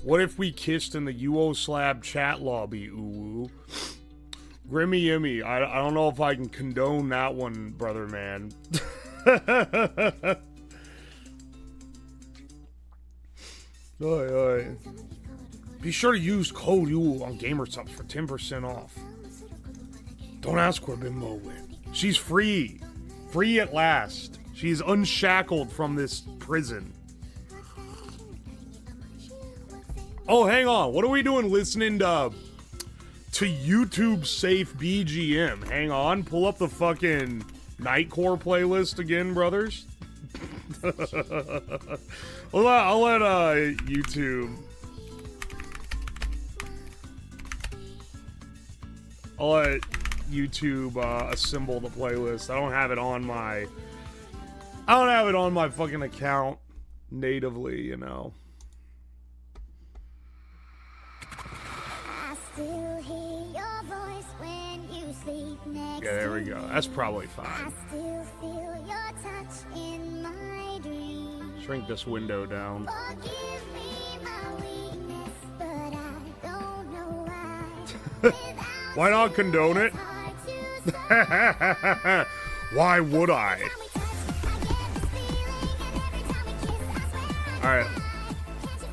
What if we kissed in the UWOSLAB chat lobby? Ooh. Grimmy Yimmy. I don't know if I can condone that one, brother man. Be sure to use code UWO on GamerSubs for 10% off. Don't ask where Bimbo went. She's free. Free at last. She's unshackled from this prison. Oh, hang on. What are we doing listening to YouTube Safe BGM? Hang on. Pull up the fucking Nightcore playlist again, brothers. I'll let YouTube... I'll let YouTube assemble the playlist. I don't have it on my fucking account natively, you know. Still hear your voice when you sleep next. Yeah, there we go. That's probably fine. I still feel your touch in my dreams. Shrink this window down. Forgive me my weakness, but I don't know why. Why not condone it? Why would I? Alright.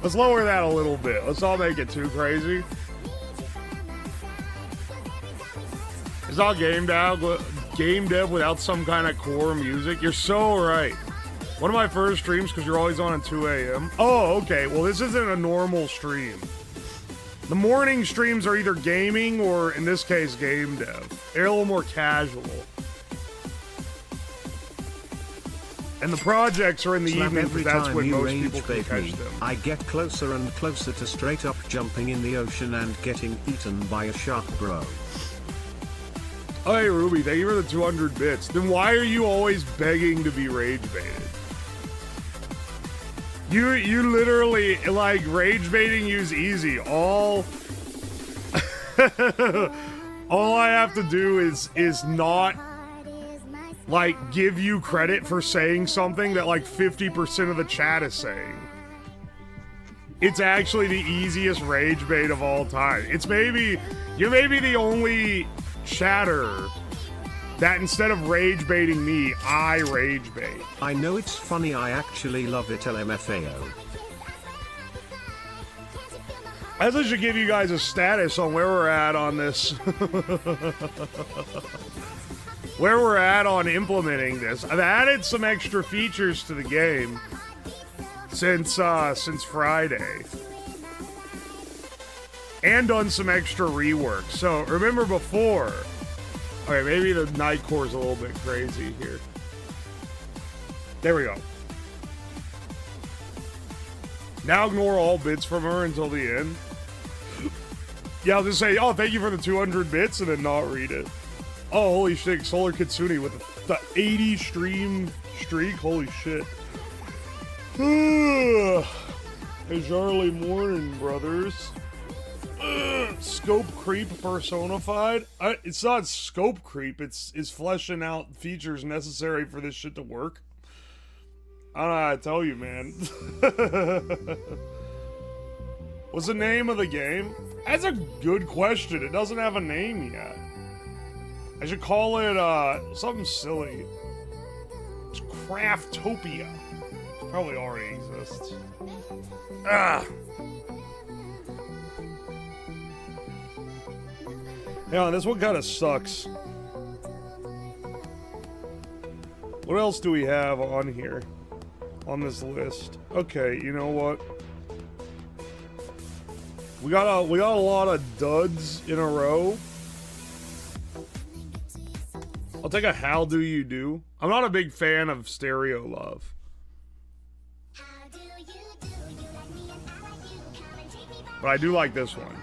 Let's lower that a little bit. Let's not make it too crazy. It's all game dev without some kind of core music. You're so right. One of my first streams, because you're always on at 2 a.m. Oh, okay. Well, this isn't a normal stream. The morning streams are either gaming or, in this case, game dev. They're a little more casual. And the projects are in the evening because that's when most people can catch them. I get closer and closer to straight up jumping in the ocean and getting eaten by a shark, bro. Oh, hey, Ruby, thank you for the 200 bits. Then why are you always begging to be rage baited? You literally, like, rage baiting you's easy. All I have to do is not, like, give you credit for saying something that, like, 50% of the chat is saying. It's actually the easiest rage bait of all time. You're maybe the only chatter that instead of rage baiting me, I rage bait. I know it's funny, I actually love it, LMFAO. I guess I should give you guys a status on where we're at on this. Where we're at on implementing this. I've added some extra features to the game since Friday. And done some extra rework. So, remember before... Okay, maybe the Nightcore's a little bit crazy here. There we go. Now ignore all bits from her until the end. Yeah, I'll just say, oh, thank you for the 200 bits, and then not read it. Oh, holy shit, Solar Kitsune with the 80 stream streak. Holy shit. It's early morning, brothers. Scope creep personified. It's not scope creep. It's fleshing out features necessary for this shit to work. I don't know how to tell you, man. What's the name of the game? That's a good question. It doesn't have a name yet. I should call it something silly. It's Craftopia. It probably already exists. Ah. Yeah, this one kind of sucks. What else do we have on here? On this list? Okay, you know what? We got a lot of duds in a row. I'll take a how do you do. I'm not a big fan of Stereo Love. But I do like this one.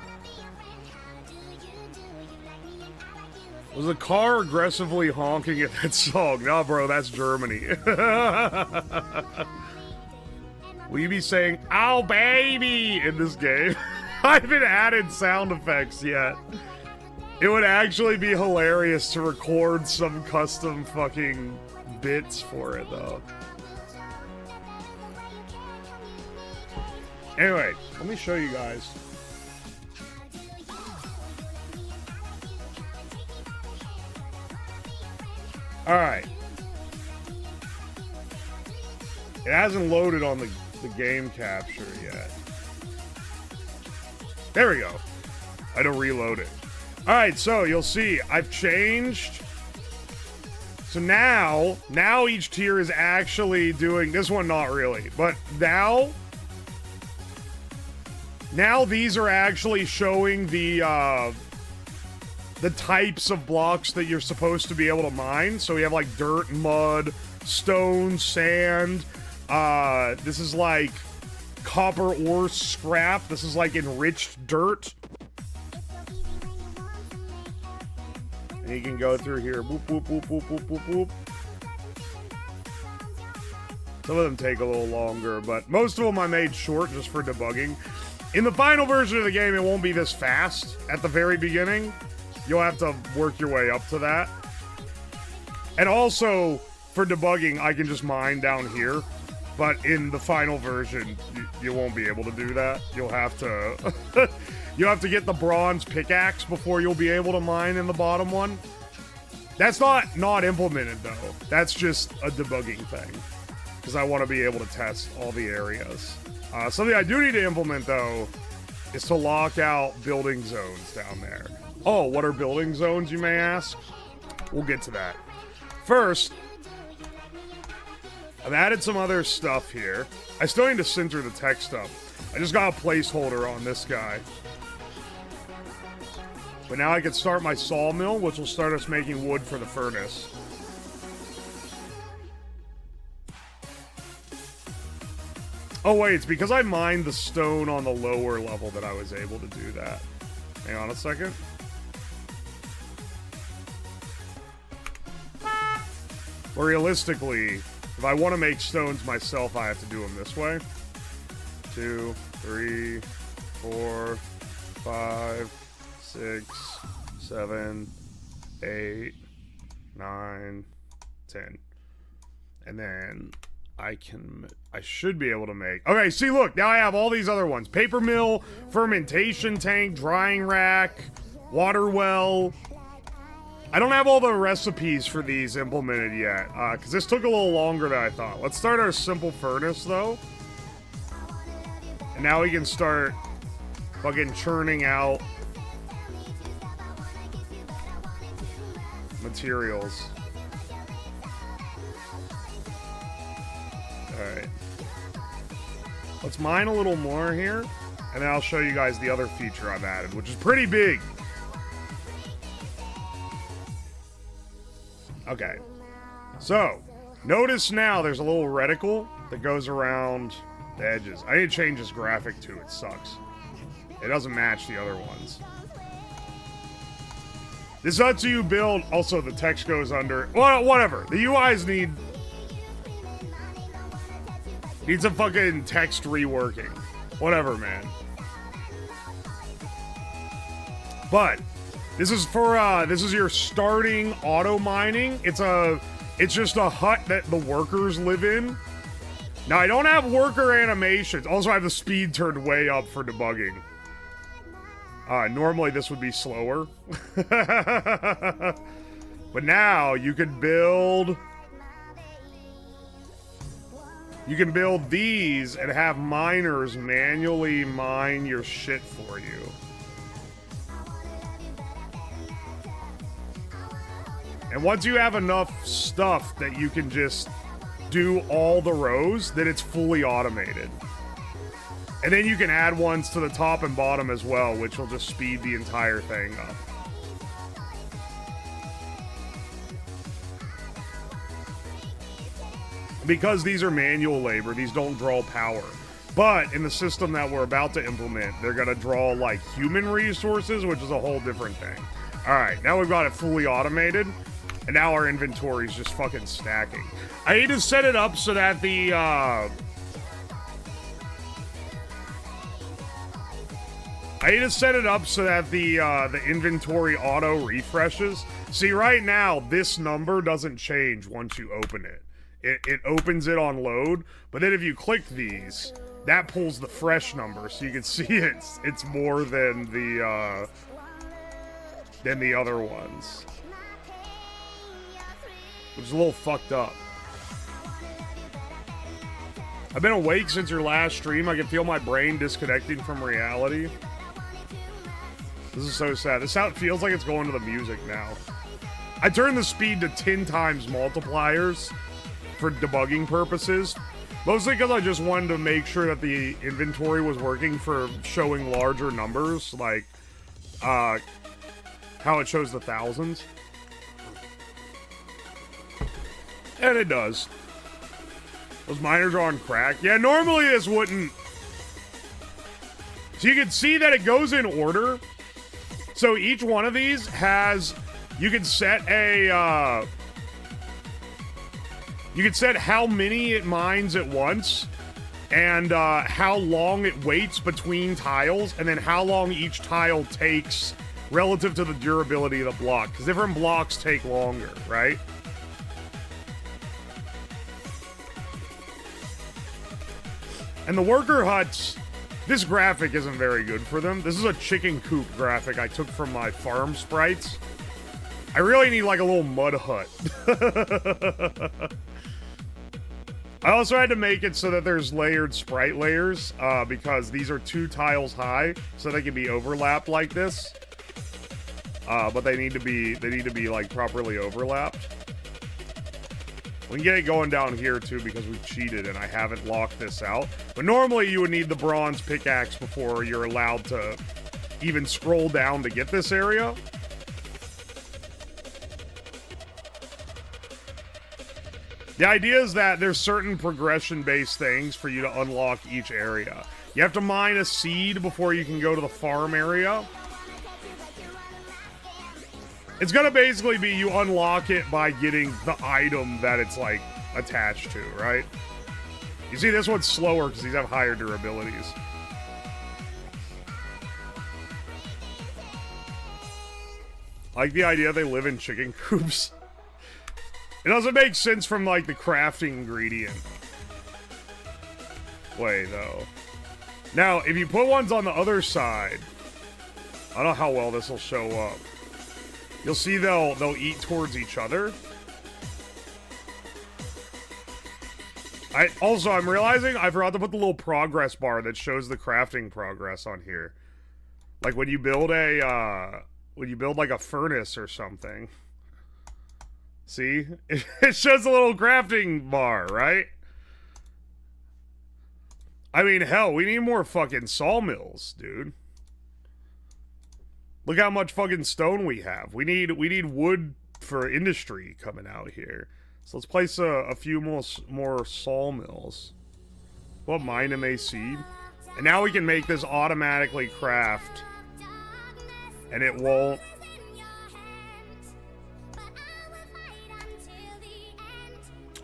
Was the car aggressively honking at that song? No, bro, that's Germany. Will you be saying, "Ow, baby," in this game? I haven't added sound effects yet. It would actually be hilarious to record some custom fucking bits for it, though. Anyway, let me show you guys. Alright. It hasn't loaded on the game capture yet. There we go. I had to reload it. Alright, so you'll see I've changed. So now each tier is actually doing this one, not really, but now these are actually showing the types of blocks that you're supposed to be able to mine. So we have like dirt, mud, stone, sand. This is like copper ore scrap. This is like enriched dirt. And you can go through here. Boop, boop, boop, boop, boop, boop, boop. Some of them take a little longer, but most of them I made short just for debugging. In the final version of the game, it won't be this fast at the very beginning. You'll have to work your way up to that. And also, for debugging, I can just mine down here. But in the final version, you won't be able to do that. You'll have to... you have to get the bronze pickaxe before you'll be able to mine in the bottom one. That's not implemented, though. That's just a debugging thing. Because I want to be able to test all the areas. Something I do need to implement, though, is to lock out building zones down there. Oh, what are building zones, you may ask? We'll get to that. First, I've added some other stuff here. I still need to center the text up. I just got a placeholder on this guy. But now I can start my sawmill, which will start us making wood for the furnace. Oh wait, it's because I mined the stone on the lower level that I was able to do that. Hang on a second. But realistically, if I want to make stones myself, I have to do them this way. 2, 3, 4, 5, 6, 7, 8, 9, 10. And then I should be able to make... Okay, see, look, now I have all these other ones. Paper mill, fermentation tank, drying rack, water well. I don't have all the recipes for these implemented yet, because this took a little longer than I thought. Let's start our simple furnace, though. And now we can start fucking churning out materials. Alright. Let's mine a little more here, and then I'll show you guys the other feature I've added, which is pretty big. Okay. So, notice now there's a little reticle that goes around the edges. I need to change this graphic too, it sucks. It doesn't match the other ones. This lets you build... Also, the text goes under... Well, whatever. The UIs need some fucking text reworking. Whatever, man. But this is for this is your starting auto mining. It's just a hut that the workers live in. Now I don't have worker animations. Also, I have the speed turned way up for debugging. Normally this would be slower. But now you can build... You can build these and have miners manually mine your shit for you. And once you have enough stuff that you can just do all the rows, then it's fully automated. And then you can add ones to the top and bottom as well, which will just speed the entire thing up. Because these are manual labor, these don't draw power. But in the system that we're about to implement, they're gonna draw like human resources, which is a whole different thing. Alright, now we've got it fully automated, and now our inventory is just fucking stacking. I need to set it up so that the, I need to set it up so that the inventory auto refreshes. See, right now, this number doesn't change once you open it. It opens it on load, but then if you click these, that pulls the fresh number, so you can see it's more than the other ones. Which is a little fucked up. I've been awake since your last stream. I can feel my brain disconnecting from reality. This is so sad. This sound feels like it's going to the music now. I turned the speed to 10 times multipliers for debugging purposes. Mostly because I just wanted to make sure that the inventory was working for showing larger numbers, like how it shows the thousands. And it does. Those miners are on crack. Yeah, normally this wouldn't. So you can see that it goes in order. So each one of these has, you can set a, you can set how many it mines at once, and how long it waits between tiles, and then how long each tile takes relative to the durability of the block. Because different blocks take longer, right? And the worker huts, this graphic isn't very good for them. This is a chicken coop graphic I took from my farm sprites. I really need like a little mud hut. I also had to make it so that there's layered sprite layers, because these are 2 tiles high, so they can be overlapped like this. But they need to be like properly overlapped. We can get it going down here too because we've cheated and I haven't locked this out. But normally you would need the bronze pickaxe before you're allowed to even scroll down to get this area. The idea is that there's certain progression-based things for you to unlock each area. You have to mine a seed before you can go to the farm area. It's gonna basically be you unlock it by getting the item that it's like attached to, right? You see, this one's slower because these have higher durabilities. I like the idea they live in chicken coops. It doesn't make sense from like the crafting ingredient way though. Now, if you put ones on the other side, I don't know how well this will show up. You'll see they'll eat towards each other. I'm realizing I forgot to put the little progress bar that shows the crafting progress on here. Like when you build like a furnace or something. See? It shows a little crafting bar, right? I mean, hell, we need more fucking sawmills, dude. Look how much fucking stone we have. We need wood for industry coming out here. So let's place a few more sawmills. What, mine and a seed? And now we can make this automatically craft. And it won't.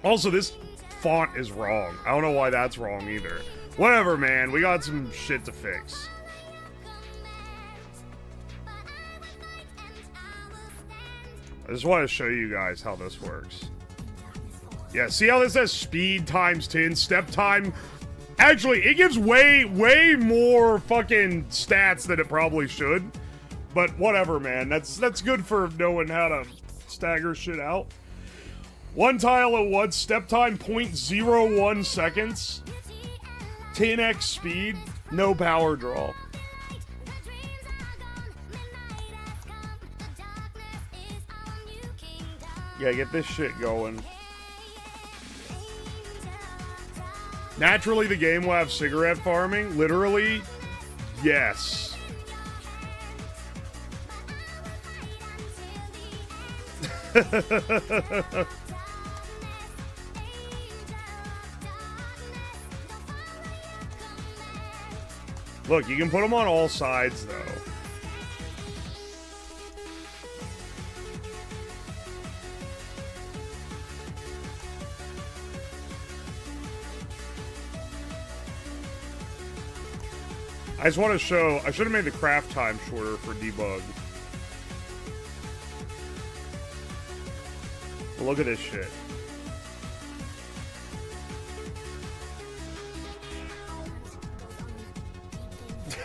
Also, this font is wrong. I don't know why that's wrong either. Whatever, man. We got some shit to fix. I just want to show you guys how this works. Yeah, see how this says speed times 10, step time? Actually, it gives way more fucking stats than it probably should. But whatever, man. That's good for knowing how to stagger shit out. 1 tile at once, step time 0.01 seconds. 10x speed, no power draw. Yeah, get this shit going. Naturally, the game will have cigarette farming. Literally, yes. Look, you can put them on all sides, though. I just want to show, I should have made the craft time shorter for debug. But look at this shit.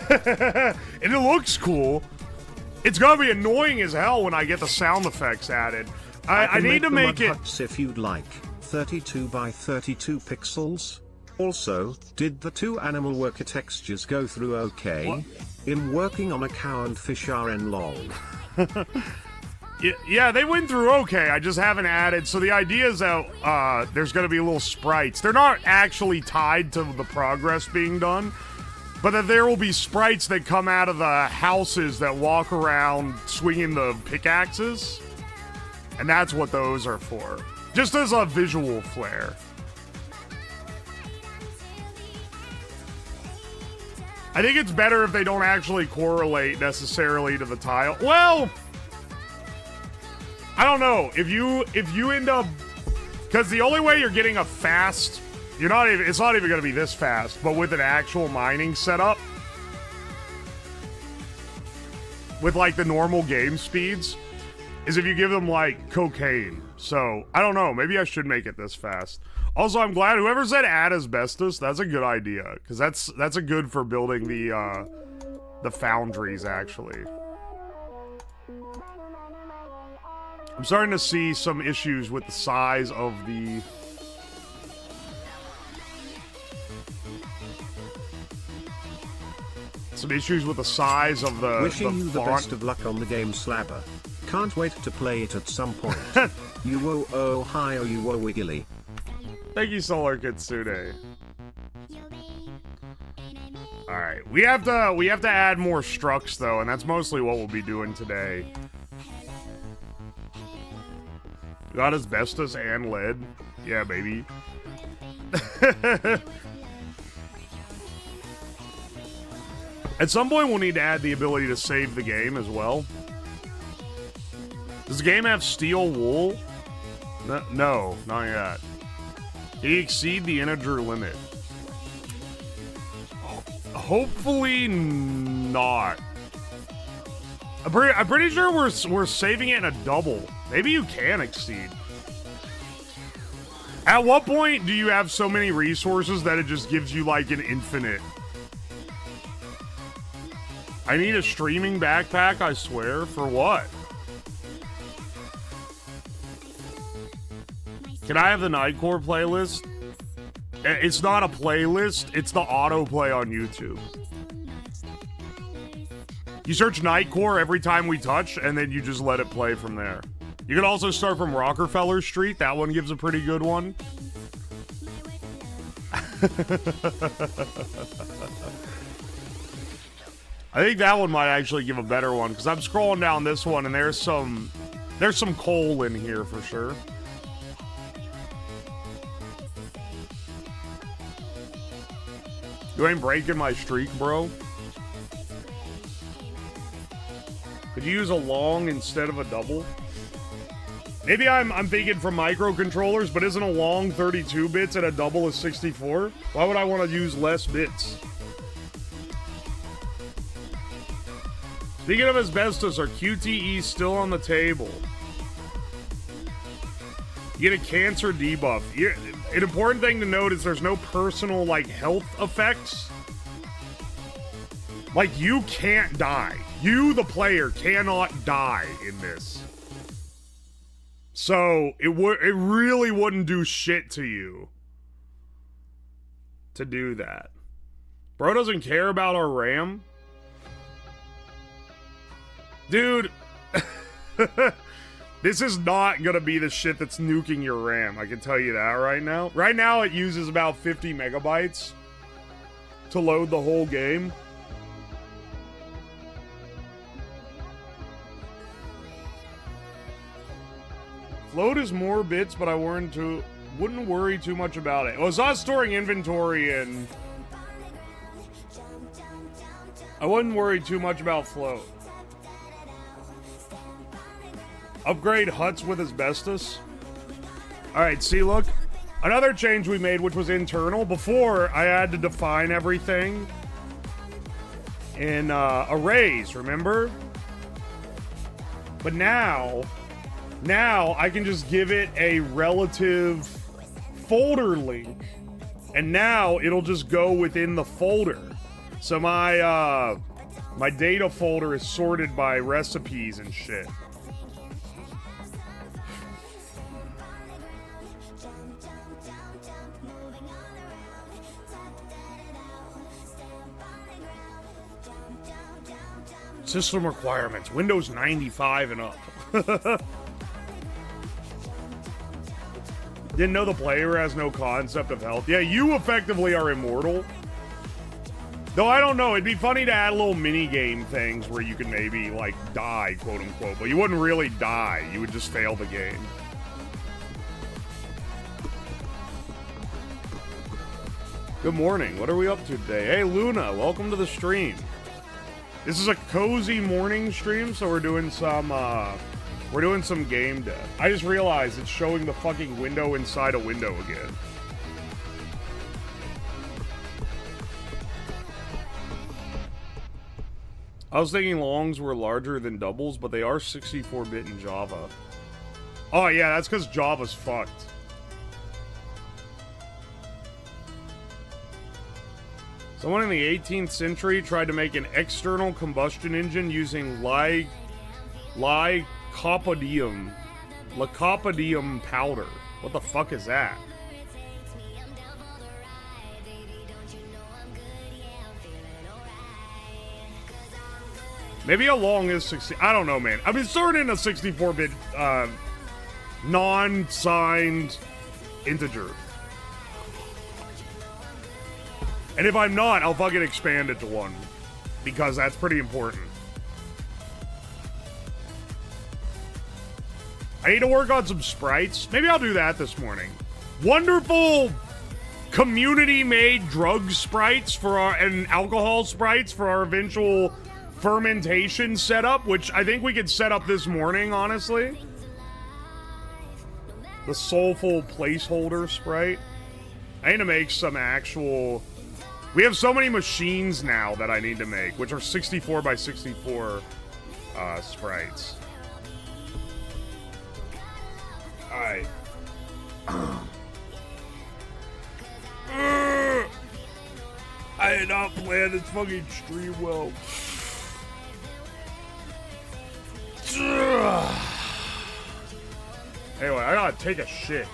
And it looks cool. It's gonna be annoying as hell when I get the sound effects added. I need to make it. If you'd like, 32 by 32 pixels. Also, did the two animal worker textures go through okay? What? In working on a cow and fish RN lol. Yeah, they went through okay. I just haven't added. So the idea is that there's gonna be little sprites. They're not actually tied to the progress being done, but that there will be sprites that come out of the houses that walk around swinging the pickaxes. And that's what those are for. Just as a visual flair. I think it's better if they don't actually correlate necessarily to the tile. Well, I don't know. If you end up, because the only way you're getting a fast, it's not even going to be this fast, but with an actual mining setup, with like the normal game speeds, is if you give them like cocaine. So I don't know. Maybe I should make it this fast. Also, I'm glad whoever said add asbestos, that's a good idea, because that's a good for building the foundries actually. I'm starting to see some issues with the size of the Wishing you the font. best of luck on the game, Slabber. Can't wait to play it at some point. UWO Wiggly. Thank you, Solar Kitsune. Alright, we have to add more structs though, and that's mostly what we'll be doing today. Got asbestos and lead. Yeah, baby. At some point we'll need to add the ability to save the game as well. Does the game have steel wool? No, not yet. Did he exceed the integer limit? Hopefully not. I'm pretty sure we're saving it in a double. Maybe you can exceed. At what point do you have so many resources that it just gives you like an infinite? I need a streaming backpack, I swear. For what? Can I have the Nightcore playlist? It's not a playlist, it's the autoplay on YouTube. You search Nightcore every time we touch, and then you just let it play from there. You can also start from Rockefeller Street. That one gives a pretty good one. I think that one might actually give a better one, because I'm scrolling down this one, and there's some coal in here for sure. You ain't breaking my streak, bro. Could you use a long instead of a double? Maybe I'm thinking from microcontrollers, but isn't a long 32 bits and a double is 64? Why would I want to use less bits? Speaking of asbestos, are QTEs still on the table? You get a cancer debuff. An important thing to note is there's no personal, like, health effects. Like, you can't die. You, the player, cannot die in this. So, it really wouldn't do shit to you to do that. Bro doesn't care about our RAM? Dude, this is not gonna be the shit that's nuking your RAM. I can tell you that right now. Right now, it uses about 50 megabytes to load the whole game. Float is more bits, but I wouldn't worry too much about it. Well, it's not storing inventory, and I wouldn't worry too much about float. Upgrade huts with asbestos. Alright, see, look. Another change we made, which was internal. Before, I had to define everything. in arrays, remember? But now I can just give it a relative folder link, and now it'll just go within the folder. So my my data folder is sorted by recipes and shit. System requirements, Windows 95 and up. Didn't know the player has no concept of health. Yeah, you effectively are immortal. Though I don't know, it'd be funny to add little mini-game things where you could maybe, like, die, quote-unquote. But you wouldn't really die. You would just fail the game. Good morning. What are we up to today? Hey, Luna, welcome to the stream. This is a cozy morning stream, so we're doing some game dev. I just realized it's showing the fucking window inside a window again. I was thinking longs were larger than doubles, but they are 64-bit in Java. Oh yeah, that's because Java's fucked. Someone in the 18th century tried to make an external combustion engine using lycopodium powder. What the fuck is that? Maybe a long is 60. I don't know, man. I've been sorting in a 64-bit non-signed integer. And if I'm not, I'll fucking expand it to 1. Because that's pretty important. I need to work on some sprites. Maybe I'll do that this morning. Wonderful community-made drug sprites for our, and alcohol sprites for our eventual fermentation setup, which I think we could set up this morning, honestly. The soulful placeholder sprite. I need to make some actual... We have so many machines now that I need to make, which are 64 by 64 sprites. Alright. I did not plan this fucking stream well. Anyway, I gotta take a shit.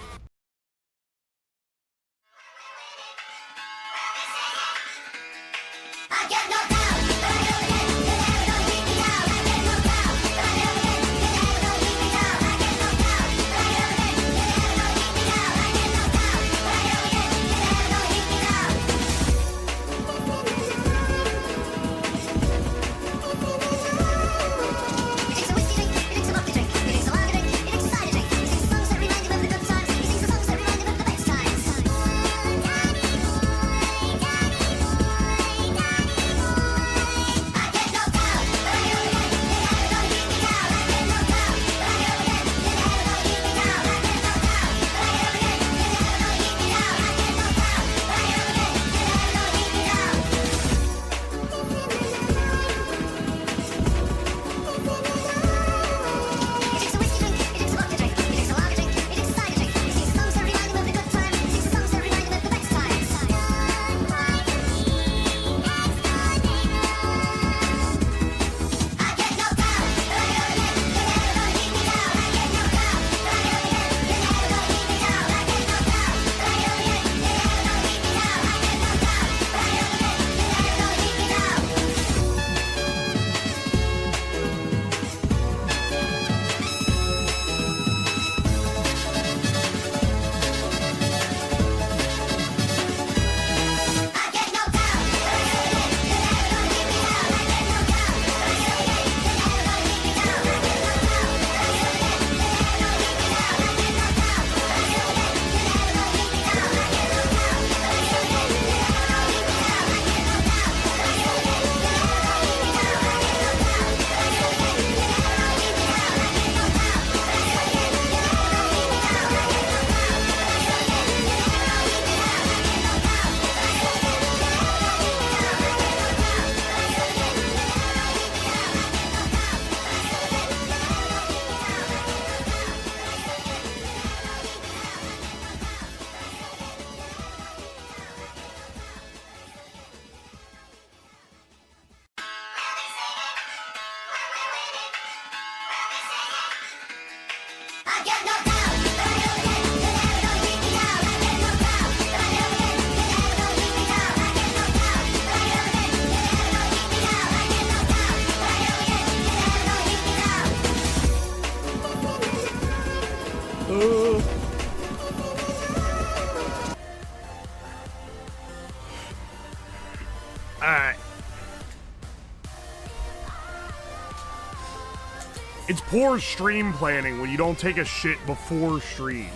It's poor stream planning when you don't take a shit before stream.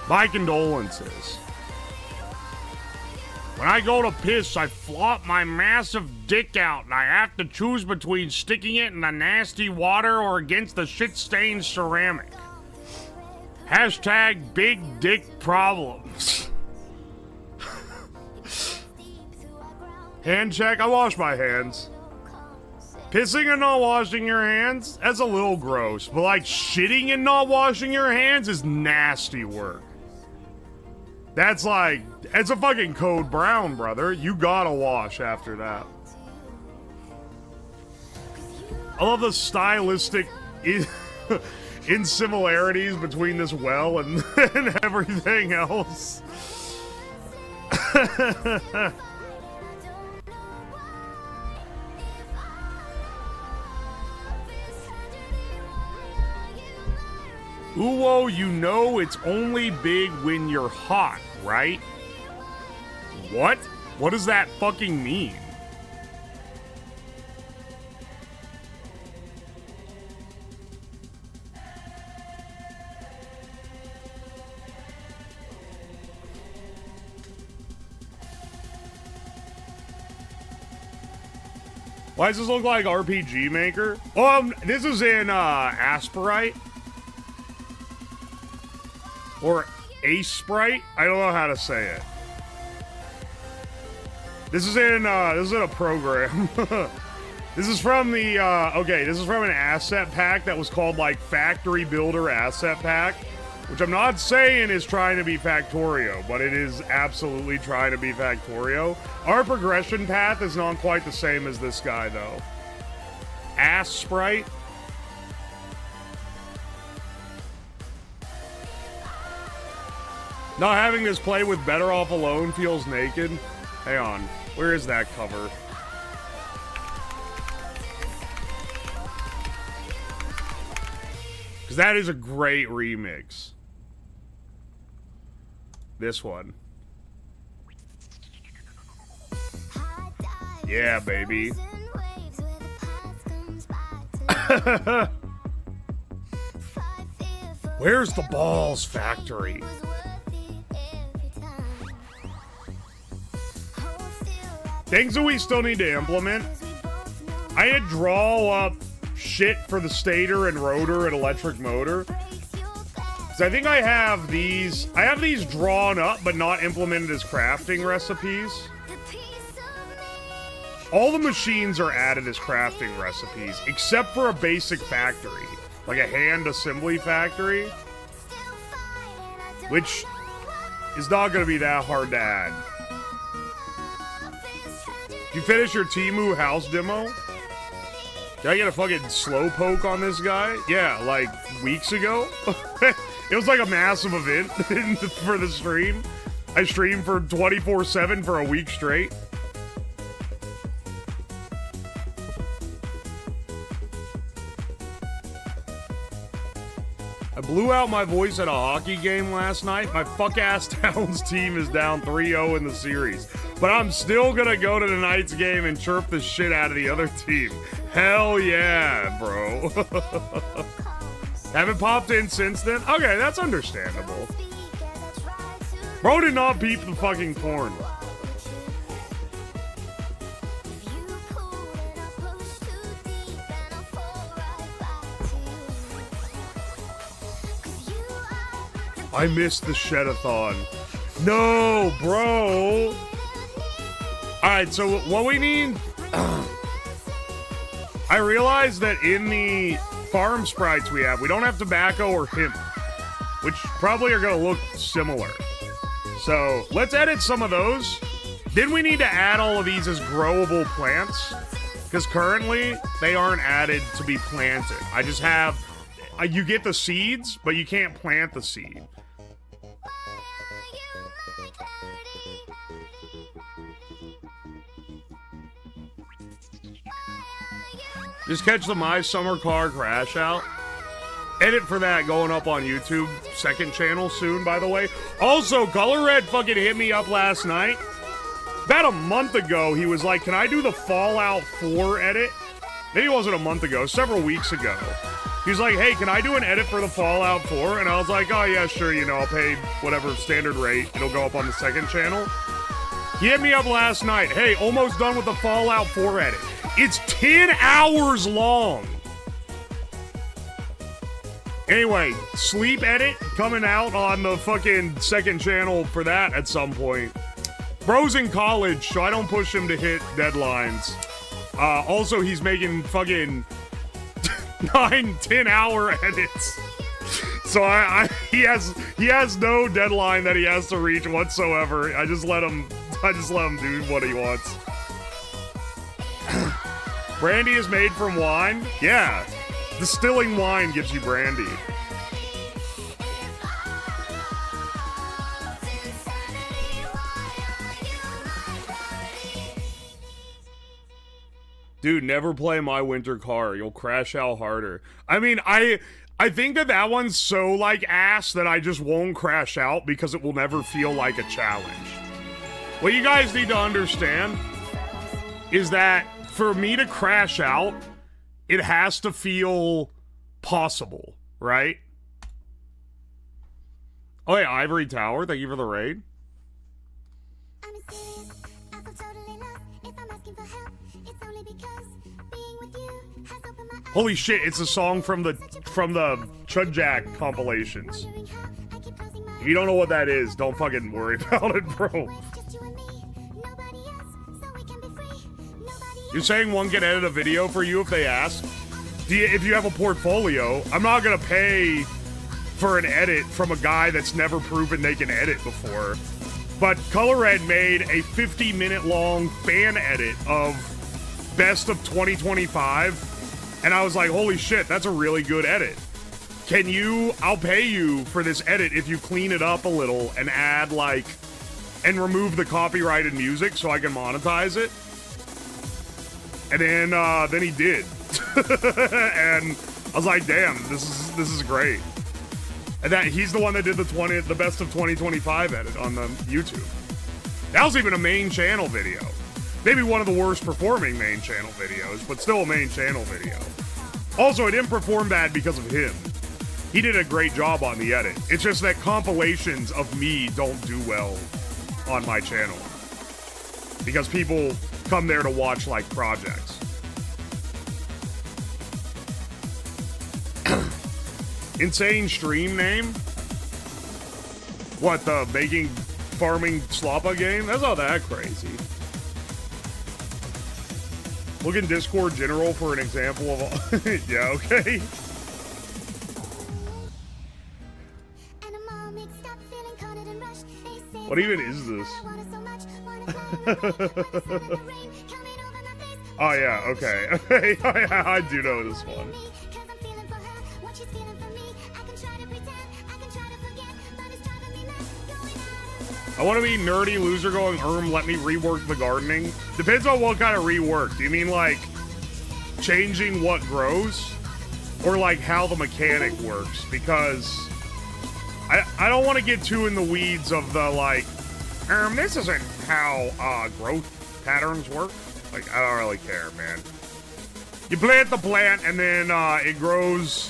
My condolences. When I go to piss, I flop my massive dick out, and I have to choose between sticking it in the nasty water or against the shit-stained ceramic. Hashtag big dick problems. Hand check, I wash my hands. Pissing and not washing your hands, that's a little gross. But like shitting and not washing your hands is nasty work. That's like, it's a fucking code brown, brother. You gotta wash after that. I love the stylistic insimilarities between this well and, and everything else. Uwo, you know it's only big when you're hot, right? What? What does that fucking mean? Why does this look like RPG Maker? This is in Asperite. Or Ace Sprite? I don't know how to say it. This is in a program. This is from the, okay, this is from an asset pack that was called, like, Factory Builder Asset Pack, which I'm not saying is trying to be Factorio, but it is absolutely trying to be Factorio. Our progression path is not quite the same as this guy, though. Ass Sprite. Not having this play with Better Off Alone feels naked. Hang on. Where is that cover? Because that is a great remix. This one. Yeah, baby. Where's the balls factory? Things that we still need to implement. I had draw up shit for the stator and rotor and electric motor. So I think I have these drawn up but not implemented as crafting recipes. All the machines are added as crafting recipes, except for a basic factory. Like a hand assembly factory. Which is not going to be that hard to add. You finish your Temu house demo? Did I get a fucking slow poke on this guy? Yeah, like weeks ago. It was like a massive event for the stream. I streamed for 24/7 for a week straight. I blew out my voice at a hockey game last night. My fuck-ass Towns team is down 3-0 in the series. But I'm still gonna go to tonight's game and chirp the shit out of the other team. Hell yeah, bro. Haven't popped in since then? Okay, that's understandable. Bro did not peep the fucking porn. I missed the Shedathon. No, bro. Alright, so what we need... I realized that in the farm sprites we don't have tobacco or hemp, which probably are going to look similar. So let's edit some of those. Then we need to add all of these as growable plants, because currently they aren't added to be planted. I just have... you get the seeds, but you can't plant the seed. Just catch the My Summer Car Crash out. Edit for that going up on YouTube. Second channel soon, by the way. Also, Color Red fucking hit me up last night. About a month ago, he was like, can I do the Fallout 4 edit? maybe it wasn't a month ago, several weeks ago. He was like, hey, can I do an edit for the Fallout 4? And I was like, oh yeah, sure, you know, I'll pay whatever standard rate. It'll go up on the second channel. He hit me up last night. Hey, almost done with the Fallout 4 edit. It's 10 hours long. Anyway, sleep edit coming out on the fucking second channel for that at some point. Bro's in college, so I don't push him to hit deadlines. Also, he's making fucking 9-10 hour edits. So he has no deadline that he has to reach whatsoever. I just let him do what he wants. Brandy is made from wine? Yeah. Distilling wine gives you brandy. Dude, never play My Winter Car. You'll crash out harder. I mean, I think that one's so, like, ass that I just won't crash out because it will never feel like a challenge. What you guys need to understand is that for me to crash out, it has to feel possible, right? Oh, yeah, Ivory Tower, thank you for the raid. Holy shit, it's a song from the Chudjack compilations. If you don't know what that is, don't fucking worry about it, bro. You're saying one can edit a video for you if they ask? If you have a portfolio, I'm not gonna pay for an edit from a guy that's never proven they can edit before. But Color Red made a 50-minute long fan edit of Best of 2025, and I was like, holy shit, that's a really good edit. I'll pay you for this edit if you clean it up a little and add, like, and remove the copyrighted music so I can monetize it. And then he did. And I was like, damn, this is great. And that he's the one that did the Best of 2025 edit on the YouTube. That was even a main channel video. Maybe one of the worst performing main channel videos, but still a main channel video. Also, it didn't perform bad because of him. He did a great job on the edit. It's just that compilations of me don't do well on my channel. Because people come there to watch, like, projects. Insane stream name? What, the making farming sloppa game? That's not that crazy. Look in Discord General for an example of all. Yeah, okay. What even is this? Oh yeah, okay. I do know this one. I want to be nerdy loser going, let me rework the gardening. Depends on what kind of rework. Do you mean like changing what grows? Or like how the mechanic works? Because I don't want to get too in the weeds of the like, this isn't how growth patterns work. Like, I don't really care, man. You plant the plant and then it grows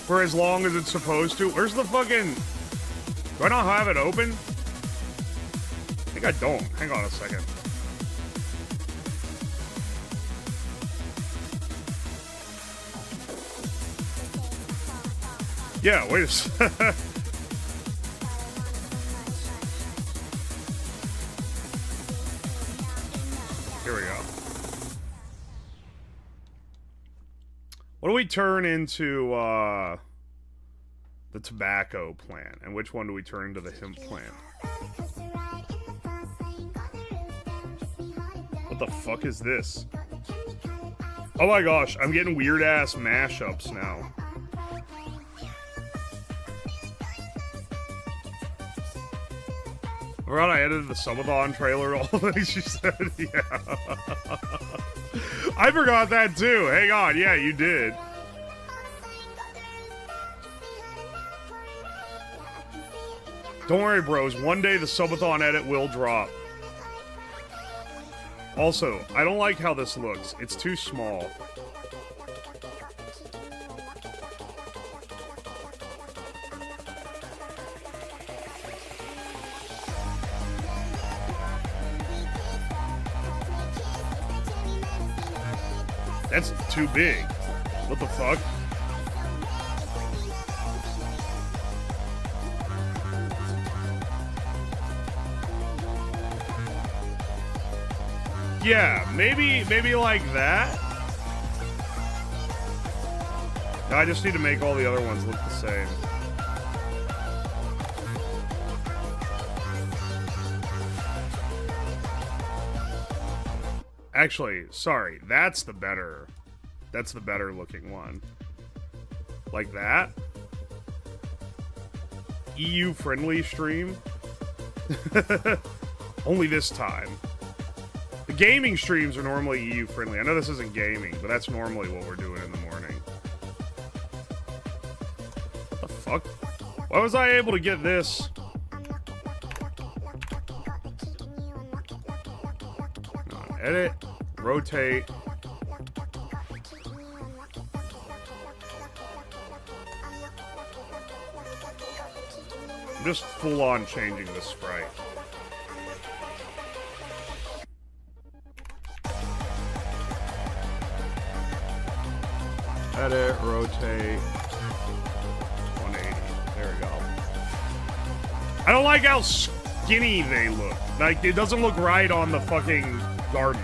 for as long as it's supposed to. Where's the fucking... Do I not have it open? I think I don't. Hang on a second. Yeah, wait a second. Here we go. What do we turn into, the tobacco plant, and which one do we turn into the hemp plant? What the fuck is this? Oh my gosh, I'm getting weird ass mashups now. I forgot I edited the subathon trailer to all the things she said. Yeah. I forgot that too. Hang on, yeah, you did. Don't worry, bros. One day the subathon edit will drop. Also, I don't like how this looks. It's too small. That's too big. What the fuck? Yeah, maybe like that. No, I just need to make all the other ones look the same. Actually, sorry, that's the better looking one. Like that. EU friendly stream. Only this time. The gaming streams are normally EU friendly. I know this isn't gaming, but that's normally what we're doing in the morning. What the fuck? Why was I able to get this? Edit, rotate. I'm just full on changing the sprite. Edit, rotate, 180. There we go. I don't like how skinny they look. Like, it doesn't look right on the fucking garden.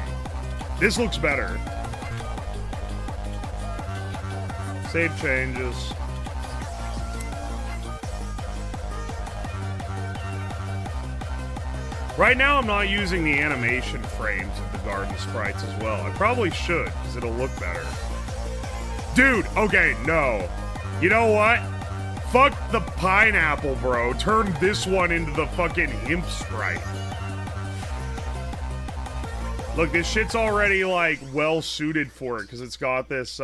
This looks better. Save changes. Right now, I'm not using the animation frames of the garden sprites as well. I probably should, because it'll look better. Dude, okay, no. You know what? Fuck the pineapple, bro. Turn this one into the fucking hemp sprite. Look, this shit's already, like, well-suited for it, because it's got this,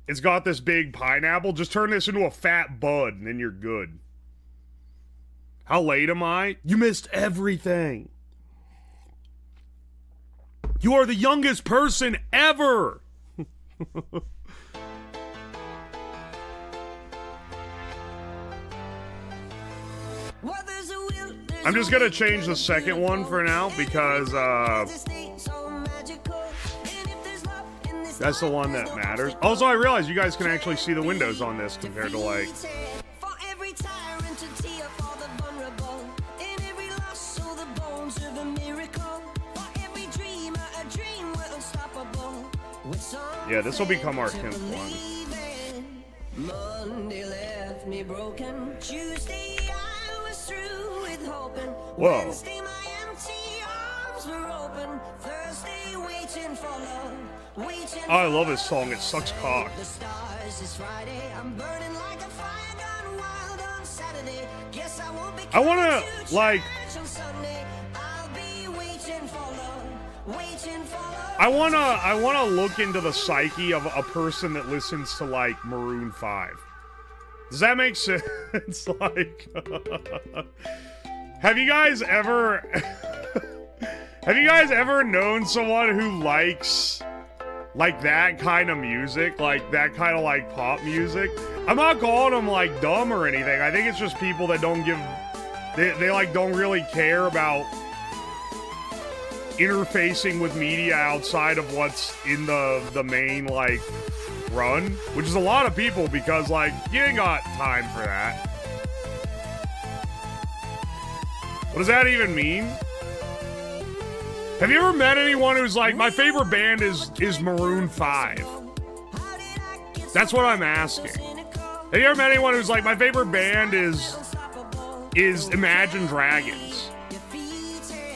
it's got this big pineapple. Just turn this into a fat bud, and then you're good. How late am I? You missed everything. You are the youngest person ever! I'm just gonna change the second one for now because that's the one that matters. Also, I realize you guys can actually see the windows on this compared to like. Yeah, this will become our 10th one. Monday left me broken. Tuesday I was through with hoping. Whoa. Wednesday my empty arms were open. Thursday waiting for love. Waiting oh, I love this song. It sucks cock. The stars is Friday. I'm burning like a fire gone wild on Saturday. Guess I won't be. I wanna like. I'll be waiting for love. Waiting for love. I wanna look into the psyche of a person that listens to like Maroon 5. Does that make sense? Like, have you guys ever known someone who likes like that kind of music, like that kind of like pop music? I'm not calling them like dumb or anything. I think it's just people that don't give, they like don't really care about interfacing with media outside of what's in the main like run, which is a lot of people because like you ain't got time for that. What does that even mean? Have you ever met anyone who's like, my favorite band is Maroon 5? That's what I'm asking. Have you ever met anyone who's like, my favorite band is Imagine Dragons?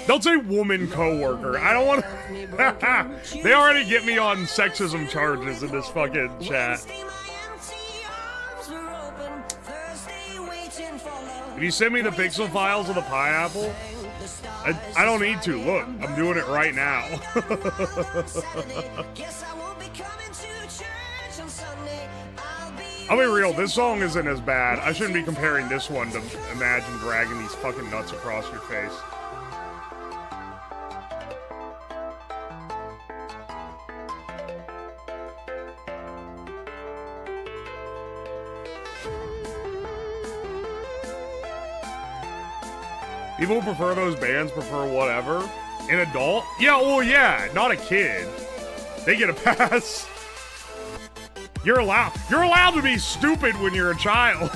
Don't say woman coworker. I don't want to. They already get me on sexism charges in this fucking chat. If you send me the pixel files of the pineapple, I don't need to. Look, I'm doing it right now. I'll be real, this song isn't as bad. I shouldn't be comparing this one to Imagine dragging these fucking nuts across your face. People who prefer those bands prefer whatever. An adult? Yeah, well, yeah, not a kid. They get a pass. You're allowed to be stupid when you're a child.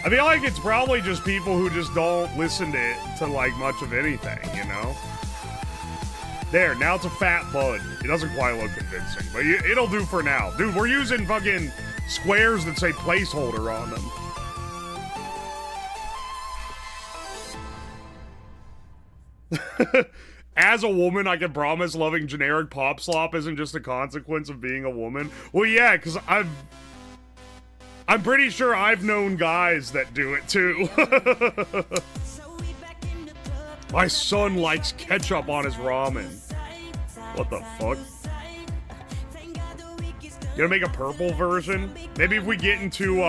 I feel like it's probably just people who just don't listen to like much of anything, you know? There, now it's a fat bud. It doesn't quite look convincing, but it'll do for now. Dude, we're using fucking squares that say placeholder on them. As a woman, I can promise loving generic pop slop isn't just a consequence of being a woman. Well, yeah, because I'm pretty sure I've known guys that do it too. My son likes ketchup on his ramen. What the fuck? You gonna make a purple version? Maybe if we get into,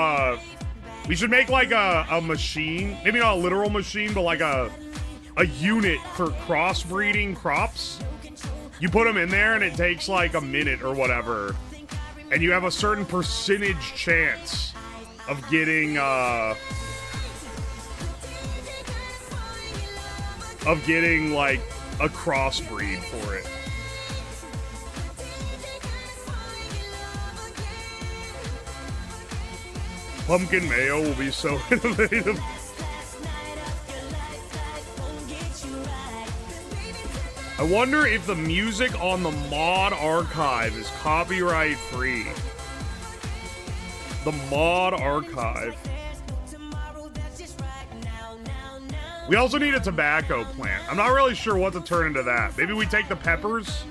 we should make like a machine. Maybe not a literal machine, but like a unit for crossbreeding crops. You put them in there and it takes like a minute or whatever. And you have a certain percentage chance of getting, like a crossbreed for it. Pumpkin mayo will be so innovative. I wonder if the music on the mod archive is copyright free. The mod archive. We also need a tobacco plant. I'm not really sure what to turn into that. Maybe we take the peppers?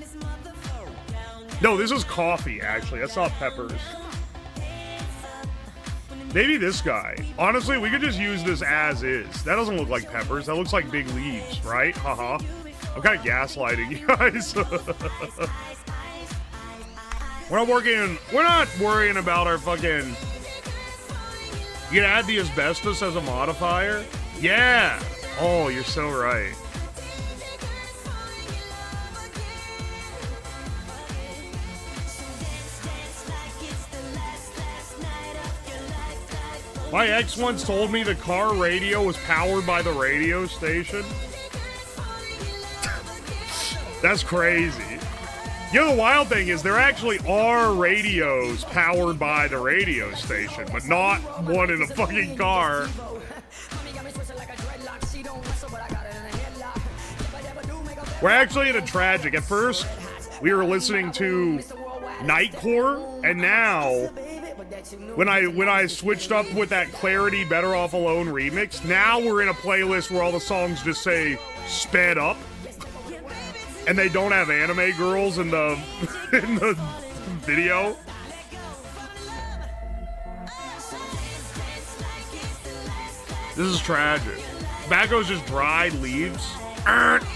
No, this is coffee, actually. That's not peppers. Maybe this guy. Honestly, we could just use this as is. That doesn't look like peppers. That looks like big leaves, right? Haha. I'm kind of gaslighting you guys. We're not worrying about our fucking... You can add the asbestos as a modifier? Yeah! Oh, you're so right. My ex once told me the car radio was powered by the radio station. That's crazy. You know, the wild thing is there actually are radios powered by the radio station, but not one in a fucking car. We're actually in a tragic. At first, we were listening to Nightcore, and now, when I switched up with that Clarity Better Off Alone remix, now we're in a playlist where all the songs just say sped up. And they don't have anime girls in the video. This is tragic. Tobacco's just dried leaves.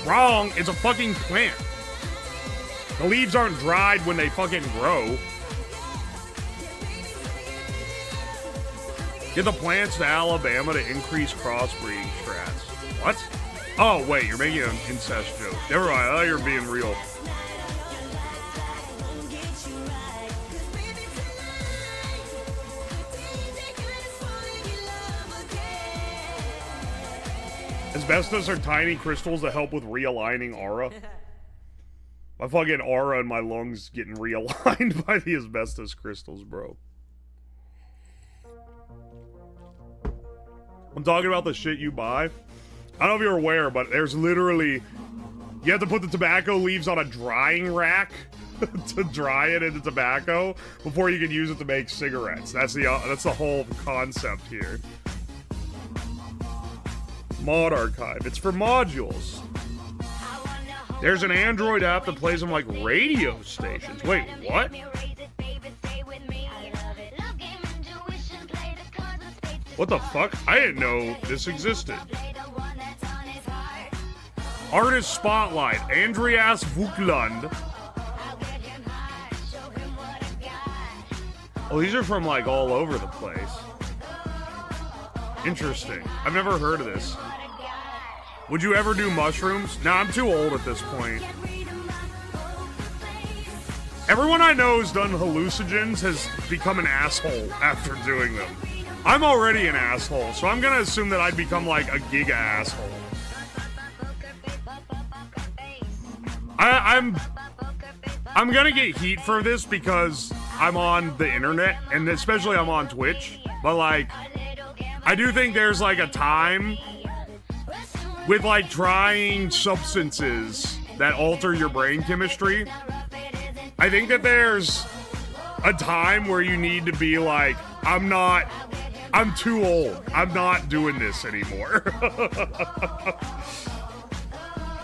Wrong. It's a fucking plant. The leaves aren't dried when they fucking grow. Get the plants to Alabama to increase crossbreeding strats. What? Oh, wait, you're making an incest joke. Never mind, I thought you were being real. Asbestos are tiny crystals that help with realigning aura. My fucking aura in my lungs getting realigned by the asbestos crystals, bro. I'm talking about the shit you buy. I don't know if you're aware, but there's literally... You have to put the tobacco leaves on a drying rack to dry it into tobacco before you can use it to make cigarettes. That's the whole concept here. Mod archive. It's for modules. There's an Android app that plays them like radio stations. Wait, what? What the fuck? I didn't know this existed. Artist Spotlight, Andreas Vukland. Oh, these are from like all over the place. Interesting. I've never heard of this. Would you ever do mushrooms? Nah, I'm too old at this point. Everyone I know who's done hallucinogens has become an asshole after doing them. I'm already an asshole, so I'm gonna assume that I'd become like a giga asshole. I'm gonna get heat for this because I'm on the internet, and especially I'm on Twitch, but like, I do think there's like a time with like trying substances that alter your brain chemistry. I think that there's a time where you need to be like, I'm too old. I'm not doing this anymore.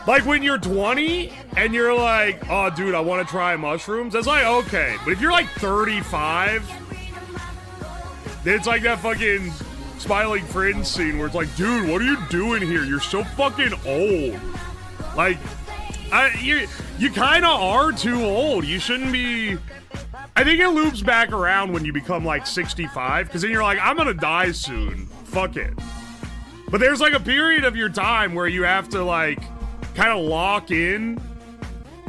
Like when you're 20 and you're like, oh dude, I want to try mushrooms. That's like, okay. But if you're like 35, then it's like that fucking Smiling Friends scene where it's like, dude, what are you doing here? You're so fucking old. Like, you kind of are too old. You shouldn't be. I think it loops back around when you become like 65, because then you're like, I'm gonna die soon. Fuck it. But there's like a period of your time where you have to like kind of lock in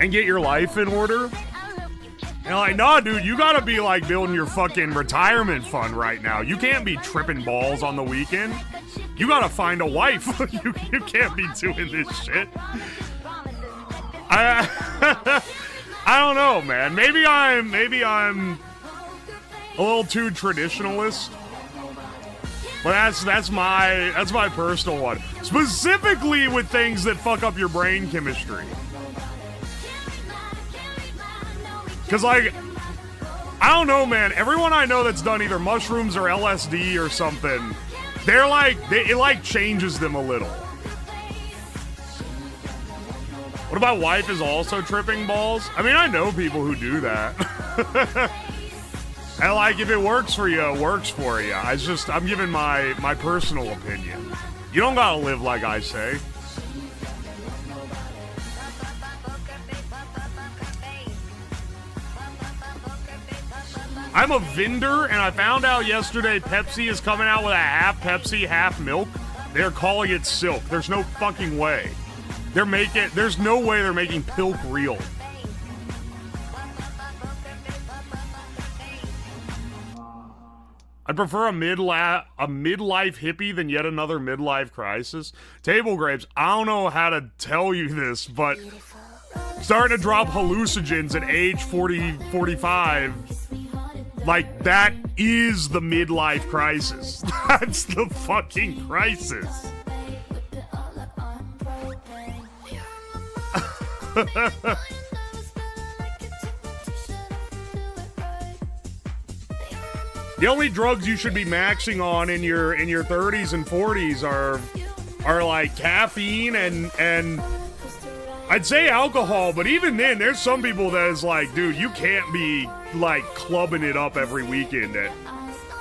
and get your life in order. And like, nah, dude, you gotta be like building your fucking retirement fund right now. You can't be tripping balls on the weekend. You gotta find a wife. you can't be doing this shit. I don't know, man. Maybe I'm a little too traditionalist. But that's my personal one. Specifically with things that fuck up your brain chemistry. Cause like, I don't know, man. Everyone I know that's done either mushrooms or LSD or something, they're like, it like changes them a little. What if my wife is also tripping balls? I mean, I know people who do that. And like, if it works for you, it works for you. I'm giving my personal opinion. You don't gotta live like I say. I'm a vendor, and I found out yesterday Pepsi is coming out with a half Pepsi, half milk. They're calling it Silk. There's no fucking way. There's no way they're making Pilk real. I'd prefer a midlife hippie than yet another midlife crisis. Table grapes, I don't know how to tell you this, but starting to drop hallucinogens at age 40, 45, like, that is the midlife crisis. That's the fucking crisis. The only drugs you should be maxing on in your 30s and 40s are like caffeine and I'd say alcohol, but even then there's some people that is like, dude, you can't be like clubbing it up every weekend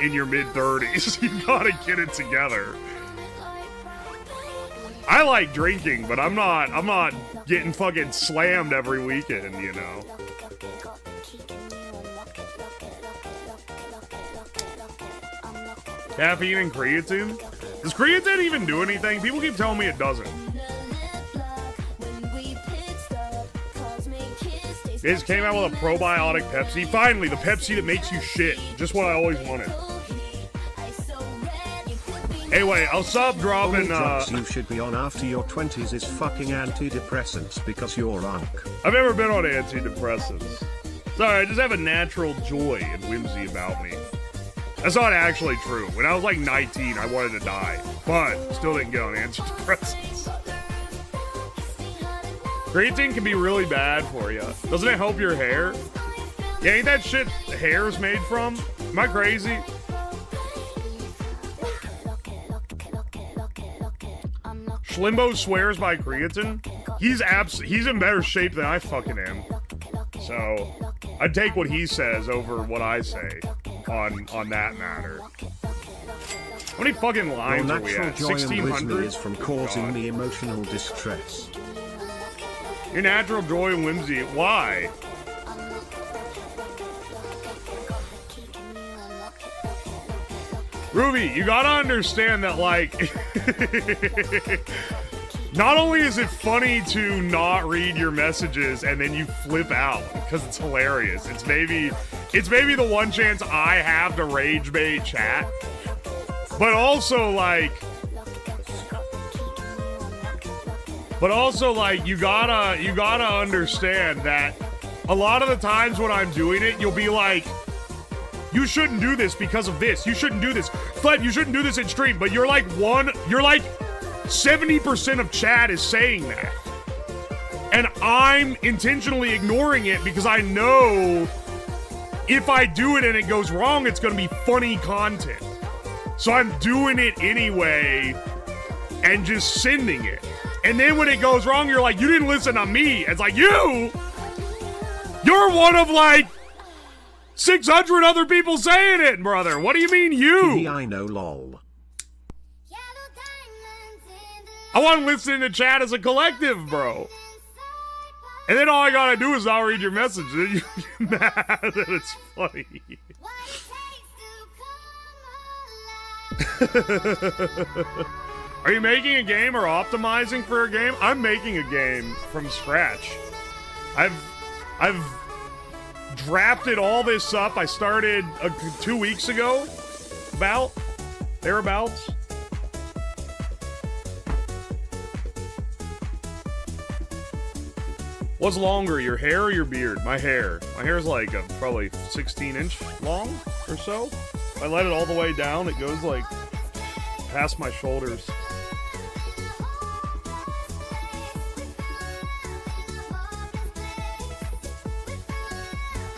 in your mid-30s. You gotta get it together. I like drinking, but I'm not getting fucking slammed every weekend, you know. Caffeine and creatine? Does creatine even do anything? People keep telling me it doesn't. They just came out with a probiotic Pepsi. Finally, the Pepsi that makes you shit. Just what I always wanted. Anyway, I'll stop dropping, Only drugs you should be on after your 20s is fucking antidepressants because you're unk. I've never been on antidepressants. Sorry, I just have a natural joy and whimsy about me. That's not actually true. When I was like 19, I wanted to die, but still didn't get on antidepressants. Creatine can be really bad for you. Doesn't it help your hair? Yeah, ain't that shit hair's made from? Am I crazy? Schlimbo swears by creatine. He's in better shape than I fucking am. So I'd take what he says over what I say on that matter. How many fucking lines are we at? 1,600? Is from causing me emotional distress. Your natural joy and whimsy. Why? Ruby, you gotta understand that, like, not only is it funny to not read your messages and then you flip out because it's hilarious. It's maybe the one chance I have to rage bait chat. But also, like, you gotta understand that a lot of the times when I'm doing it, you'll be like, you shouldn't do this because of this. You shouldn't do this. Fled, you shouldn't do this in stream. But you're like 70% of chat is saying that. And I'm intentionally ignoring it because I know if I do it and it goes wrong, it's gonna be funny content. So I'm doing it anyway and just sending it. And then when it goes wrong, you're like, you didn't listen to me. It's like, you're one of like 600 other people saying it, brother. What do you mean you? I know, lol. I want to listen to chat as a collective, bro. And then all I gotta do is not read your message. Then you get mad that it's funny. Are you making a game or optimizing for a game? I'm making a game from scratch. I've drafted all this up. I started 2 weeks ago, thereabouts. What's longer, your hair or your beard? My hair. My hair's like probably 16-inch long or so. If I let it all the way down, it goes like past my shoulders.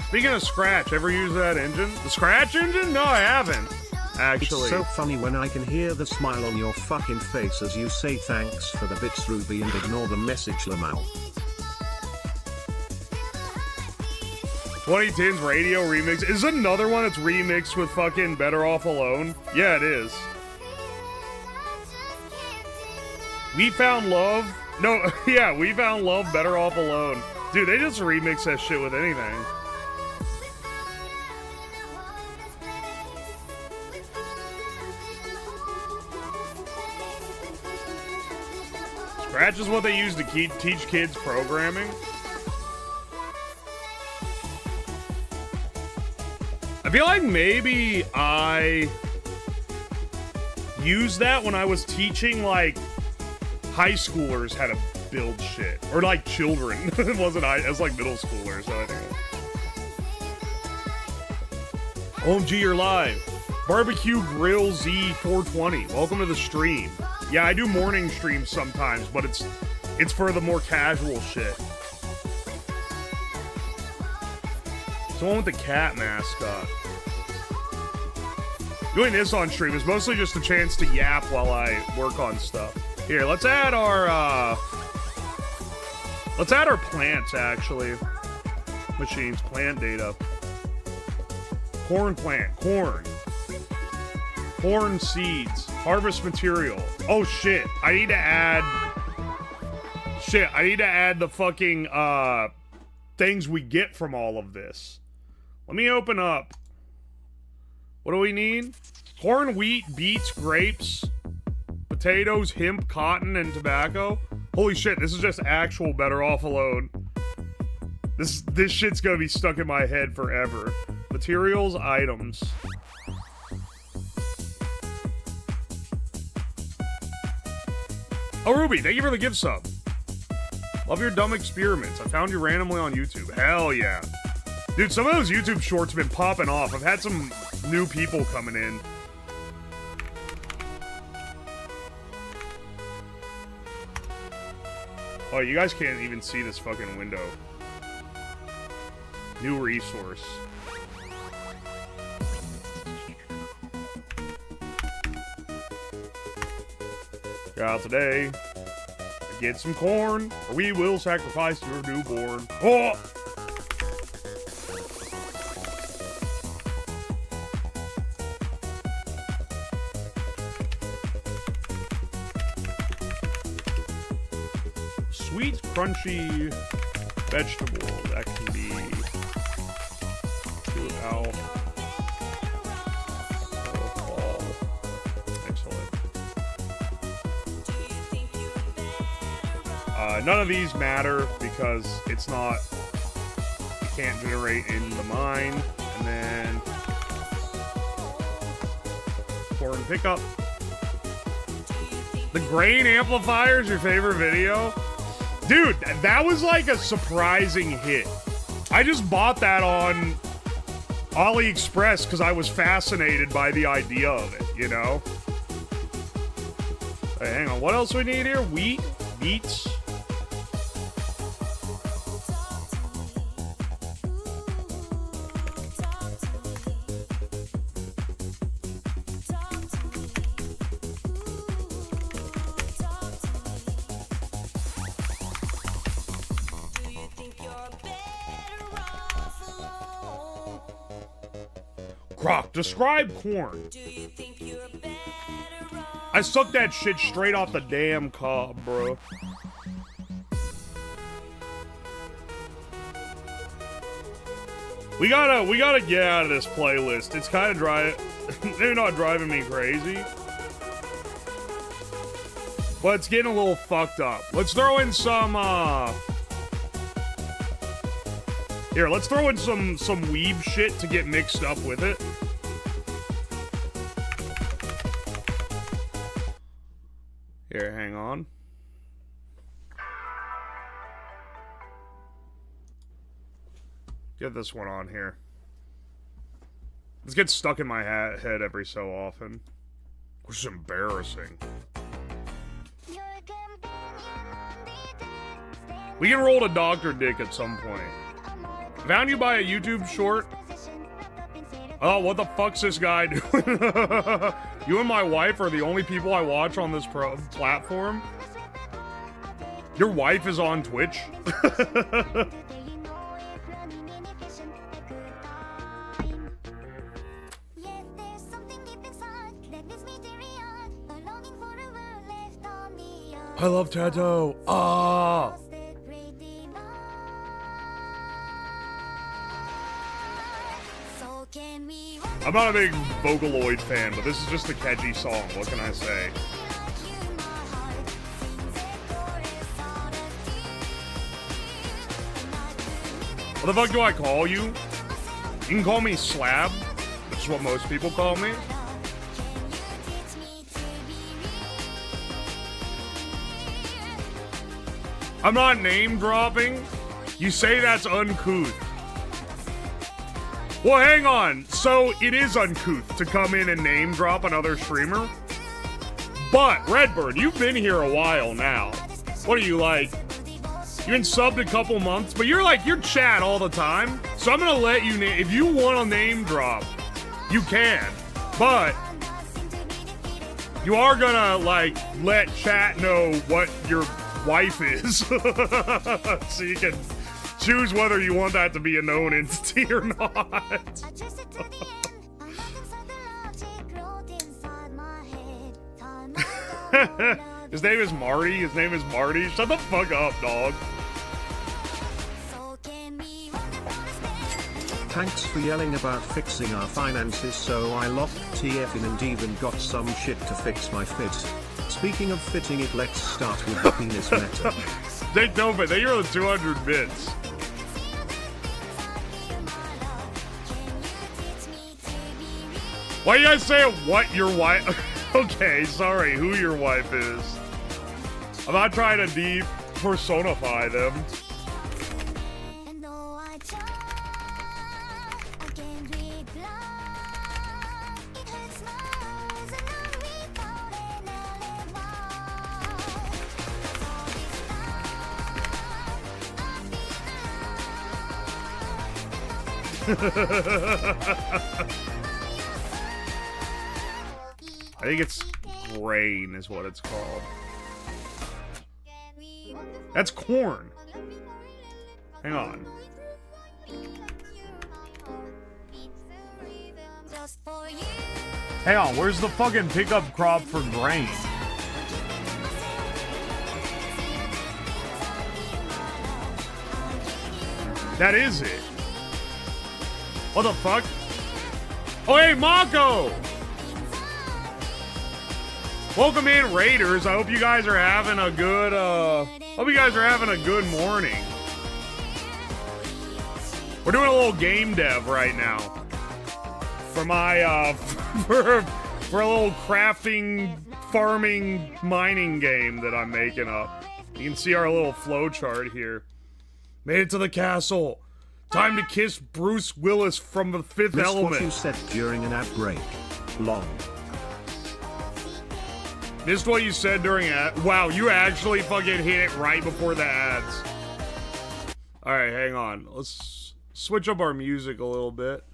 Speaking of Scratch, ever use that engine? The Scratch engine? No, I haven't. Actually. It's so funny when I can hear the smile on your fucking face as you say thanks for the bits, Ruby, and ignore the message, Lamal. 2010's radio remix. Is it another one that's remixed with fucking Better Off Alone? Yeah, it is. We Found Love. No, yeah, We Found Love, Better Off Alone. Dude, they just remix that shit with anything. Scratch is what they use to teach kids programming. I feel like maybe I used that when I was teaching, like, high schoolers how to build shit. Or, like, children. It wasn't it was, like, middle schoolers, so I think. OMG, you're live. Barbecue Grill Z420. Welcome to the stream. Yeah, I do morning streams sometimes, but it's for the more casual shit. It's the one with the cat mascot. Doing this on stream is mostly just a chance to yap while I work on stuff. Here, let's add our plants, actually. Machines, plant data. Corn plant, corn. Corn seeds, harvest material. Oh shit, I need to add the fucking things we get from all of this. Let me open up. What do we need? Corn, wheat, beets, grapes, potatoes, hemp, cotton, and tobacco. Holy shit, this is just actual Better Off Alone. This shit's gonna be stuck in my head forever. Materials, items. Oh, Ruby, thank you for the gift sub. Love your dumb experiments. I found you randomly on YouTube. Hell yeah. Dude, some of those YouTube shorts have been popping off. I've had some new people coming in. Oh, you guys can't even see this fucking window. New resource. Go out today. Get some corn, or we will sacrifice your newborn. Oh! Sweet, crunchy vegetable that can be to out. Excellent. None of these matter because it's not, it can't generate in the mine. And then corn pickup. The grain amplifier is your favorite video? Dude, that was like a surprising hit. I just bought that on AliExpress because I was fascinated by the idea of it, you know? Hey, hang on, what else we need here? Wheat? Beets? Croc, describe corn. I sucked that shit straight off the damn cob, bro. We gotta get out of this playlist. It's kind of they're not driving me crazy. But it's getting a little fucked up. Let's throw in some, here, let's throw in some weeb shit to get mixed up with it. Here, hang on. Get this one on here. This gets stuck in my head every so often, which is embarrassing. We can roll to Dr. Dick at some point. Found you by a YouTube short. Oh, what the fuck's this guy doing? You and my wife are the only people I watch on this platform. Your wife is on Twitch? I love Tato. Ah. I'm not a big Vocaloid fan, but this is just a catchy song. What can I say? What the fuck do I call you? You can call me Slab, which is what most people call me. I'm not name dropping. You say that's uncouth. Well, hang on. So it is uncouth to come in and name drop another streamer. But Redbird, you've been here a while now. What are you like? You've been subbed a couple months, but you're chat all the time. So I'm gonna let you if you want to name drop, you can. But you are gonna let chat know what your wife is, so you can choose whether you want that to be a known entity or not. His name is Marty. His name is Marty. Shut the fuck up, dog. Thanks for yelling about fixing our finances, so I locked TF in and even got some shit to fix my fit. Speaking of fitting it, let's start with the penis meta. They don't, but they are the 200 bits. Why you guys say what your wife? Okay, sorry, who your wife is. I'm not trying to de-personify them. I think it's grain is what it's called. That's corn. Hang on. Hang on, where's the fucking pickup crop for grain? That is it. What the fuck? Oh, hey, Mako! Welcome in, Raiders. I hope you guys are having a good, morning. We're doing a little game dev right now. For my, For a little crafting, farming, mining game that I'm making up. You can see our little flow chart here. Made it to the castle. Time to kiss Bruce Willis from the Fifth Missed Element. what you said during an ad break. Long. Missed what you said during ad. Wow, you actually fucking hit it right before the ads. Alright, hang on. Let's switch up our music a little bit.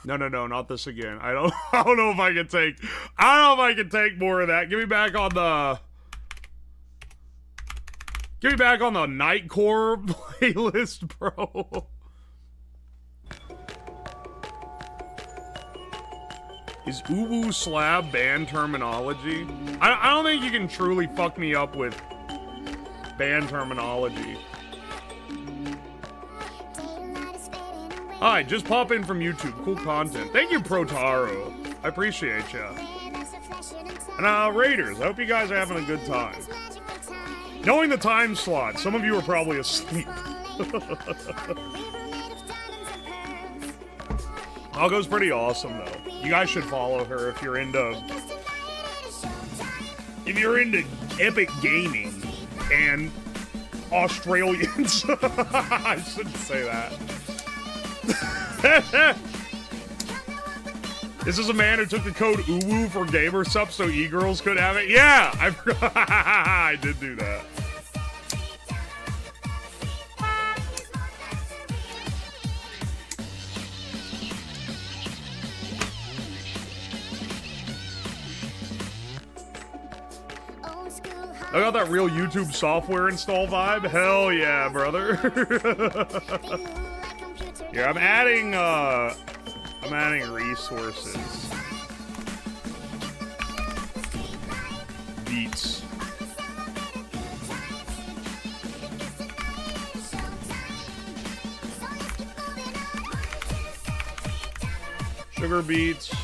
No, not this again. I don't know if I can take more of that. Give me back on the Nightcore playlist, bro. Is UWOSLAB band terminology? I don't think you can truly fuck me up with band terminology. Hi, just pop in from YouTube. Cool content. Thank you, Protaro. I appreciate ya. And Raiders, I hope you guys are having a good time. Knowing the time slot, some of you are probably asleep. Algo's pretty awesome though. You guys should follow her if you're into epic gaming and Australians. I shouldn't say that. This is a man who took the code UWU for GamerSup so e-girls could have it. Yeah, I did do that. I got that real YouTube software install vibe. Hell yeah, brother. Here, I'm adding resources. Beats. Sugar beets.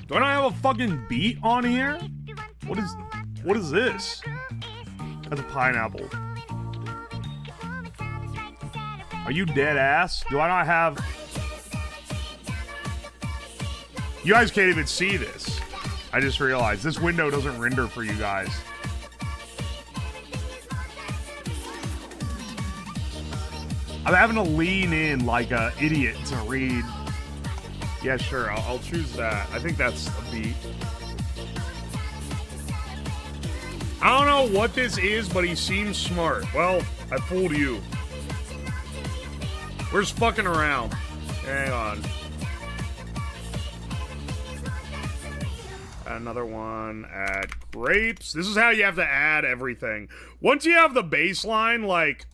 Do I not have a fucking beat on here? What is this? That's a pineapple. Are you dead ass? Do I not have... You guys can't even see this. I just realized this window doesn't render for you guys. I'm having to lean in like an idiot to read. Yeah, sure, I'll choose that. I think that's a beat. I don't know what this is, but he seems smart. Well, I fooled you. We're just fucking around. Hang on. Add another one. Add grapes. This is how you have to add everything. Once you have the baseline, like...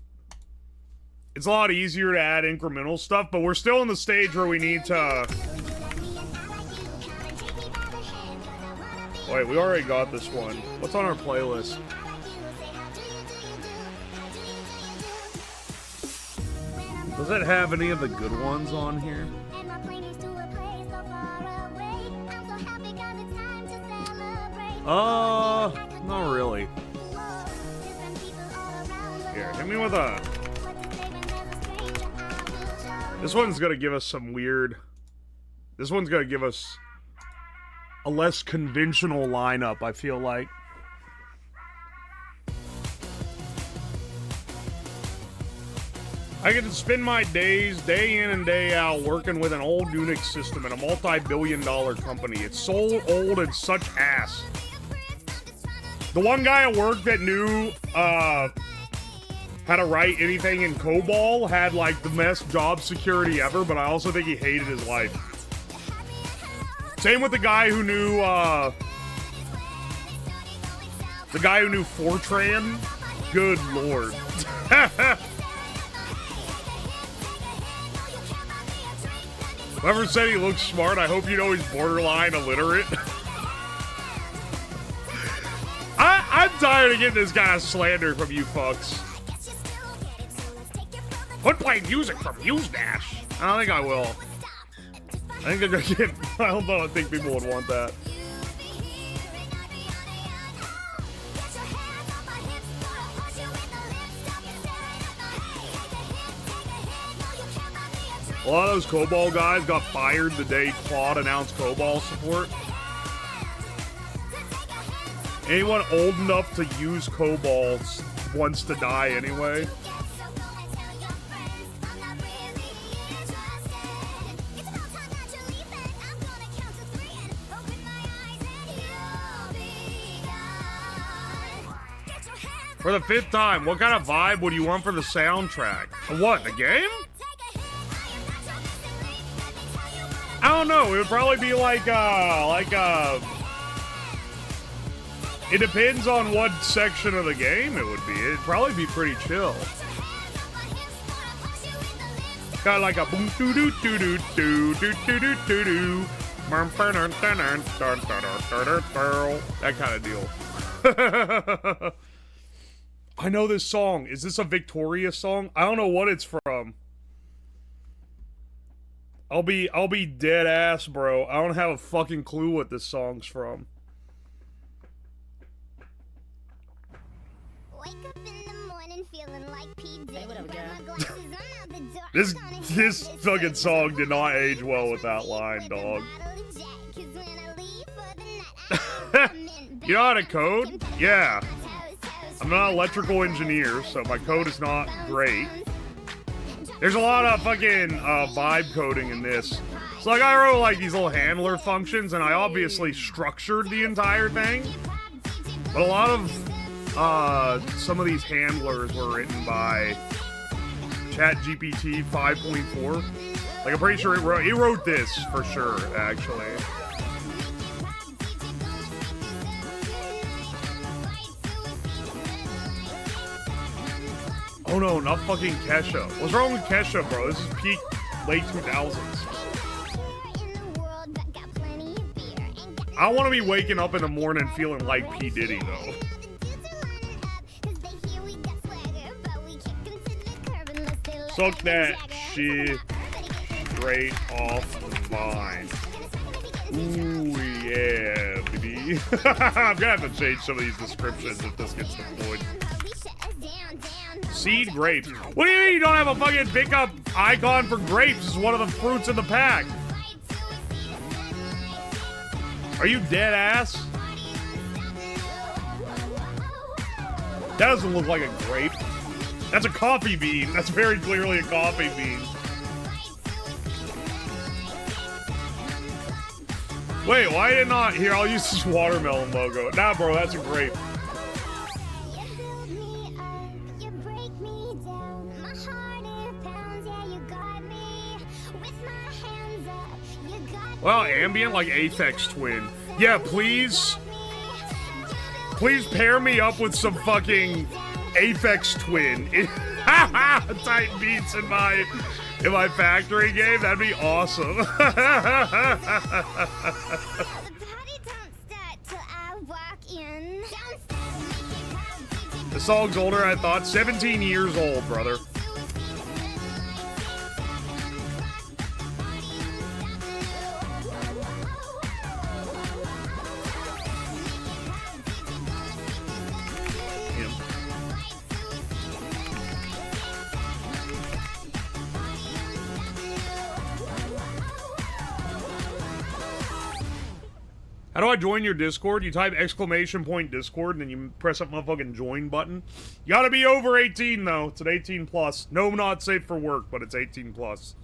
It's a lot easier to add incremental stuff, but we're still in the stage where we need to... Wait, we already got this one. What's on our playlist? Does it have any of the good ones on here? Not really. Here, hit me with a... This one's gonna give us some weird... This one's gonna give us a less conventional lineup, I feel like. I get to spend my days, day in and day out, working with an old Unix system in a multi-billion-dollar company. It's so old and such ass. The one guy at work that knew, how to write anything in COBOL had, like, the best job security ever, but I also think he hated his life. Same with the guy who knew, Fortran. Good lord. Whoever said he looks smart, I hope you know he's borderline illiterate. I'm tired of getting this kind of slander from you fucks. Quit playing music from Usedash. I don't think I will. I think they're gonna get. I don't think people would want that. A lot of those COBOL guys got fired the day Claude announced COBOL support. Anyone old enough to use COBOL wants to die anyway. For the 5th time, what kind of vibe would you want for the soundtrack? What, the game? I don't know. It would probably be like it depends on what section of the game it would be. It'd probably be pretty chill. Kind of like a boom doo doo doo doo doo doo doo doo doo doo. That kind of deal. I know this song. Is this a Victoria song? I don't know what it's from. I'll be dead ass, bro. I don't have a fucking clue what this song's from. Wake up in the morning feeling like P. Diddy. This fucking song did not age well with that line, dog. You know how to code? Yeah. I'm not an electrical engineer, so my code is not great. There's a lot of fucking vibe coding in this. So like I wrote like these little handler functions, and I obviously structured the entire thing. But a lot of some of these handlers were written by ChatGPT 5.4. Like I'm pretty sure he wrote this for sure, actually. Oh no, not fucking Kesha. What's wrong with Kesha, bro? This is peak late 2000s. I want to be waking up in the morning feeling like P. Diddy, though. Suck that shit straight off the vine. Ooh, yeah, baby. I'm gonna have to change some of these descriptions if this gets deployed. Seed grapes. What do you mean you don't have a fucking pickup icon for grapes? It's one of the fruits in the pack. Are you dead ass? That doesn't look like a grape. That's a coffee bean. That's very clearly a coffee bean. Wait, why did not? Here, I'll use this watermelon logo. Nah, bro, that's a grape. Well, ambient like Aphex Twin. Yeah, please. Please pair me up with some fucking Aphex Twin. Tight beats in my factory game. That'd be awesome. The song's older than I thought. 17 years old, brother. How do I join your Discord? You type !Discord and then you press that motherfucking join button. You gotta be over 18 though. It's an 18 plus. No, not safe for work, but it's 18 plus.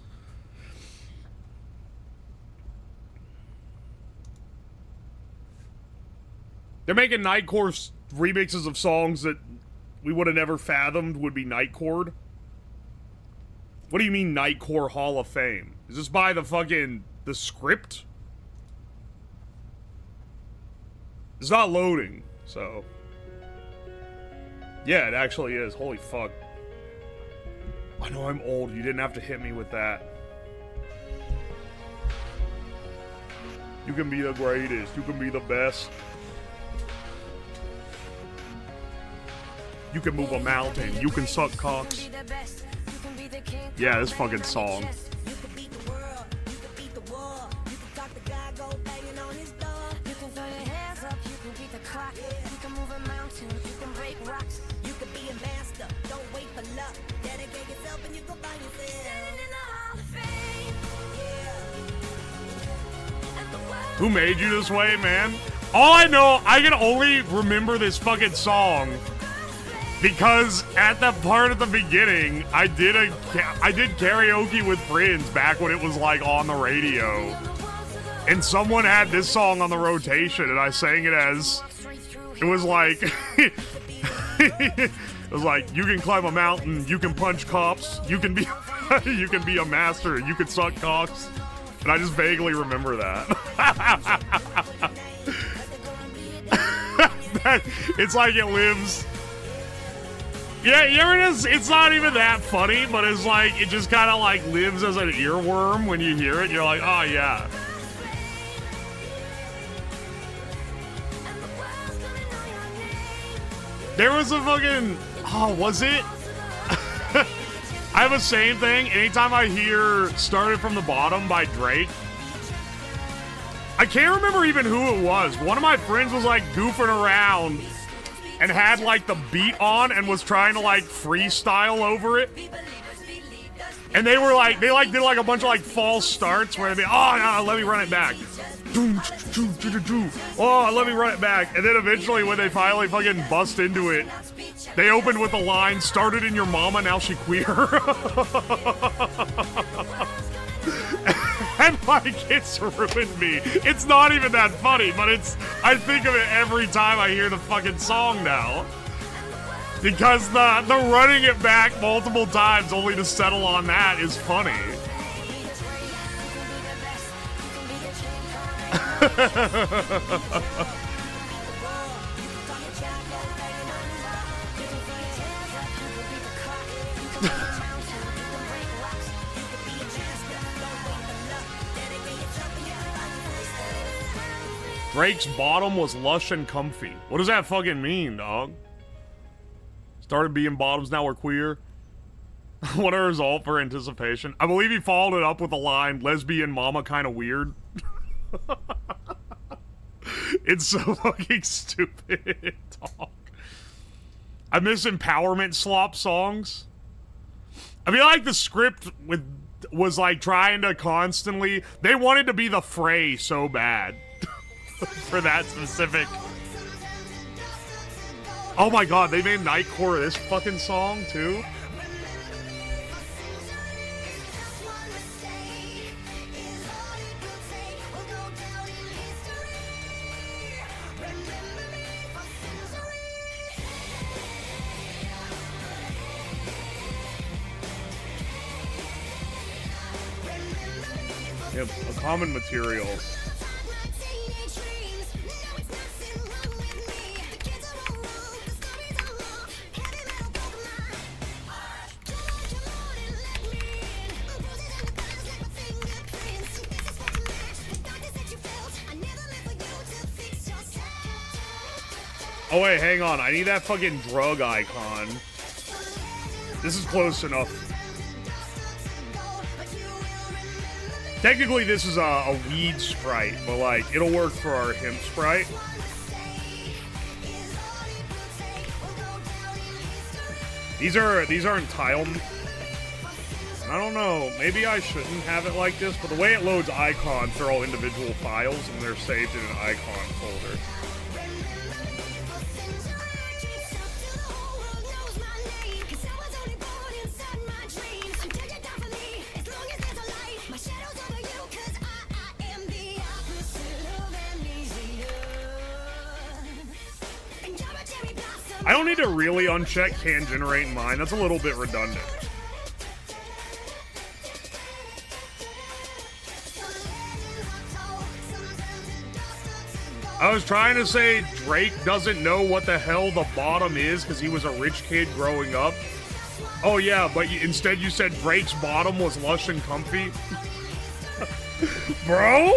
They're making Nightcore remixes of songs that we would have never fathomed would be Nightcore. What do you mean Nightcore Hall of Fame? Is this by the script? It's not loading, so... Yeah, it actually is. Holy fuck. I know I'm old. You didn't have to hit me with that. You can be the greatest. You can be the best. You can move a mountain. You can suck cocks. Yeah, this fucking song. Who made you this way, man? All I know, I can only remember this fucking song because at that part at the beginning, I did karaoke with friends back when it was like on the radio, and someone had this song on the rotation, and I sang it as it was like it was like, you can climb a mountain, you can punch cops, you can be you can be a master, you can suck cocks. And I just vaguely remember that. It's like it lives. Yeah, you ever just, it's not even that funny, but it's like, it just kind of like lives as an earworm when you hear it. You're like, oh yeah. There was a fucking, oh, was it? I have the same thing. Anytime I hear Started From the Bottom by Drake, I can't remember even who it was. One of my friends was like goofing around and had like the beat on and was trying to like freestyle over it. And they were like, did like a bunch of like false starts where they'd be, oh, no, let me run it back. Oh, let me run it back. And then eventually when they finally fucking bust into it, they opened with the line, started in your mama, now she queer. And like, it's ruined me. It's not even that funny, but I think of it every time I hear the fucking song now. Because the running it back multiple times only to settle on that is funny. Drake's bottom was lush and comfy. What does that fucking mean, dog? Started being bottoms, now we're queer. What a result for anticipation. I believe he followed it up with the line, lesbian mama kinda weird. It's so fucking stupid, dog. I miss empowerment slop songs. I feel like the script was like trying to constantly, they wanted to be the Fray so bad. For that specific. Oh my god, they made Nightcore this fucking song too? Yep, a common material. Oh wait, hang on. I need that fucking drug icon. This is close enough. Technically, this is a weed Sprite, but like, it'll work for our hemp Sprite. These aren't tiled. I don't know. Maybe I shouldn't have it like this, but the way it loads icons, they're all individual files and they're saved in an icon folder. I don't need to really uncheck can generate mine. That's a little bit redundant. I was trying to say Drake doesn't know what the hell the bottom is because he was a rich kid growing up. Oh yeah, but instead you said Drake's bottom was lush and comfy. Bro?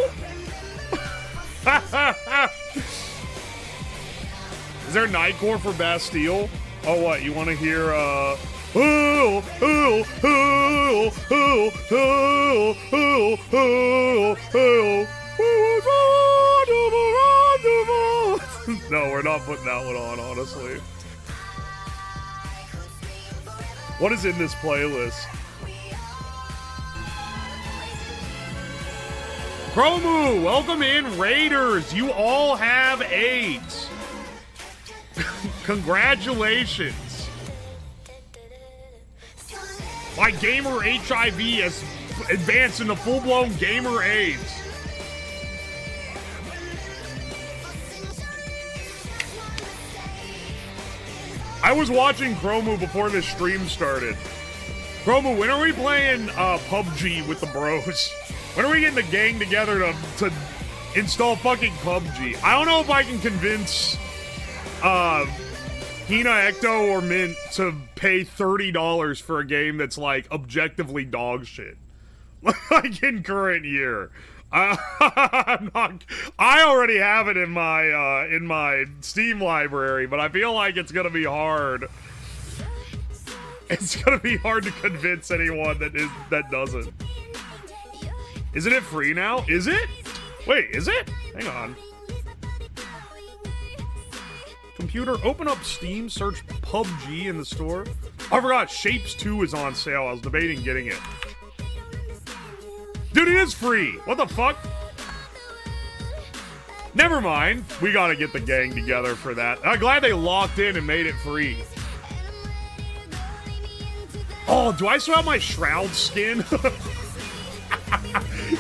Is there Nightcore for Bastille? Oh, what? You want to hear, oh, No, we're not putting that one on, honestly. What is in this playlist? Chromu, welcome in, Raiders. You all have AIDS. Congratulations. My gamer HIV has advanced into full-blown gamer AIDS. I was watching Chromu before this stream started. Chromu, when are we playing PUBG with the bros? When are we getting the gang together to install fucking PUBG? I don't know if I can convince Hina, Ecto, or Mint to pay $30 for a game that's like objectively dog shit. Like in current year. I'm not. I already have it in my Steam library, but I feel like it's gonna be hard. It's gonna be hard to convince anyone that doesn't. Isn't it free now? Is it? Wait, is it? Hang on. Computer, open up Steam, search PUBG in the store. Oh, I forgot, Shapes 2 is on sale. I was debating getting it. Dude, it is free. What the fuck? Never mind. We gotta get the gang together for that. I'm glad they locked in and made it free. Oh, do I still have my Shroud skin?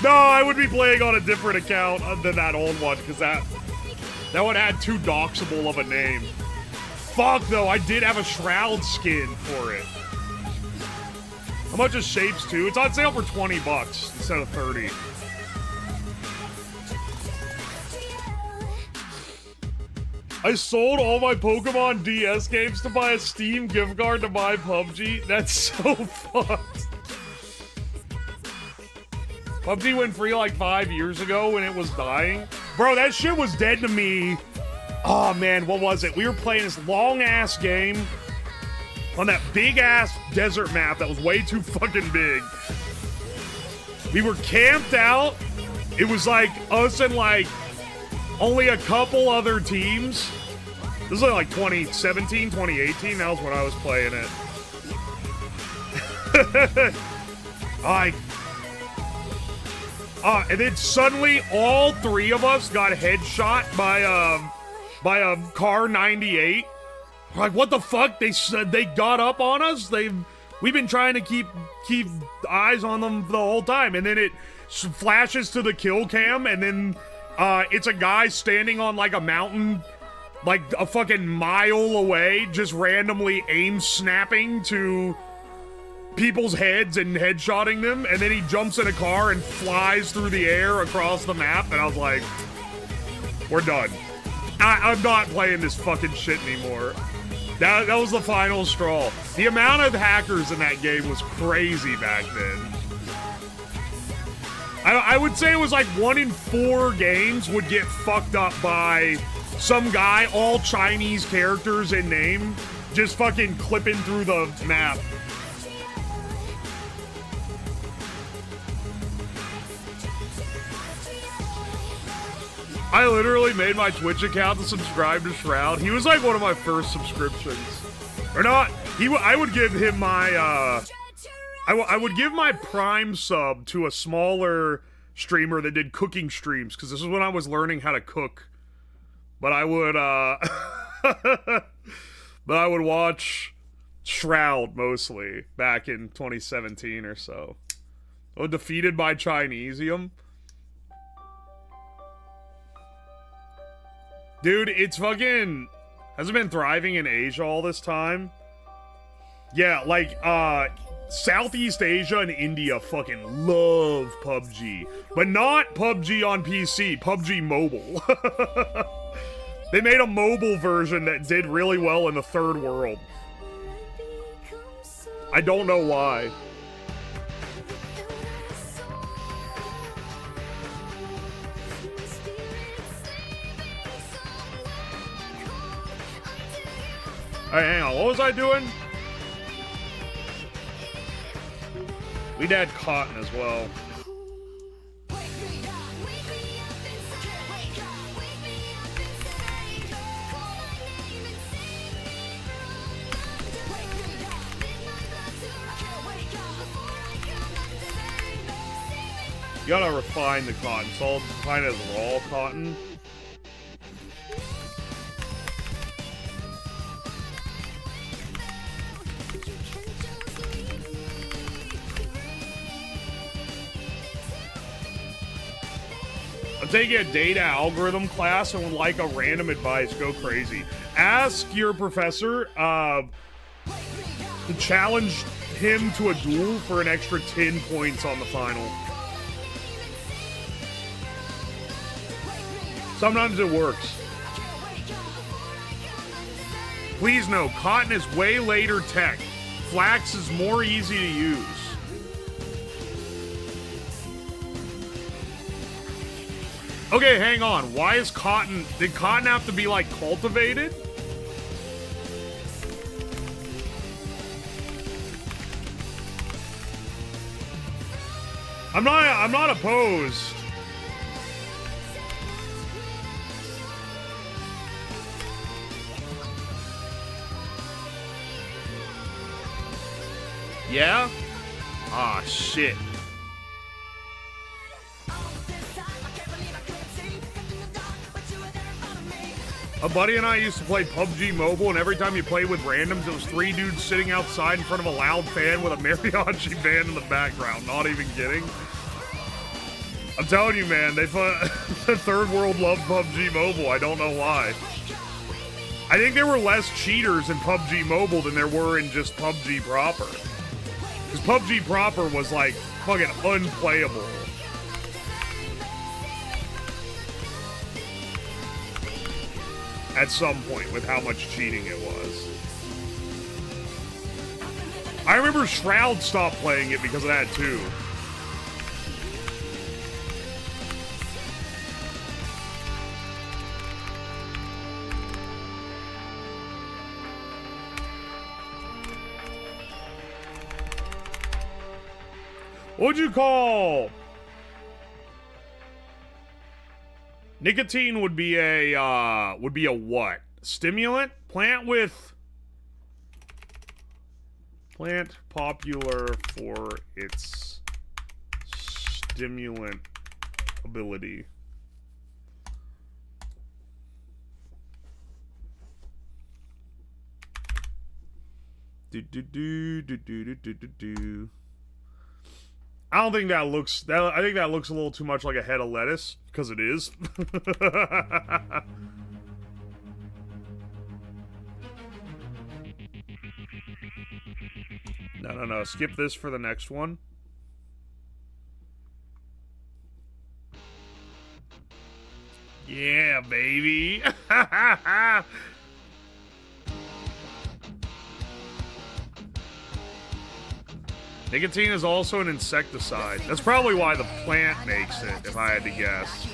No, I would be playing on a different account than that old one, because that one had too doxable of a name. Fuck, though, I did have a Shroud skin for it. How much is Shapes 2? It's on sale for 20 bucks instead of 30. I sold all my Pokemon DS games to buy a Steam gift card to buy PUBG? That's so fucked. PUBG went free like 5 years ago when it was dying. Bro, that shit was dead to me. Oh man, what was it? We were playing this long-ass game on that big-ass desert map that was way too fucking big. We were camped out. It was like us and like only a couple other teams. This was like 2017, 2018. That was when I was playing it. And then suddenly all three of us got headshot by a car 98. We're like, what the fuck? They said they got up on us. We've been trying to keep eyes on them the whole time, and then it flashes to the kill cam, and then it's a guy standing on like a mountain, like a fucking mile away, just randomly aim snapping to people's heads and headshotting them, and then he jumps in a car and flies through the air across the map, and I was like, we're done. I'm not playing this fucking shit anymore. That was the final straw. The amount of hackers in that game was crazy back then. I would say it was like 1 in 4 games would get fucked up by some guy, all Chinese characters in name, just fucking clipping through the map. I literally made my Twitch account to subscribe to Shroud. He was like one of my first subscriptions. Or not. I would give him my, I would give my Prime sub to a smaller streamer that did cooking streams, because this is when I was learning how to cook. But I would, but I would watch Shroud mostly back in 2017 or so. Oh, defeated by Chinesium. Dude, it's fucking... Has it been thriving in Asia all this time? Yeah, like, Southeast Asia and India fucking love PUBG. But not PUBG on PC, PUBG Mobile. They made a mobile version that did really well in the third world. I don't know why. Alright, hang on. What was I doing? We'd add cotton as well. You gotta refine the cotton, so I'll define it as raw cotton. I'm taking a data algorithm class and would like a random advice. Go crazy. Ask your professor to challenge him to a duel for an extra 10 points on the final. Sometimes it works. Please know, cotton is way later tech. Flax is more easy to use. Okay, hang on. Why is cotton... Did cotton have to be, like, cultivated? I'm not opposed. Yeah? Ah, shit. A buddy and I used to play PUBG Mobile, and every time you played with randoms, it was 3 dudes sitting outside in front of a loud fan with a mariachi band in the background. Not even kidding. I'm telling you, man, they put the third world loved PUBG Mobile. I don't know why. I think there were less cheaters in PUBG Mobile than there were in just PUBG proper. Because PUBG proper was like fucking unplayable. At some point with how much cheating it was. I remember Shroud stopped playing it because of that too. What would you call... Nicotine would be a what? Stimulant? Plant popular for its stimulant ability. I don't think that looks... I think that looks a little too much like a head of lettuce, because it is. No. Skip this for the next one. Yeah, baby. Nicotine is also an insecticide. That's probably why the plant makes it, if I had to guess.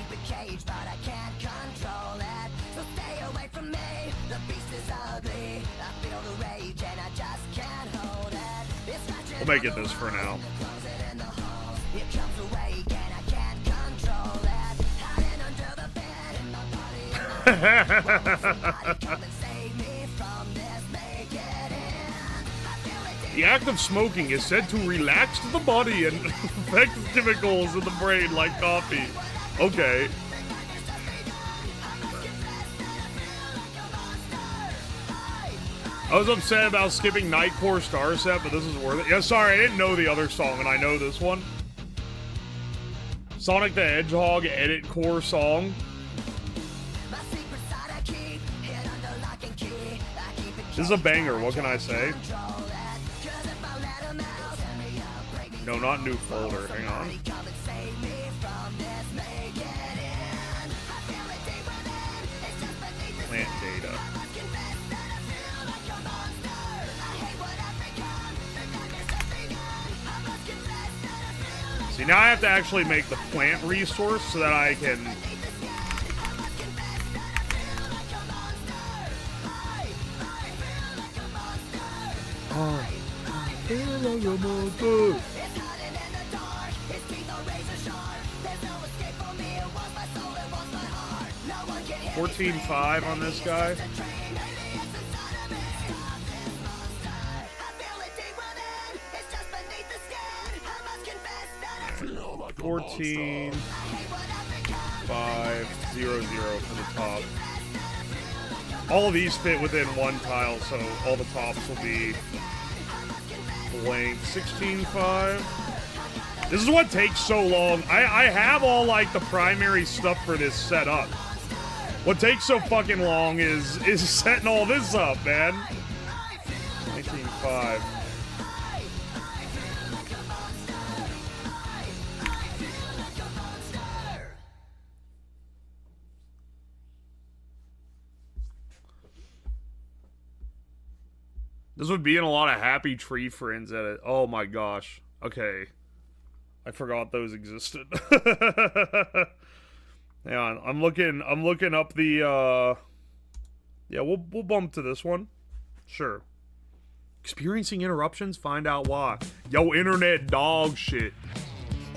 We'll make it this for now. The act of smoking is said to relax the body and affect chemicals in the brain like coffee. Okay. I was upset about skipping Nightcore Star Set, but this is worth it. Yeah, sorry, I didn't know the other song, and I know this one. Sonic the Hedgehog Edit Core song. This is a banger, what can I say? No, not new folder. Hang on. Plant data. See, now I have to actually make the plant resource so that I can... Oh. $14.5 on this guy. $14.500 for the top. All of these fit within one tile, so all the tops will be blank. $16.5. This is what takes so long. I have all like the primary stuff for this set up. What takes so fucking long is setting all this up, man. 19.5. This would be in a lot of happy tree friends at it. Oh my gosh. Okay. I forgot those existed. Hang on. I'm looking up the yeah, we'll bump to this one. Sure. Experiencing interruptions, find out why. Yo, internet dog shit.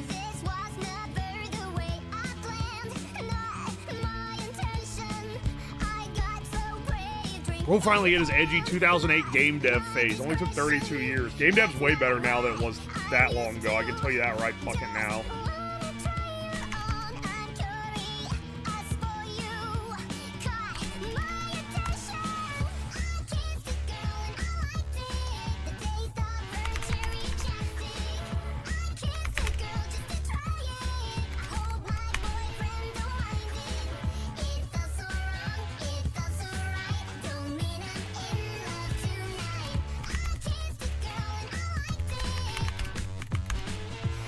This was never the way I planned, not my intention. I got so brave. We'll finally get his edgy 2008 game dev phase. Only took 32 years. Game dev's way better now than it was that long ago. I can tell you that right fucking now.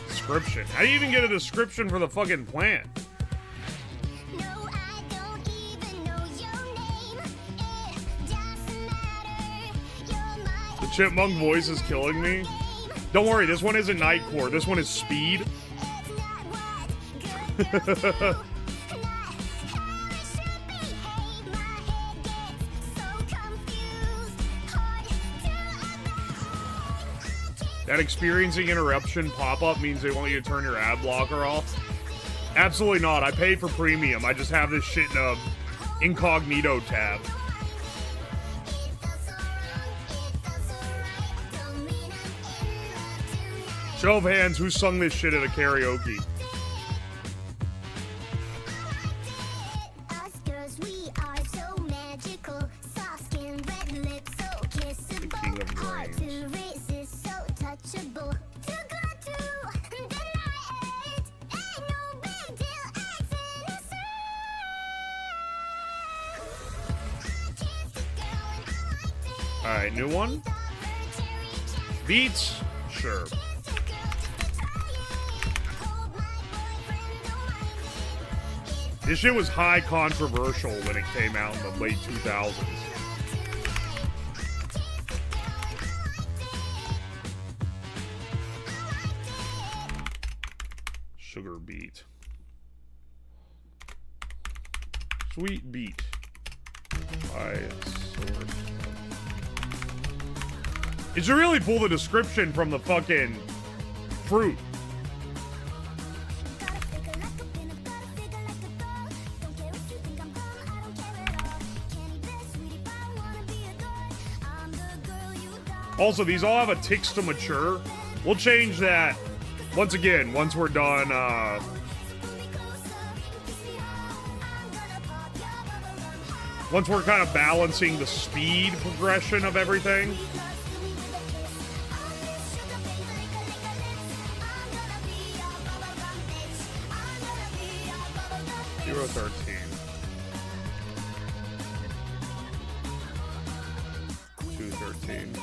Description. How do you even get a description for the fucking plant? No, I don't even know your name. It doesn't matter. You're my The chipmunk voice is killing me. Don't worry, this one isn't Nightcore. This one is Speed. it's not what good. That experiencing interruption pop-up means they want you to turn your ad blocker off. Absolutely not. I paid for premium. I just have this shit in a incognito tab. Show of hands, who sung this shit at a karaoke? Us girls, we are so magical. Soft skin, red lips, so kissable. The king of Hard dreams. to resist, so touchable. Too good to deny it. Ain't no big deal, it's innocent. Alright, new one? Beats? Sure. This shit was high controversial when it came out in the late 2000s. Sugar beet. Sweet beet. By sword. It should really pull the description from the fucking fruit. Also, these all have a ticks to mature. We'll change that once again, once we're done, once we're kind of balancing the speed progression of everything. Zero 13. 213.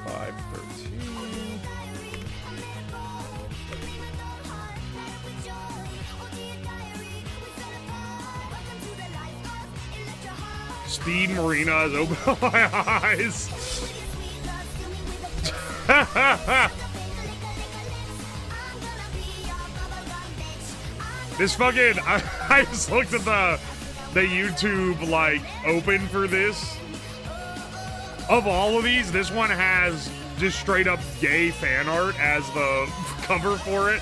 513. Speed Marina has opened my eyes. This fucking I just looked at the YouTube like open for this. Of all of these, this one has just straight up gay fan art as the cover for it.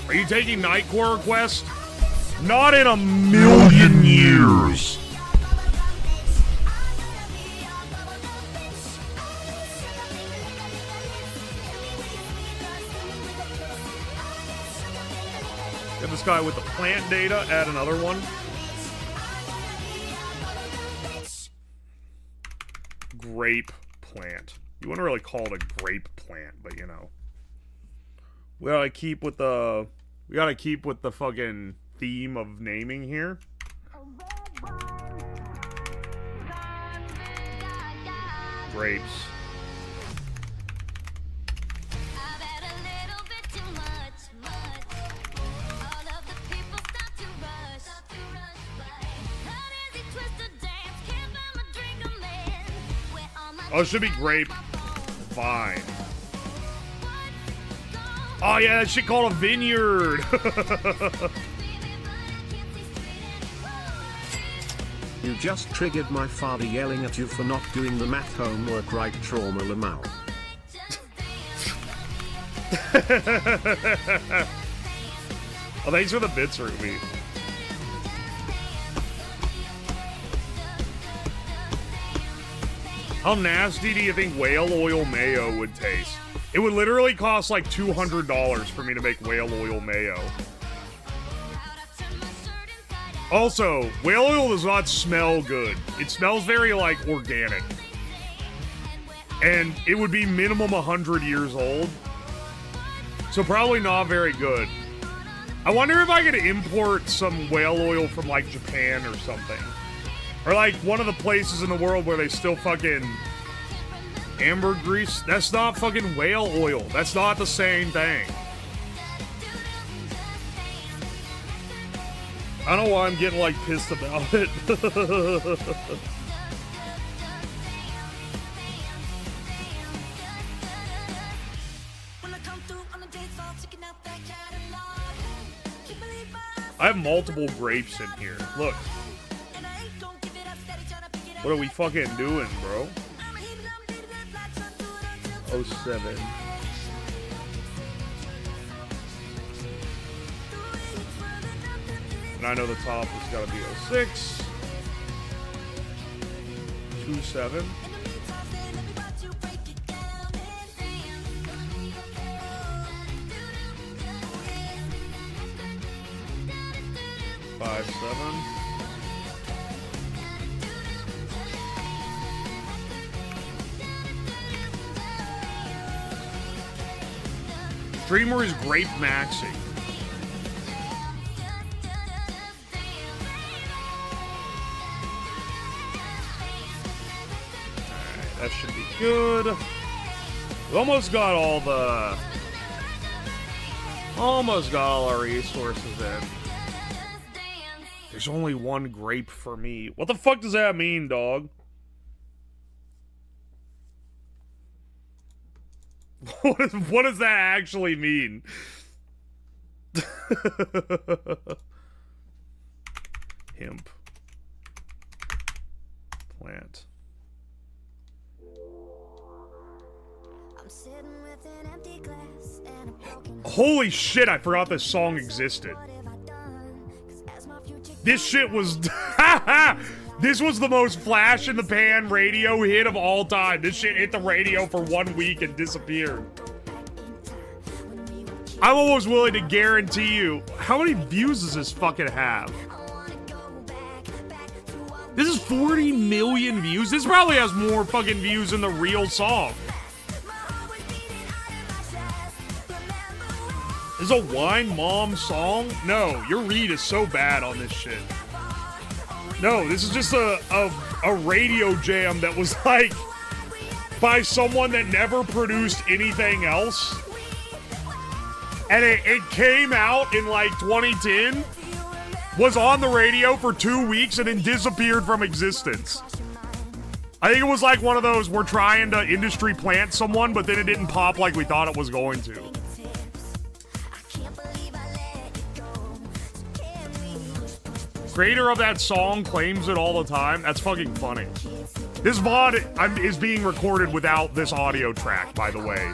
Are you taking Nightcore request? Not in a million years. Get this guy with the plant data, add another one. Grape plant. You wouldn't really call it a grape plant, but you know. We gotta keep with the fucking theme of naming here. Grapes. Oh, it should be grape vine. Oh yeah, that shit called a vineyard. You just triggered my father yelling at you for not doing the math homework right, trauma Lamau. Oh, thanks for the bits, Ruby. How nasty do you think whale oil mayo would taste? It would literally cost like $200 for me to make whale oil mayo. Also, whale oil does not smell good. It smells very, like, organic. And it would be minimum 100 years old. So probably not very good. I wonder if I could import some whale oil from, like, Japan or something. Or, like, one of the places in the world where they still fucking... ambergris? That's not fucking whale oil. That's not the same thing. I don't know why I'm getting, like, pissed about it. I have multiple grapes in here. Look. What are we fucking doing, bro? 07. And I know the top has got to be 06. 27. 57. Dreamer is Grape Maxi. Alright, that should be good. We almost got all the... Almost got all our resources in. There's only one grape for me. What the fuck does that mean, dog? What does that actually mean? Hemp. Plant. Holy shit, I forgot this song existed. This shit was... This was the most flash-in-the-pan radio hit of all time. This shit hit the radio for 1 week and disappeared. I'm almost willing to guarantee you... How many views does this fucking have? This is 40 million views? This probably has more fucking views than the real song. This is a Wine Mom song? No, your read is so bad on this shit. No, this is just a radio jam that was like by someone that never produced anything else. And it came out in like 2010, was on the radio for 2 weeks, and then disappeared from existence. I think it was like one of those, we're trying to industry plant someone, but then it didn't pop like we thought it was going to. Creator of that song claims it all the time. That's fucking funny. This VOD is being recorded without this audio track, by the way,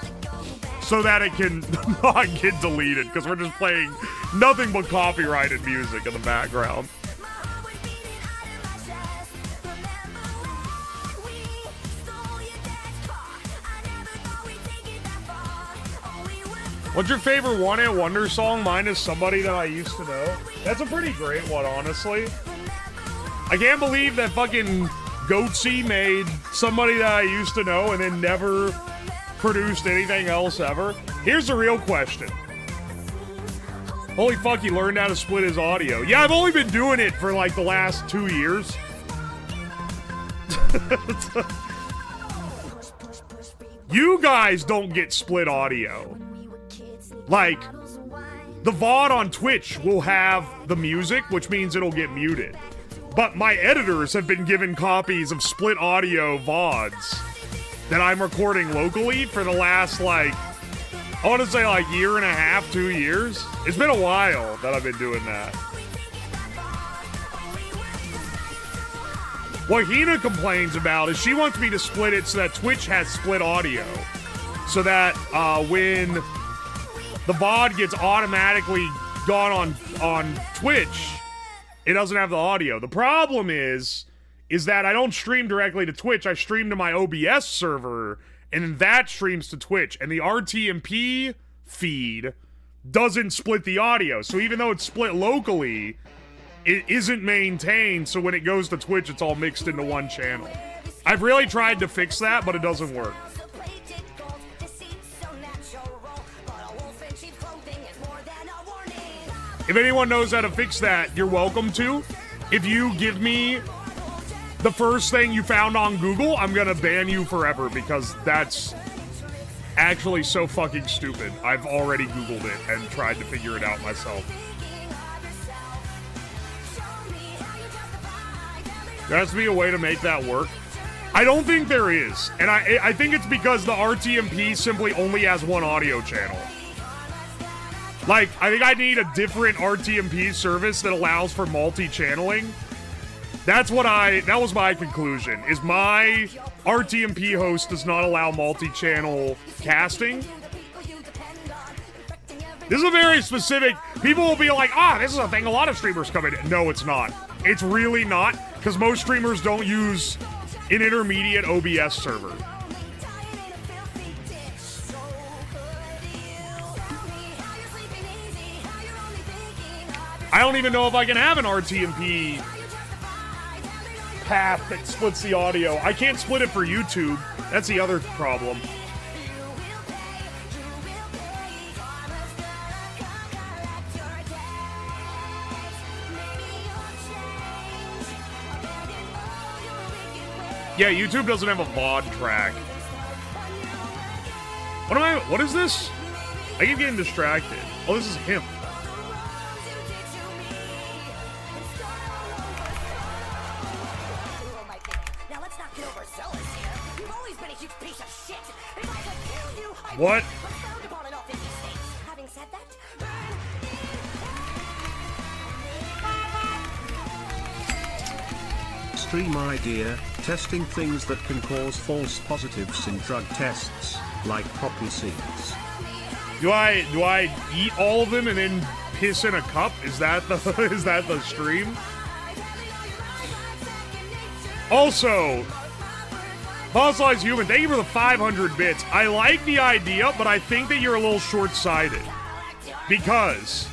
so that it can not get deleted, because we're just playing nothing but copyrighted music in the background. What's your favorite one-hit wonder song? Mine is Somebody That I Used to Know. That's a pretty great one, honestly. I can't believe that fucking Goatsy made Somebody That I Used to Know and then never produced anything else ever. Here's the real question. Holy fuck, he learned how to split his audio. Yeah, I've only been doing it for like the last 2 years. You guys don't get split audio. Like, the VOD on Twitch will have the music, which means it'll get muted. But my editors have been given copies of split audio VODs that I'm recording locally for the last, like, I want to say like year and a half, 2 years. It's been a while that I've been doing that. What Hina complains about is she wants me to split it so that Twitch has split audio. So that when the VOD gets automatically gone on Twitch, it doesn't have the audio. The problem is that I don't stream directly to Twitch. I stream to my OBS server, and then that streams to Twitch. And the RTMP feed doesn't split the audio. So even though it's split locally, it isn't maintained. So when it goes to Twitch, it's all mixed into one channel. I've really tried to fix that, but it doesn't work. If anyone knows how to fix that, you're welcome to. If you give me the first thing you found on Google, I'm gonna ban you forever because that's actually so fucking stupid. I've already Googled it and tried to figure it out myself. There has to be a way to make that work. I don't think there is. And I think it's because the RTMP simply only has one audio channel. Like, I think I need a different RTMP service that allows for multi-channeling. That was my conclusion, is my RTMP host does not allow multi-channel casting. This is a very specific, people will be like, this is a thing a lot of streamers come in. No, it's not. It's really not, because most streamers don't use an intermediate OBS server. I don't even know if I can have an RTMP path that splits the audio. I can't split it for YouTube. That's the other problem. Yeah, YouTube doesn't have a VOD track. What is this? I keep getting distracted. Oh, this is him. What? Stream idea, testing things that can cause false positives in drug tests, like poppy seeds. Do I eat all of them and then piss in a cup? Is that the stream? Also, Fossilized Human, thank you for the 500 bits. I like the idea, but I think that you're a little short-sighted. Because,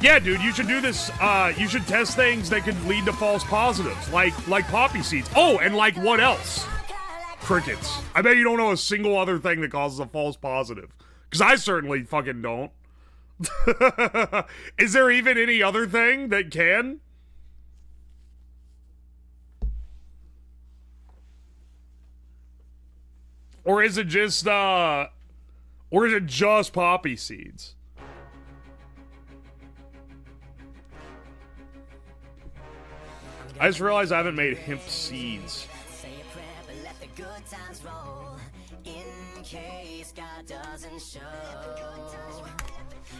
yeah, dude, you should do this. You should test things that could lead to false positives, like poppy seeds. Oh, and like what else? Crickets. I bet you don't know a single other thing that causes a false positive. Because I certainly fucking don't. Is there even any other thing that can? Or is it just poppy seeds? I just realized I haven't made hemp seeds. good times roll in case God doesn't show.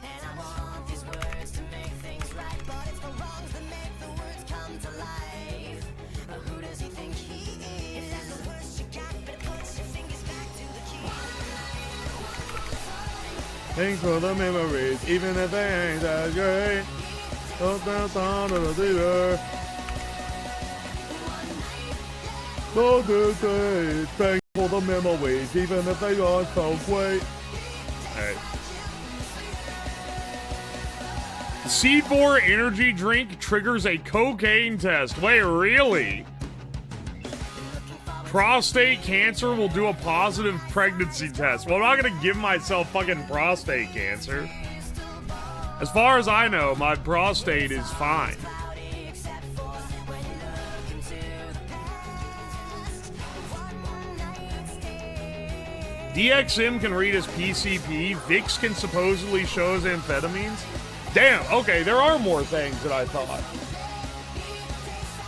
And I want these words to make things right, but it's the wrongs that make the words come to life. But who does he think he is? If that's the worst you got, better put your fingers back to the key. Thanks for the memories, even if they ain't that great. Don't dance on to the theater. So good, thanks for the memories, even if they aren't so great. Hey. C4 energy drink triggers a cocaine test. Wait, really? Prostate cancer will do a positive pregnancy test. Well, I'm not gonna give myself fucking prostate cancer. As far as I know, my prostate is fine. DXM can read as PCP. VIX can supposedly show as amphetamines. Damn, okay, there are more things than I thought.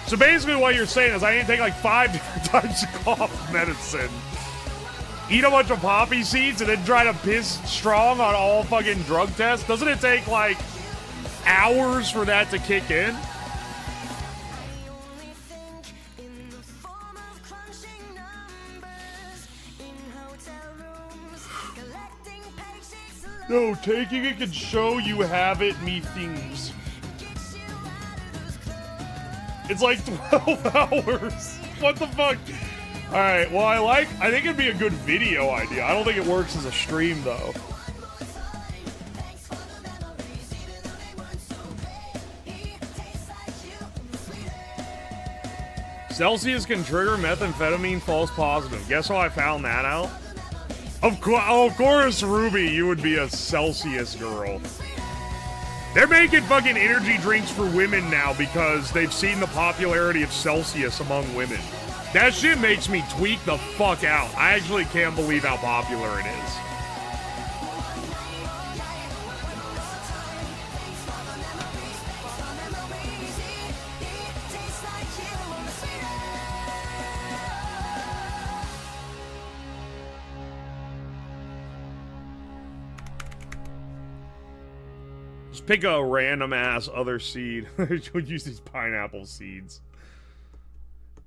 So basically what you're saying is I need to take like 5 different types of cough medicine, eat a bunch of poppy seeds, and then try to piss strong on all fucking drug tests? Doesn't it take like hours for that to kick in? No, taking it can show you have it, me things. It's like 12 hours. What the fuck? Alright, well, I think it'd be a good video idea. I don't think it works as a stream, though. Celsius can trigger methamphetamine false positive. Guess how I found that out? Of course, Ruby, you would be a Celsius girl. They're making fucking energy drinks for women now because they've seen the popularity of Celsius among women. That shit makes me tweak the fuck out. I actually can't believe how popular it is. Pick a random ass other seed. Use these pineapple seeds.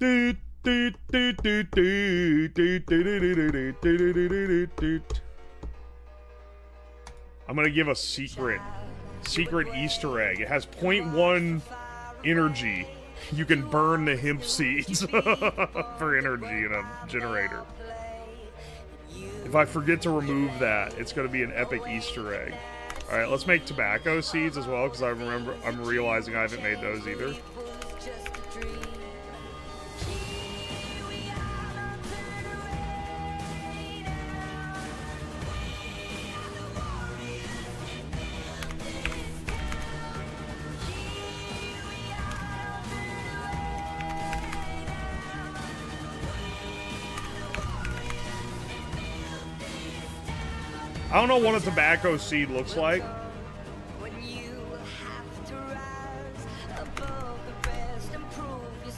I'm gonna give a secret Easter egg. It has 0.1 energy. You can burn the hemp seeds for energy in a generator. If I forget to remove that, it's gonna be an epic Easter egg. Alright, let's make tobacco seeds as well, because I'm realizing I haven't made those either. I don't know what a tobacco seed looks like.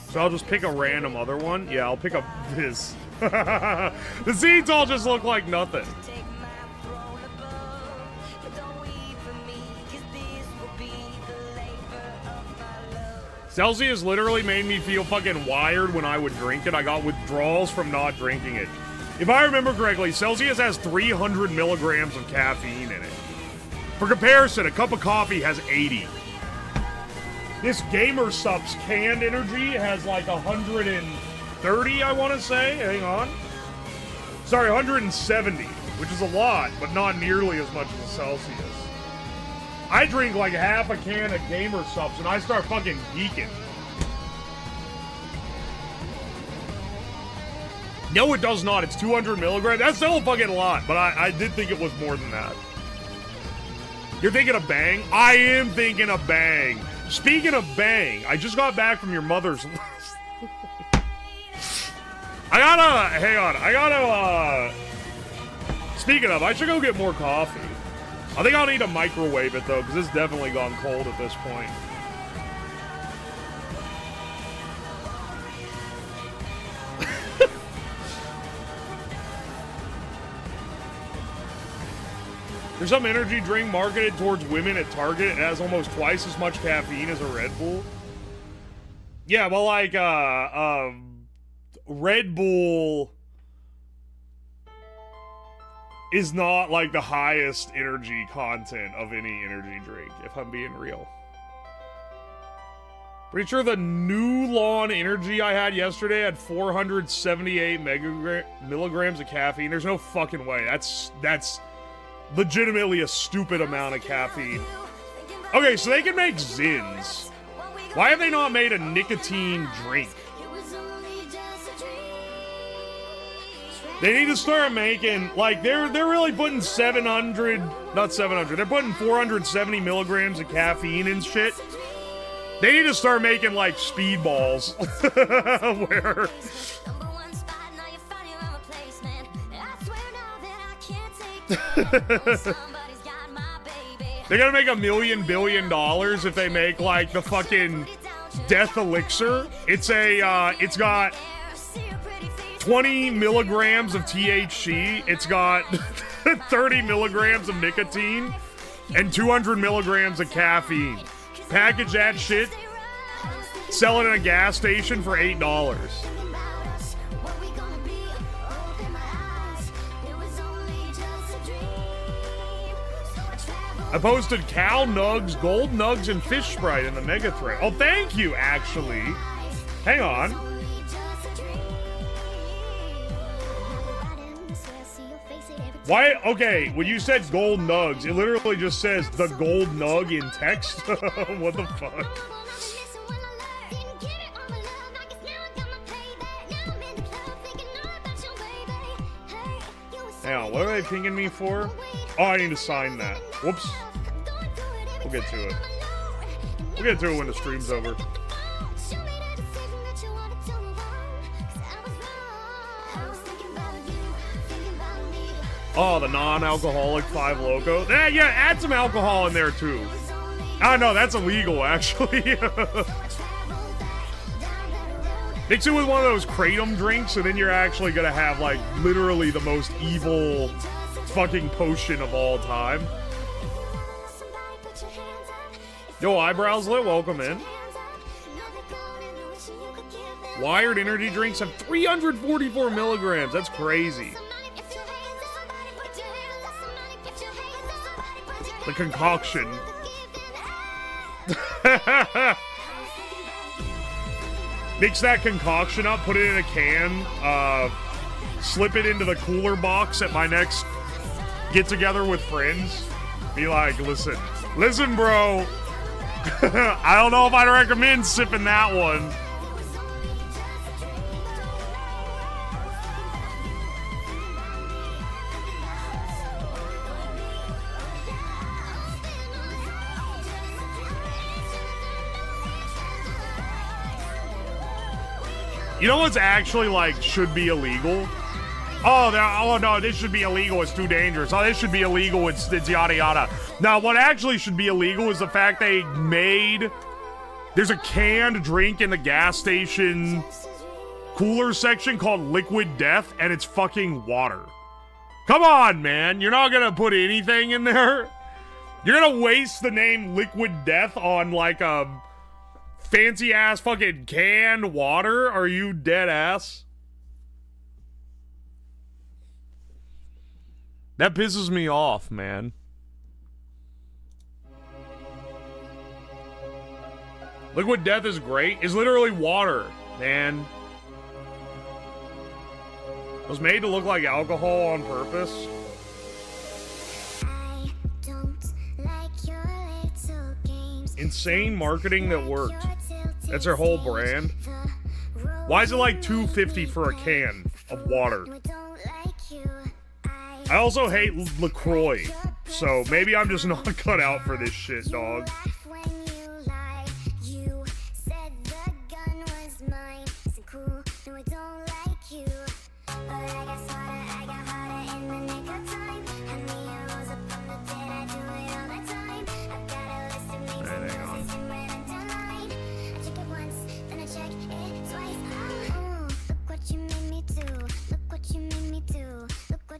So I'll just pick a random other one. Yeah, I'll pick up this. The seeds all just look like nothing. Celsius literally made me feel fucking wired when I would drink it. I got withdrawals from not drinking it. If I remember correctly, Celsius has 300 milligrams of caffeine in it. For comparison, a cup of coffee has 80. This Gamer Supps canned energy has like 130, I want to say. Hang on. Sorry, 170, which is a lot, but not nearly as much as a Celsius. I drink like half a can of Gamer Supps and I start fucking geeking. No, it does not. It's 200 milligrams. That's still a fucking lot, but I did think it was more than that. You're thinking of Bang? I am thinking of Bang. Speaking of Bang, I just got back from your mother's list. Speaking of, I should go get more coffee. I think I'll need to microwave it, though, because it's definitely gone cold at this point. There's some energy drink marketed towards women at Target. It has almost twice as much caffeine as a Red Bull. Yeah, well, like, Red Bull is not, like, the highest energy content of any energy drink, if I'm being real. Pretty sure the New Lawn Energy I had yesterday had 478 milligrams of caffeine. There's no fucking way. That's legitimately a stupid amount of caffeine. Okay, so they can make Zins. Why have they not made a nicotine drink? They need to start making, like, they're really putting they're putting 470 milligrams of caffeine and shit. They need to start making, like, speedballs. Where... They're gonna make $1 billion if they make, like, the fucking Death Elixir. It's got 20 milligrams of THC. It's got 30 milligrams of nicotine and 200 milligrams of caffeine. Package that shit, sell it in a gas station for $8. I posted cow nugs, gold nugs, and fish Sprite in the mega thread. Oh, thank you, actually. Hang on. Why? Okay, when you said gold nugs, it literally just says the gold nug in text. What the fuck? Hang on, what are they pinging me for? Oh, I need to sign that. Whoops. We'll get to it. We'll get to it when the stream's over. Oh, the non-alcoholic 5 Loco. Yeah, add some alcohol in there, too. Oh, no, that's illegal, actually. Mix it with one of those Kratom drinks, and then you're actually gonna have, like, literally the most evil fucking potion of all time. Yo, Eyebrows Lit, welcome in. Wired energy drinks have 344 milligrams. That's crazy. The concoction. Mix that concoction up, put it in a can, slip it into the cooler box at my next get-together with friends. Be like, listen, bro. I don't know if I'd recommend sipping that one. You know what's actually, like, should be illegal? Oh no, this should be illegal, it's too dangerous. Oh, this should be illegal, it's yada yada. Now, what actually should be illegal is the fact there's a canned drink in the gas station cooler section called Liquid Death, and it's fucking water. Come on, man, you're not gonna put anything in there? You're gonna waste the name Liquid Death on, like, a fancy ass fucking canned water? Are you dead ass? That pisses me off, man. Liquid Death is great. It's literally water, man. It was made to look like alcohol on purpose. Insane marketing that worked. That's their whole brand. Why is it like $2.50 for a can of water? I also hate LaCroix, so maybe I'm just not cut out for this shit, dog.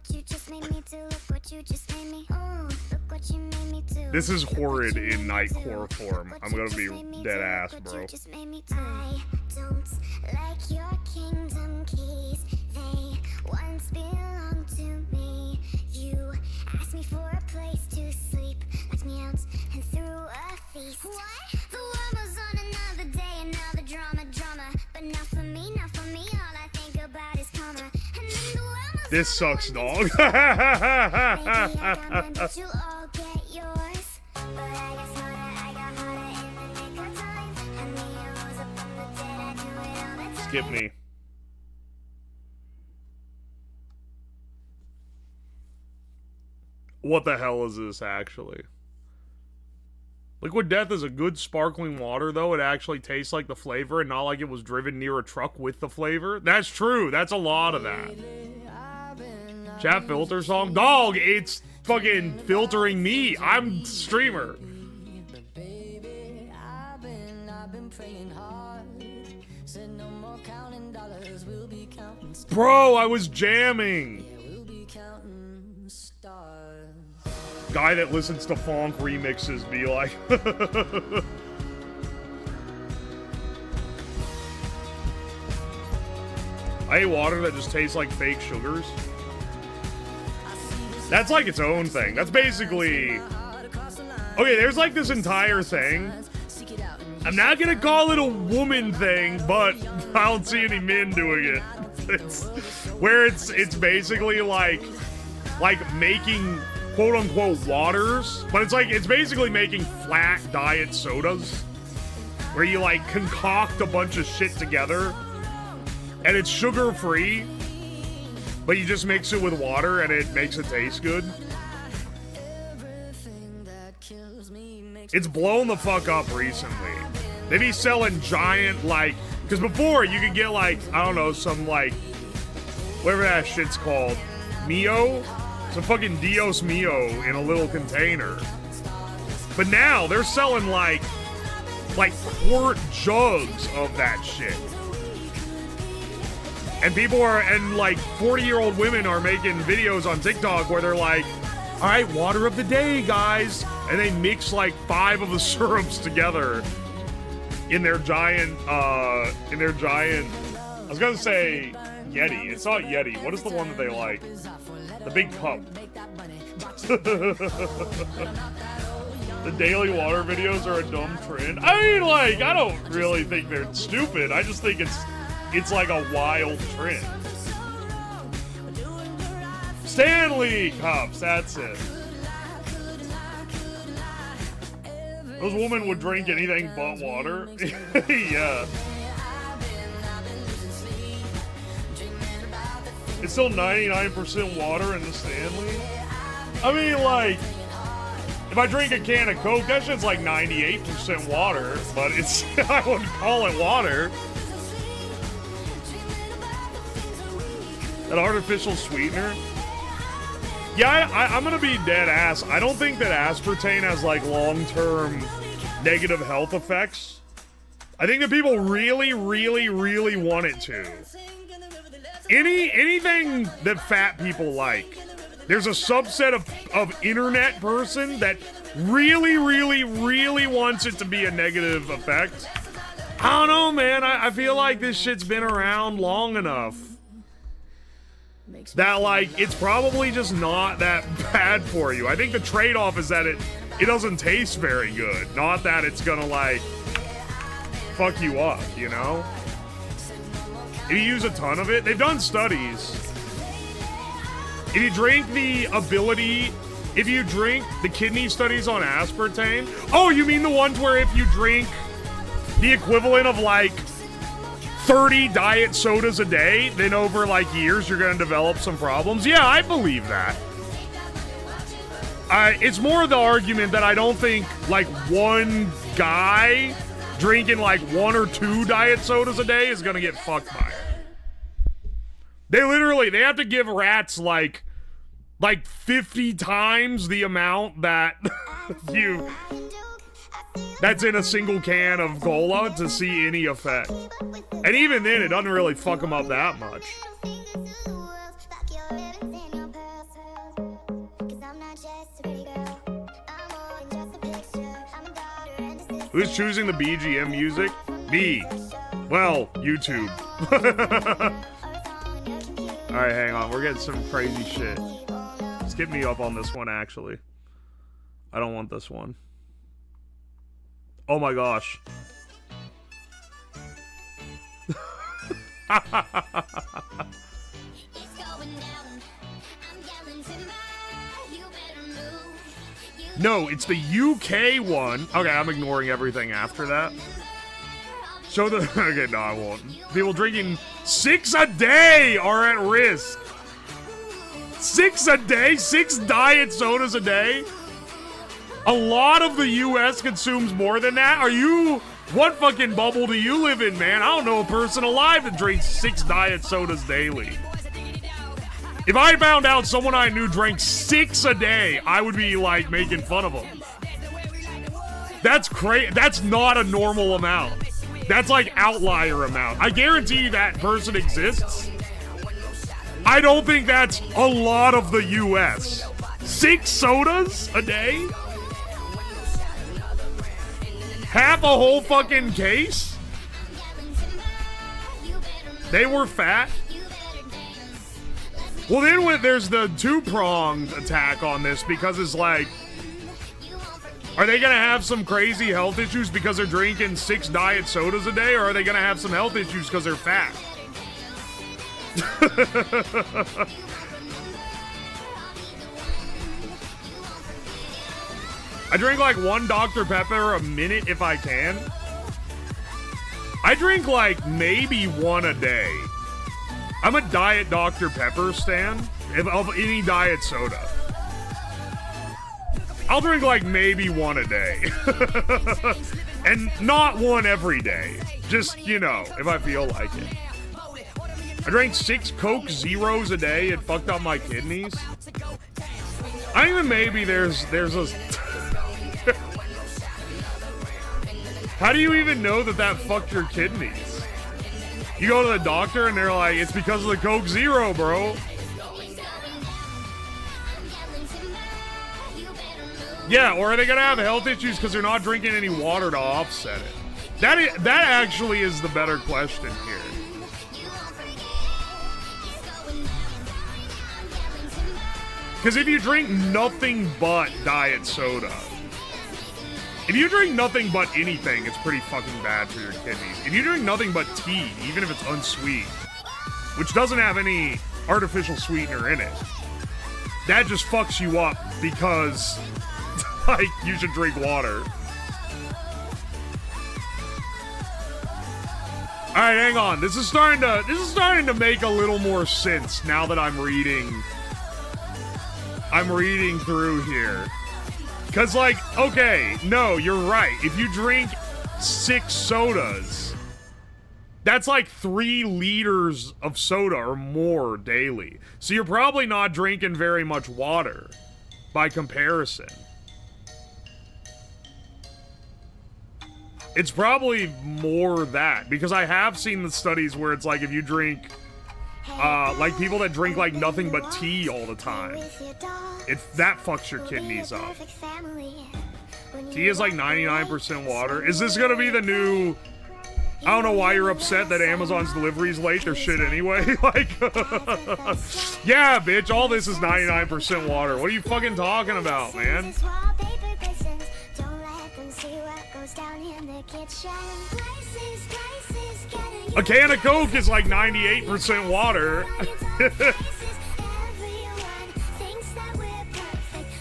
You just made me do, look what you just made me. Ooh. This is horrid in nightcore form. I'm gonna be dead ass, bro. I don't like your kingdom keys. They once belonged to me. You asked me for a place to sleep, locked me out and threw a feast. What? The world was on another day, another drama. But not for me, all I think about is karma. And then the world was This sucks, dog. maybe I got mine, but you'll all get yours. But I got harder in the nick of time. And me, I rose up from the dead, I do it all the time. Skip me. What the hell is this, actually? Liquid Death is a good sparkling water, though. It actually tastes like the flavor and not like it was driven near a truck with the flavor. That's true. That's a lot of that. Chat filter song? Dog, it's fucking filtering me. I'm streamer. Baby, I've been praying hard. Said no more counting dollars, we'll be counting stars. Bro, I was jamming. We'll be counting stars. Guy that listens to funk remixes be like... I hate water that just tastes like fake sugars. That's like its own thing. That's basically... Okay, there's like this entire thing. I'm not gonna call it a woman thing, but I don't see any men doing it. It's where it's basically like making quote unquote waters, but it's basically making flat diet sodas where you like concoct a bunch of shit together and it's sugar free, but you just mix it with water and it makes it taste good. It's blown the fuck up recently. They be selling giant, like, because before you could get like, I don't know, some like, whatever that shit's called, Mio? Some fucking Dios Mio in a little container. But now they're selling like quart jugs of that shit. And people are, and like 40-year-old women are making videos on TikTok where they're like, all right, water of the day, guys. And they mix like 5 of the syrups together in their giant, I was gonna say Yeti. It's not Yeti. What is the one that they like? The big cup. The daily water videos are a dumb trend. I mean, like, I don't really think they're stupid. I just think it's like a wild trend. Stanley cups, that's it. Those women would drink anything but water. Yeah. It's still 99% water in the Stanley. I mean, like, if I drink a can of Coke, that shit's like 98% water, but it's, I wouldn't call it water. An artificial sweetener? Yeah, I'm gonna be dead ass. I don't think that aspartame has like long-term negative health effects. I think that people really, really, really want it to. Anything that fat people like, there's a subset of internet person that really, really, really wants it to be a negative effect. I don't know, man. I feel like this shit's been around long enough that, like, it's probably just not that bad for you. I think the trade-off is that it doesn't taste very good, not that it's gonna, like, fuck you up, you know? If you use a ton of it, they've done studies. If you drink the kidney studies on aspartame, oh, you mean the ones where if you drink the equivalent of, like, 30 diet sodas a day, then over like years you're gonna develop some problems? Yeah, I believe that. It's more the argument that I don't think like one guy drinking like 1 or 2 diet sodas a day is gonna get fucked by it. They have to give rats like 50 times the amount that that's in a single can of cola to see any effect. And even then, it doesn't really fuck them up that much. Who's choosing the BGM music? Me. Well, YouTube. Alright, hang on. We're getting some crazy shit. Skip me up on this one, actually. I don't want this one. Oh my gosh. No, it's the UK one. Okay, I'm ignoring everything after that. Show the... Okay, no, I won't. People drinking 6 a day are at risk. 6 a day? 6 diet sodas a day? A lot of the US consumes more than that? Are you... What fucking bubble do you live in, man? I don't know a person alive that drinks 6 diet sodas daily. If I found out someone I knew drank 6 a day, I would be, like, making fun of them. That's crazy. That's not a normal amount. That's, like, outlier amount. I guarantee you that person exists. I don't think that's a lot of the U.S. 6 sodas a day? Half a whole fucking case? They were fat? Well, then there's the two-pronged attack on this, because it's like, are they gonna have some crazy health issues because they're drinking 6 diet sodas a day, or are they gonna have some health issues because they're fat? I drink like 1 Dr. Pepper a minute if I can. I drink like maybe 1 a day. I'm a Diet Dr. Pepper stan of any diet soda. I'll drink like maybe 1 a day. And not 1 every day. Just, you know, if I feel like it. I drank 6 Coke Zeros a day. It fucked up my kidneys. I think that maybe there's a... How do you even know that fucked your kidneys? You go to the doctor and they're like, it's because of the Coke Zero, bro. Yeah, or are they gonna have health issues because they're not drinking any water to offset it? That actually is the better question here. Because if you drink nothing but diet soda, if you drink nothing but anything, it's pretty fucking bad for your kidneys. If you drink nothing but tea, even if it's unsweet, which doesn't have any artificial sweetener in it, that just fucks you up because, like, you should drink water. Alright, hang on. This is starting to make a little more sense now that I'm reading through here. Cause like, okay, no, you're right. If you drink 6 sodas, that's like 3 liters of soda or more daily. So you're probably not drinking very much water by comparison. It's probably more that, because I have seen the studies where it's like if you drink, like people that drink like nothing but tea all the time, that fucks your kidneys up. Tea is like 99% water. Is this gonna be the new... I don't know why you're upset that Amazon's delivery's late. They're shit anyway. Like, yeah, bitch, all this is 99% water. What are you fucking talking about, man? A can of Coke is like 98% water.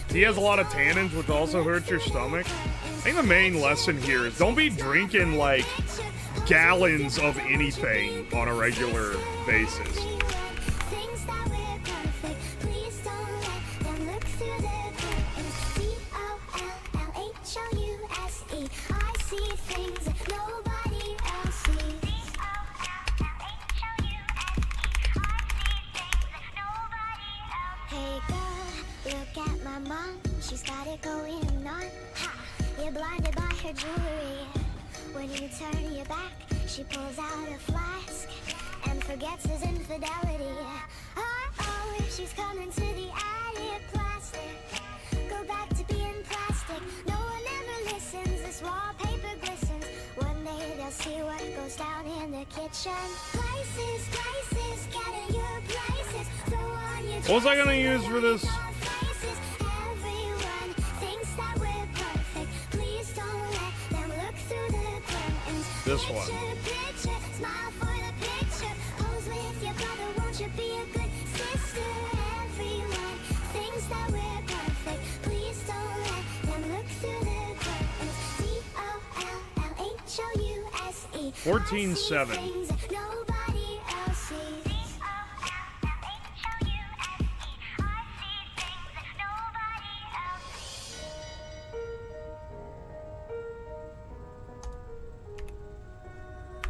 Tea has a lot of tannins, which also hurts your stomach. I think the main lesson here is don't be drinking like gallons of anything on a regular basis. She's got it going on. Ha! You're blinded by her jewelry. When you turn your back, she pulls out a flask and forgets his infidelity. Oh, she's coming to the attic. Plastic. Go back to being plastic. No one ever listens. This wallpaper glitters. What was I gonna use for this? This one. UWOSLAB. 14-7.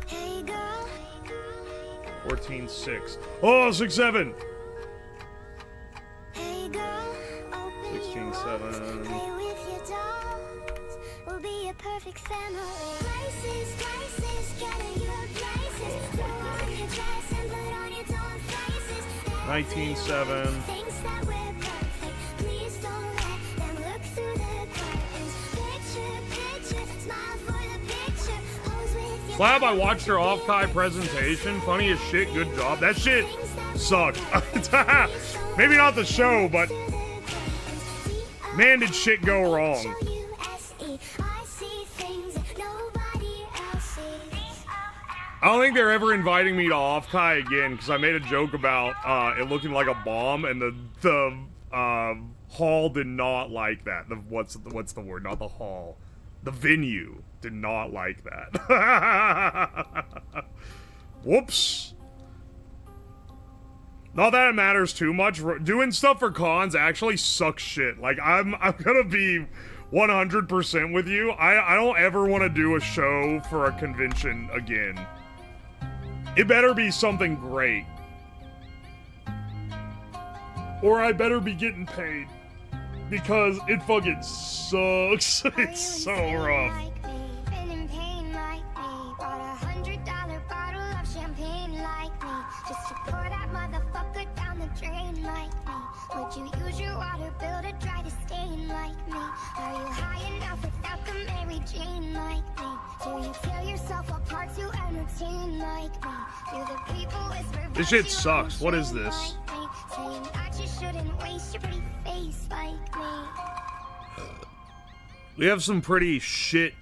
Hey girl. 14-6. Oh, 6-7. Hey girl. Open 16-7. play with your dolls. We'll be a perfect family. Places, gather your places. Throw on your dress and put on your doll faces. 19-7. Things that we're perfect. Please don't let them look through the curtains. Picture, smile for the picture. Pose with your Slab, I watched your off-Kai presentation. Funny as shit, good job. That shit sucked. Maybe not the show, but man, did shit go wrong. I don't think they're ever inviting me to off-Kai again because I made a joke about it looking like a bomb, and the hall did not like that. What's the word? Not the hall. The venue did not like that. Whoops. Not that it matters too much. Doing stuff for cons actually sucks shit. Like, I'm gonna be 100% with you. I don't ever want to do a show for a convention again. It better be something great. Or I better be getting paid. Because it fucking sucks. It's so rough. Would you use your water bill to dry the stain like me? Are you high enough without the Mary Jane like me? Do you tear yourself apart to entertain like me? Do the people whisper This shit sucks. What is this? saying that you shouldn't waste your pretty face like me? We have some pretty shit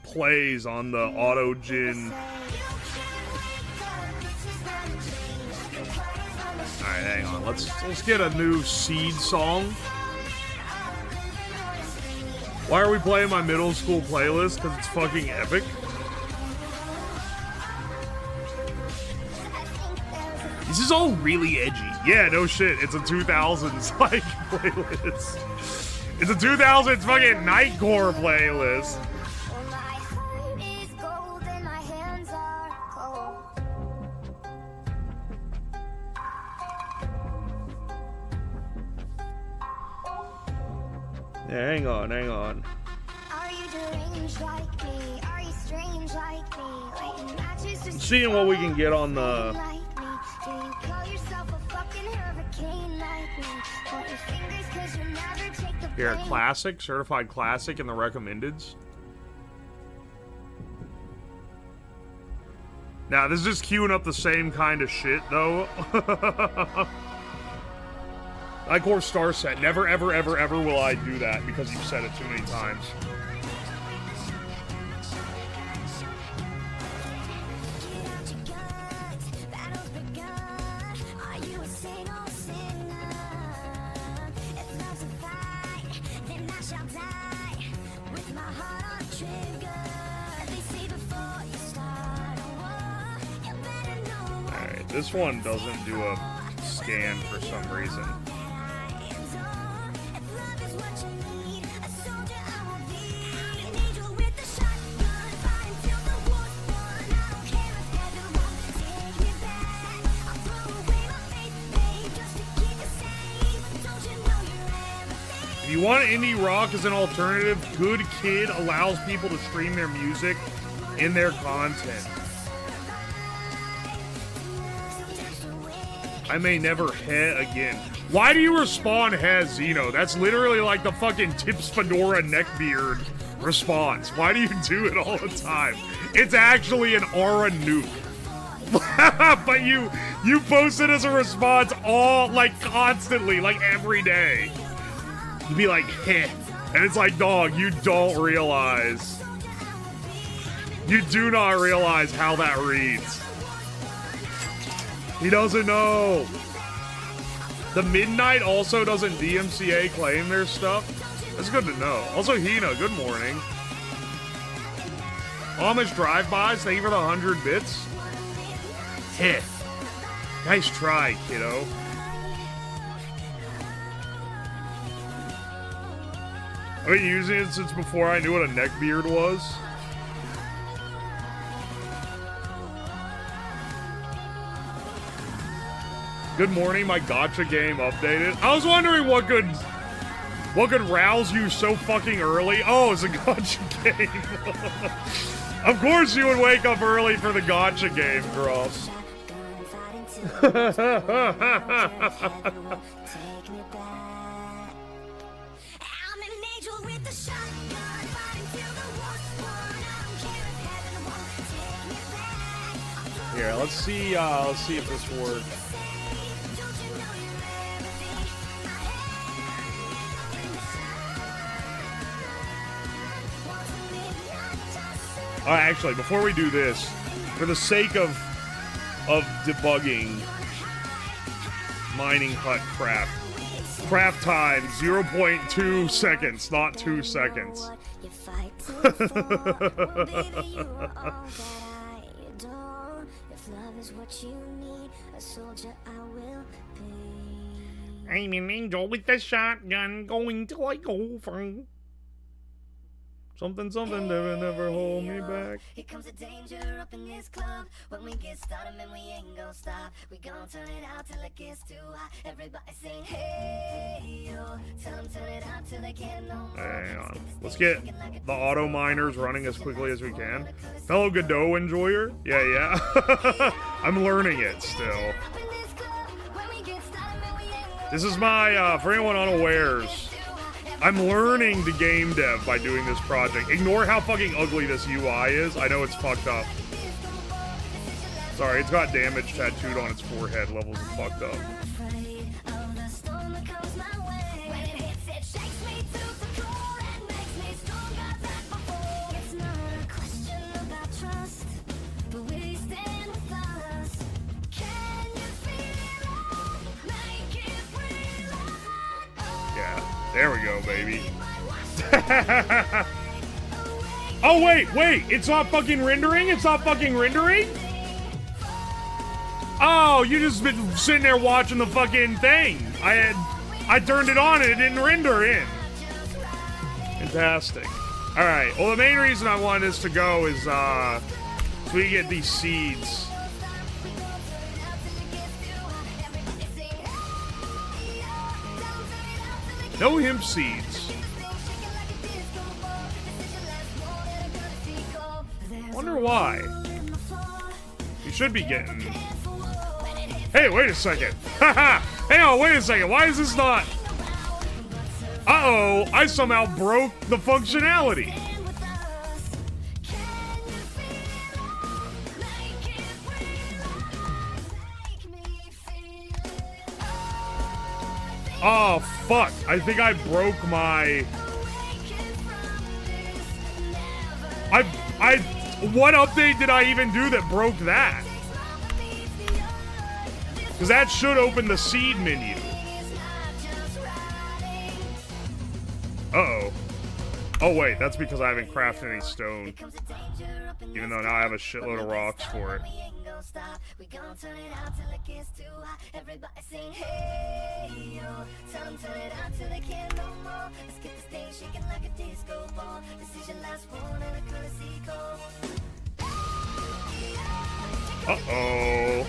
plays on the auto-gen. Alright, hang on. Let's get a new Seed song. Why are we playing my middle school playlist? Because it's fucking epic. This is all really edgy. Yeah, no shit. It's a 2000s like playlist. It's a 2000s fucking Nightcore playlist. Well, my heart is gold and my hands are cold. Yeah, hang on. Are you deranged like me? Are you strange like me? Lighting matches to Seeing what we can get on the... like me. Do you call yourself a fucking hurricane like me? Point your fingers 'cause you never take the Here, blame. classic, certified classic in the recommendeds. Now, this is just queuing up the same kind of shit, though. Nightcore Star Set. Never, ever, ever, ever will I do that because you've said it too many times. Battle's begun. Are you a saint or a sinner? If love's a fight, then I shall die with my heart on trigger. They say before you start a war, you better know what Alright, this one doesn't do a scan for some reason. hands on. If love is what you need, a soldier I will be. An angel with a shotgun, fight until the war's won. I don't care if heaven won't take me back. I'll throw away my faith, babe, just to keep it safe. Don't you know you're everything? If you want indie rock as an alternative, Good Kid allows people to stream their music in their content. I may never he again. Why do you respond he Zeno? That's literally like the fucking Tips Fedora neckbeard response. Why do you do it all the time? It's actually an aura nuke. But you post it as a response all, like, constantly, like, every day. You'd be like, heh. And it's like, dog, you don't realize. You do not realize how that reads. He doesn't know. The Midnight also doesn't DMCA claim their stuff. That's good to know. Also, Hina, good morning. Amish drive-bys, thank you for the 100 bits. Heh. Nice try, kiddo. I've been using it since before I knew what a neckbeard was. Good morning, my gacha game updated. I was wondering what could rouse you so fucking early. Oh, it's a gacha game. Of course you would wake up early for the gacha game, Gross. Here, let's see if this works. Actually, before we do this, for the sake of debugging mining hut craft time 0.2 seconds, not 2 seconds. I'm an angel with a shotgun going till I go for something, never hold me back. Here comes the danger up in this club. When we get started, man, we ain't gon' stop. We gon' turn it out till it gets too hot. Everybody sing, hey, yo. Tell them turn it out till they can't no more. Hang on. Let's get the auto miners running as quickly as we can. Fellow Godot enjoyer? Yeah. I'm learning it still. This is my, for anyone unawares, I'm learning the game dev by doing this project. Ignore how fucking ugly this UI is. I know it's fucked up. Sorry, it's got damage tattooed on its forehead. Levels are fucked up. There we go, baby. Oh, wait. It's not fucking rendering? It's not fucking rendering? Oh, you just been sitting there watching the fucking thing. I turned it on and it didn't render in. Fantastic. All right. Well, the main reason I wanted this to go is so we get these seeds. No hemp seeds. Wonder why. You should be getting. Hey, wait a second. Haha. Hang on, wait a second. Why is this not? Uh-oh, I somehow broke the functionality. Oh, fuck. I think I broke my... What update did I even do that broke that? Because that should open the seed menu. Uh-oh. Oh, wait. That's because I haven't crafted any stone. Even though now I have a shitload of rocks for it. We gon' turn it out till it gets too hot. Everybody sing, hey, yo. Tell them turn it out till they can't no more. Let's get this thing shaking like a disco ball. This is your last one and a courtesy call. Uh-oh.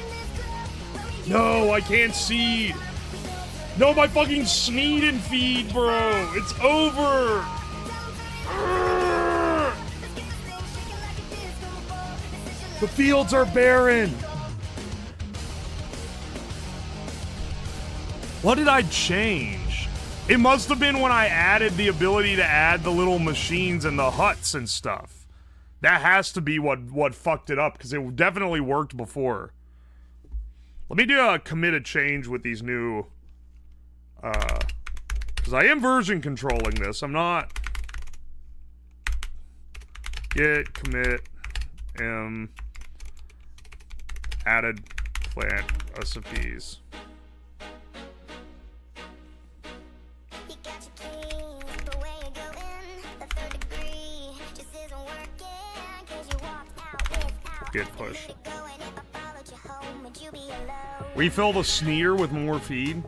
No, I can't seed. No, my fucking sneed and feed, bro. It's over. The fields are barren. What did I change? It must have been when I added the ability to add the little machines and the huts and stuff. That has to be what fucked it up, because it definitely worked before. Let me do a commit a change with these new... because I am version controlling this. I'm not... Git commit added plant recipes. You got your keys, but where you going? The third degree just isn't working, 'cause you walked out without Git push. to go, and if I followed you home, would you be alone? Refill the sneer with more feed.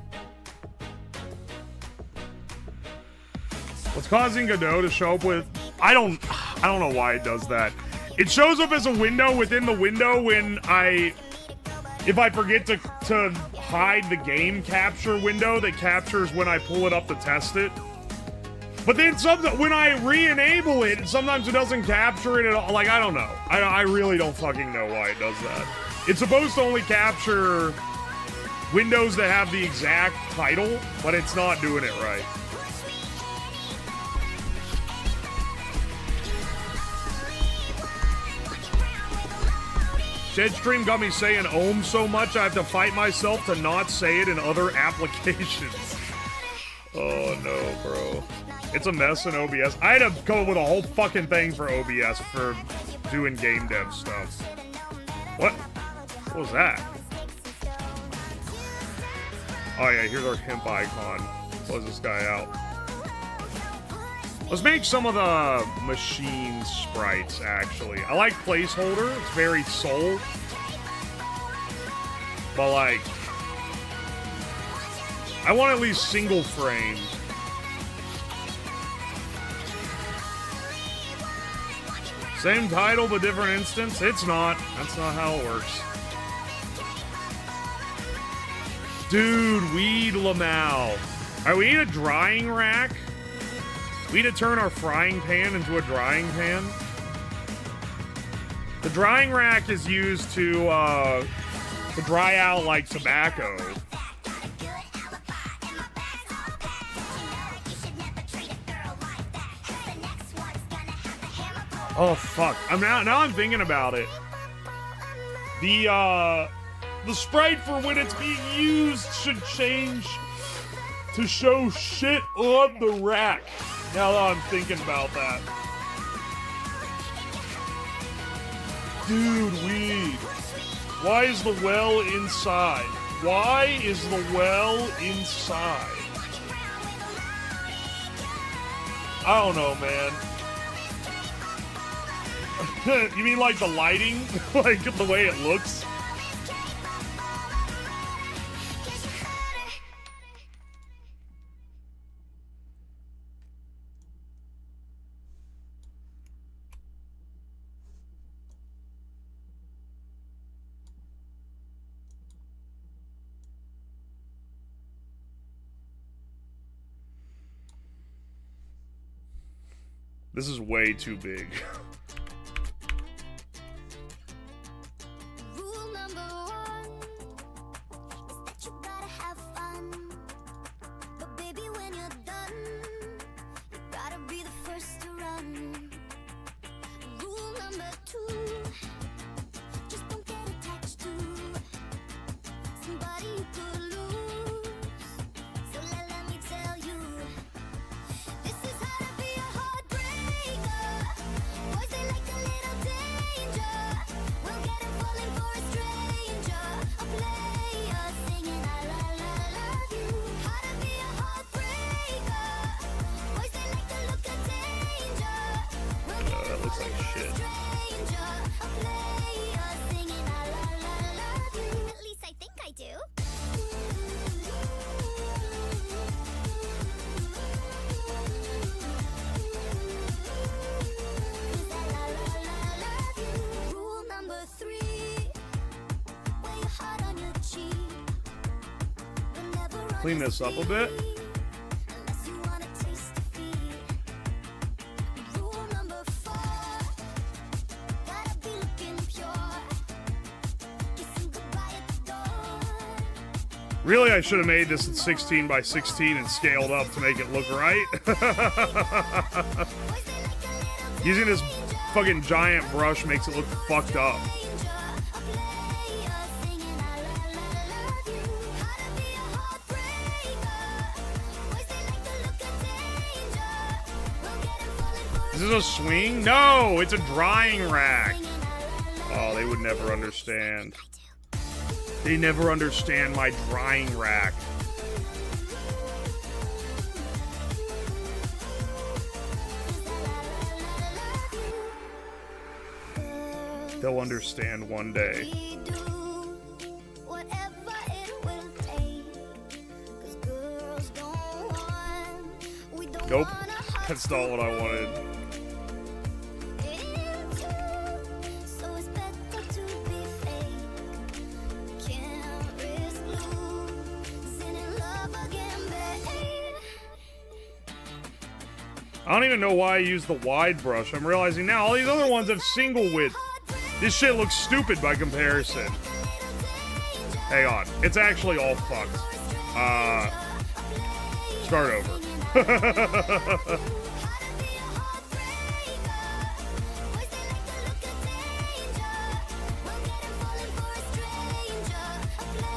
What's causing Godot to show up with... I don't know why it does that. It shows up as a window within the window when if I forget to hide the game capture window that captures when I pull it up to test it. But then when I re-enable it, sometimes it doesn't capture it at all. Like, I don't know. I really don't fucking know why it does that. It's supposed to only capture windows that have the exact title, but it's not doing it right. Jedstream got me saying ohm so much I have to fight myself to not say it in other applications. Oh no, bro. It's a mess in OBS. I had to come up with a whole fucking thing for OBS for doing game dev stuff. What? What was that? Oh yeah, here's our hemp icon. Close this guy out. Let's make some of the machine sprites, actually. I like placeholder. It's very soul. But, like... I want at least single frame. Same title, but different instance? It's not. That's not how it works. Dude, weed Lamau. Alright, we need a drying rack. We need to turn our frying pan into a drying pan. The drying rack is used to dry out, like, tobacco. Oh, fuck. Now I'm thinking about it. The sprite for when it's being used should change to show shit on the rack. Now that I'm thinking about that. Dude, weed. Why is the well inside? Why is the well inside? I don't know, man. You mean like the lighting? Like the way it looks? This is way too big. Rule number one is that you gotta have fun. But baby, when you're done, you gotta be the first to run. Rule number two, just don't get attached to somebody you could lose. So let me tell you, this is how to be a heartbreaker. Boys, they like a little danger. We'll get him falling for a stranger, a player singing I love you. How to be a heartbreaker. Boys, they like the look of danger. We'll get him That looks like falling for a shit. stranger, a player singing I love you. At least I think I do. Rule number three, wear your heart on your cheek. Never run Clean this up a bit. unless you wanna taste defeat. Rule number four, gotta be looking pure. Kissing goodbye at the door. Really, I should have made this at 16 by 16 and scaled up to make it look right. Using this fucking giant brush makes it look fucked up. Is this a swing? No, it's a drying rack. Oh, they would never understand. They never understand my drying rack. They'll understand one day. Nope, that's not what I wanted. I don't even know why I use the wide brush. I'm realizing now all these other ones have single width. This shit looks stupid by comparison. Hang on. It's actually all fucked. Start over.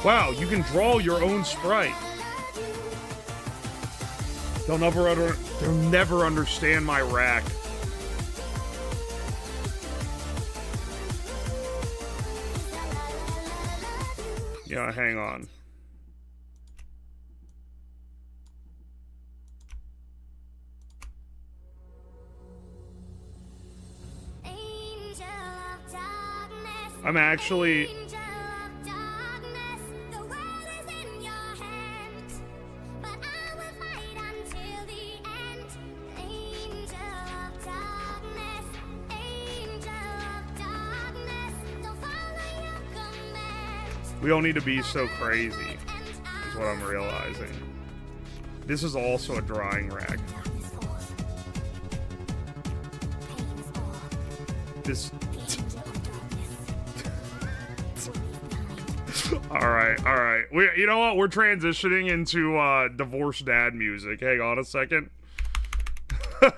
Wow, you can draw your own sprite. They'll never understand my rack. Yeah, hang on. I'm actually... We don't need to be so crazy, is what I'm realizing. This is also a drying rack. This... Alright. You know what? We're transitioning into divorced dad music. Hang on a second. I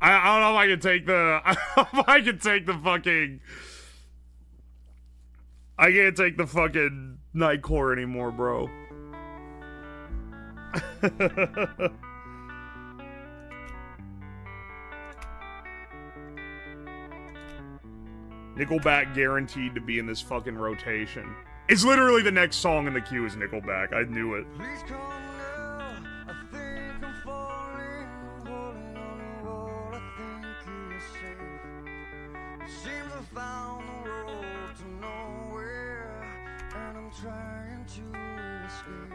don't know if I can take the... I don't know if I can take the fucking... I can't take the fucking Nightcore anymore, bro. Nickelback guaranteed to be in this fucking rotation. It's literally the next song in the queue is Nickelback. I knew it. Please come now. I think I'm falling, holding on to what I think is safe. It seems I found the road to nowhere, and I'm trying to escape.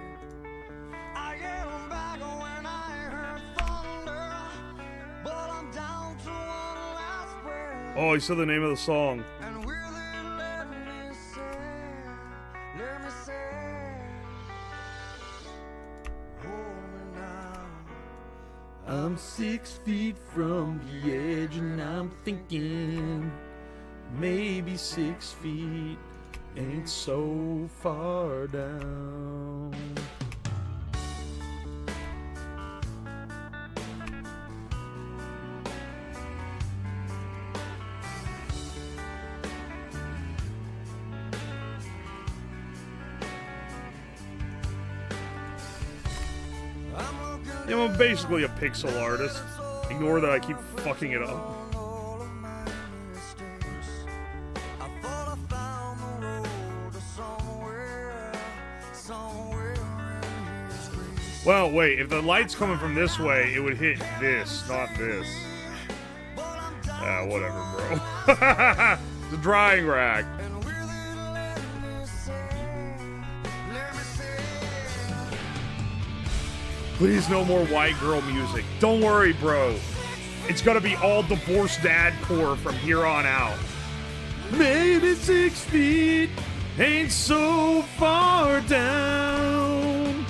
I am back when I heard thunder, but I'm down to one last breath. Oh, he said the name of the song. And will it let me say, hold me now. I'm 6 feet from the edge and I'm thinking maybe 6 feet ain't so far down. Yeah, I'm basically a pixel artist. Ignore that I keep fucking it up. Well, wait, if the light's coming from this way, it would hit this, not this. Ah, whatever, bro. It's a drying rack. Please, no more white girl music. Don't worry, bro. It's gonna be all divorced dad core from here on out. Maybe 6 feet ain't so far down.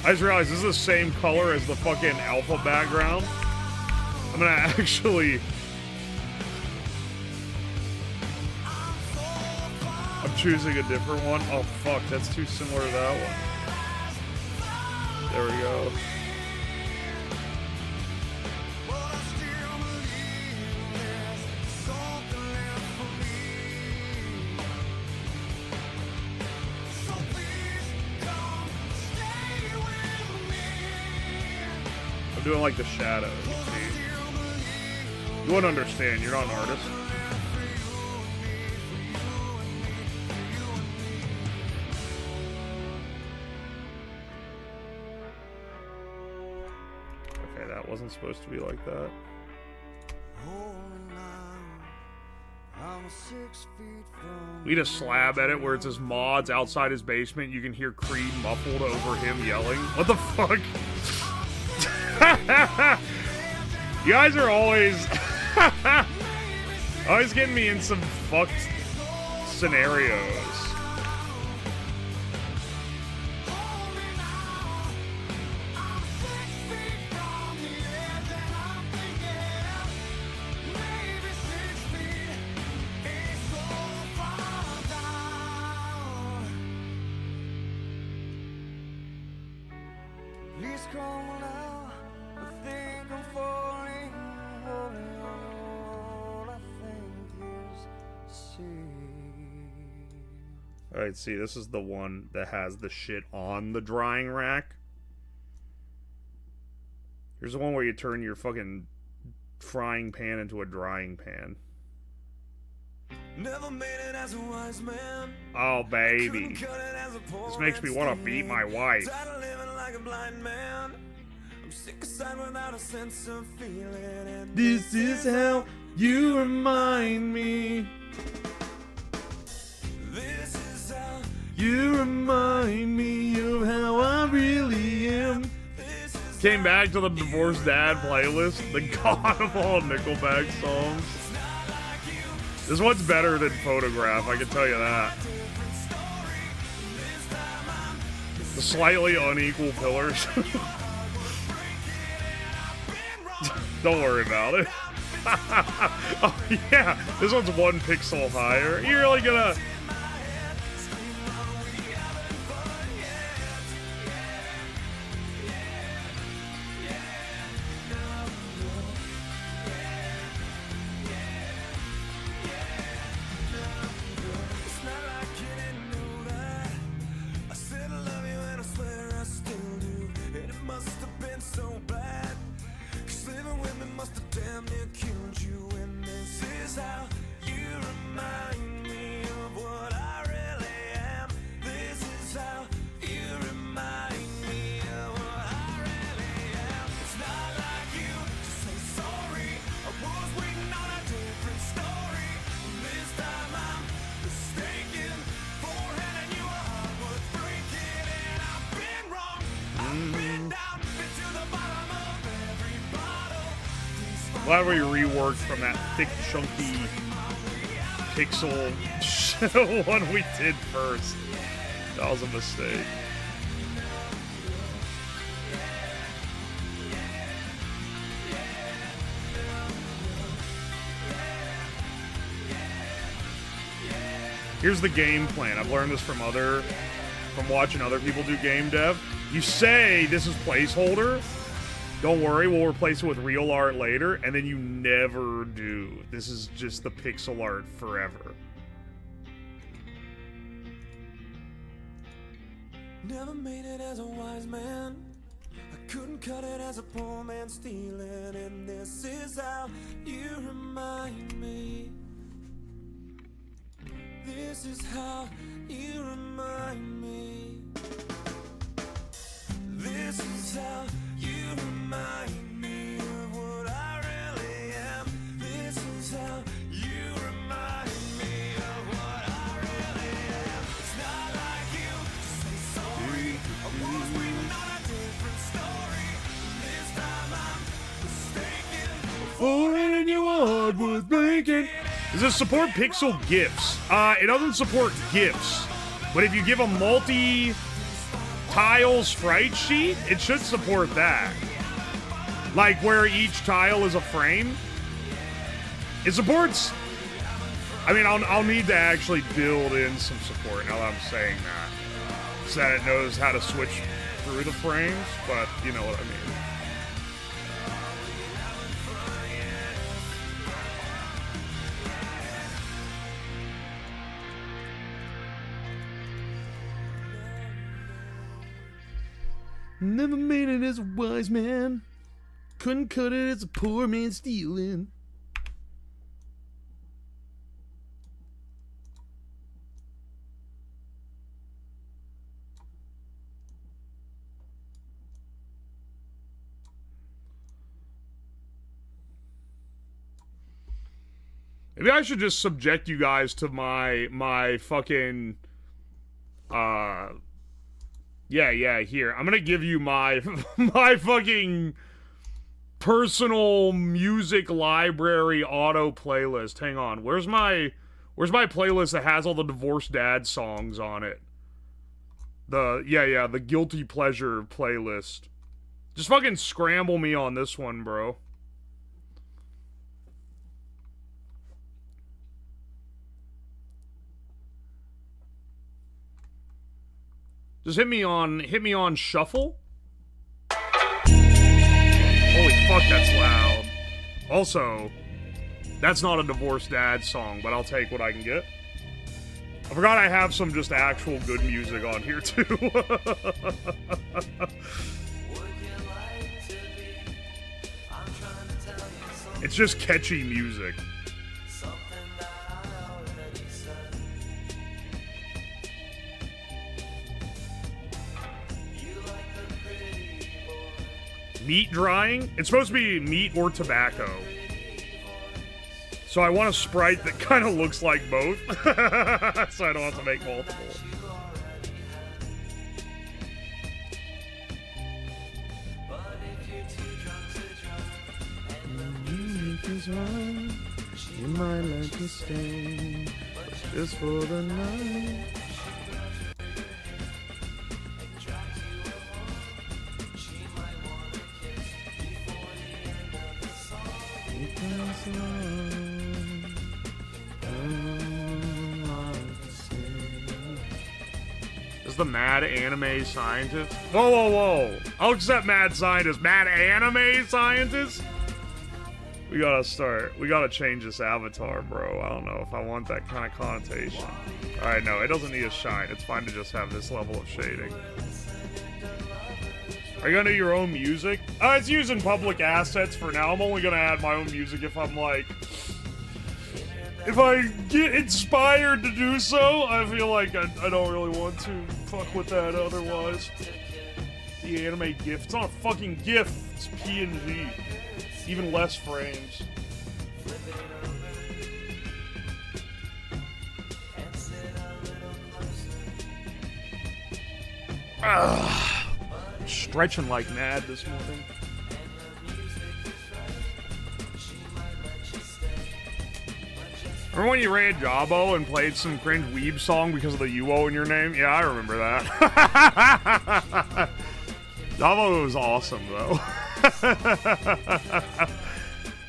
I just realized this is the same color as the fucking alpha background. I'm gonna actually... I'm choosing a different one. Oh fuck, that's too similar to that one. There we go. I'm doing like the shadow, you see. You wouldn't understand, you're not an artist. Okay, that wasn't supposed to be like that. We need a slab edit where it says mods outside his basement. You can hear Creed muffled over him yelling. What the fuck? You guys are always always getting me in some fucked scenarios. Please come now. I think I'm falling, holding on to all I think is sea. Alright, see, this is the one that has the shit on the drying rack. Here's the one where you turn your fucking frying pan into a drying pan. Never made it as a wise man. Oh, baby. This makes me want to beat my wife. Tired of living like a blind man. I'm sick aside without a sense of feeling. And This is how you remind me. this is how You remind me of how I really am. this is Came back to the Divorced Dad playlist, the god of all Nickelback songs. This one's better than Photograph, I can tell you that. The slightly unequal pillars. Don't worry about it. Oh yeah, this one's 1 pixel higher. You're really gonna... It's not like you didn't know that. I said I love you and I swear I still do. And it must have been so bad. 'Cause living with me must have damn near killed you. And this is how you remind me of what I really am. This is how you remind me of what I really am. It's not like you to say sorry. I was waiting on a different story. This time I'm mistaken for handing you a heart worth breaking. And I've been wrong. I've been down, been to the bottom of every bottle. Glad we reworked from that thick, chunky pixel one we did first. That was a mistake. Here's the game plan. I've learned this from watching other people do game dev. You say this is placeholder. Don't worry, we'll replace it with real art later, and then you never do. This is just the pixel art forever. Never made it as a wise man. I couldn't cut it as a poor man stealing. And this is how you remind me. This is how you remind me. This is how you remind me of what I really am. This is how you remind me of what I really am. It's not like you to say sorry. I was waiting on a different story. This time I'm mistaken. Forehead and your heart was breaking. Does it support pixel GIFs? It doesn't support GIFs. But if you give a tile sprite sheet, it should support that. Like where each tile is a frame. It supports... I mean, I'll need to actually build in some support now that I'm saying that. So that it knows how to switch through the frames, but you know what I mean. Never made it as a wise man. Couldn't cut it as a poor man stealing. Maybe I should just subject you guys to my fucking yeah, here. I'm gonna give you my my fucking personal music library auto playlist. Hang on. Where's my playlist that has all the divorced dad songs on it? The guilty pleasure playlist. Just fucking scramble me on this one, bro. Just hit me on shuffle. Holy fuck, that's loud. Also, that's not a divorced dad song, but I'll take what I can get. I forgot I have some just actual good music on here too. It's just catchy music. Meat drying? It's supposed to be meat or tobacco. So I want a Sprite that kind of looks like both. So I don't have to make multiple. You might like to stay, but just for the night. Is the mad anime scientist? Whoa. I'll accept mad scientist. Mad anime scientist? We gotta change this avatar, bro. I don't know if I want that kind of connotation. Alright, no, it doesn't need a shine. It's fine to just have this level of shading. Are you gonna do your own music? It's using public assets for now. I'm only gonna add my own music if I'm like... If I get inspired to do so, I feel like I don't really want to fuck with that otherwise. The anime GIF. It's not a fucking GIF. It's PNG. Even less frames. Stretching like mad this morning. Remember when you ran Jabo and played some cringe weeb song because of the UO in your name? Yeah, I remember that. Jabo was awesome, though.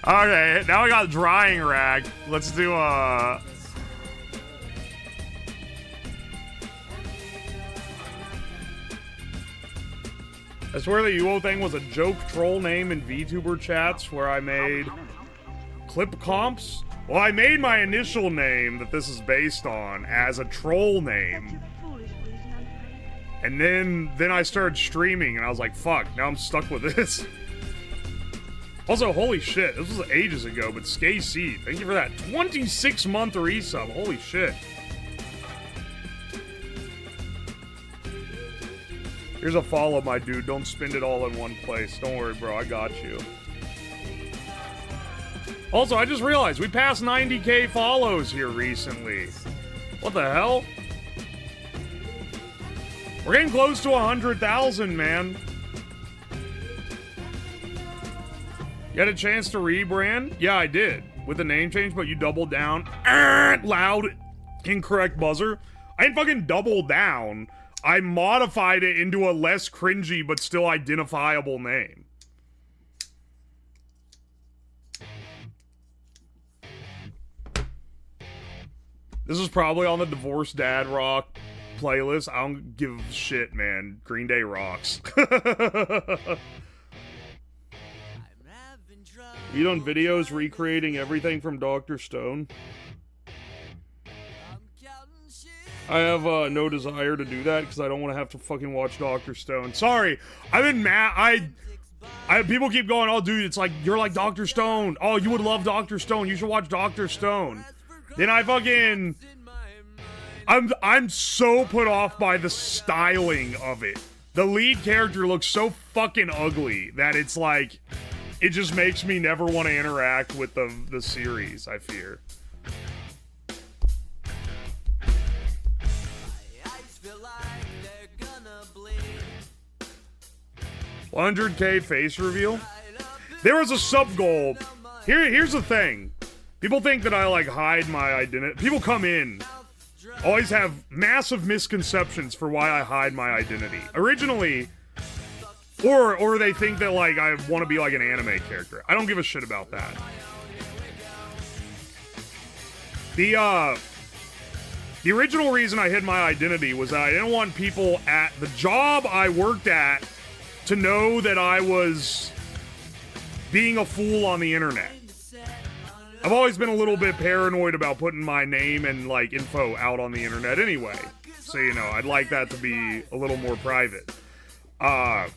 Okay, now we got drying rag. Let's do I swear the UO thing was a joke troll name in VTuber chats where I made clip comps. Well, I made my initial name that this is based on as a troll name. And then I started streaming and I was like, fuck, now I'm stuck with this. Also, holy shit, this was ages ago, but SKC, thank you for that 26-month resub. Holy shit. Here's a follow, my dude. Don't spend it all in one place. Don't worry, bro. I got you. Also, I just realized we passed 90k follows here recently. What the hell? We're getting close to 100,000, man. You had a chance to rebrand? Yeah, I did. With the name change, but you doubled down. Loud, incorrect buzzer. I didn't fucking double down. I modified it into a less cringy but still identifiable name. This is probably on the Divorced Dad Rock playlist. I don't give a shit, man. Green Day rocks. You done videos recreating everything from Dr. Stone? I have no desire to do that because I don't want to have to fucking watch Dr. Stone. Sorry, I've been mad. People keep going, oh dude, it's like, you're like Dr. Stone. Oh, you would love Dr. Stone. You should watch Dr. Stone. Then I fucking... I'm so put off by the styling of it. The lead character looks so fucking ugly that it's like... It just makes me never want to interact with the series, I fear. 100K face reveal? There was a sub goal. Here's the thing. People think that I like hide my identity. People come in, always have massive misconceptions for why I hide my identity. Originally, or they think that like I want to be like an anime character. I don't give a shit about that. The original reason I hid my identity was that I didn't want people at the job I worked at to know that I was being a fool on the internet. I've always been a little bit paranoid about putting my name and like info out on the internet anyway. So, you know, I'd like that to be a little more private. But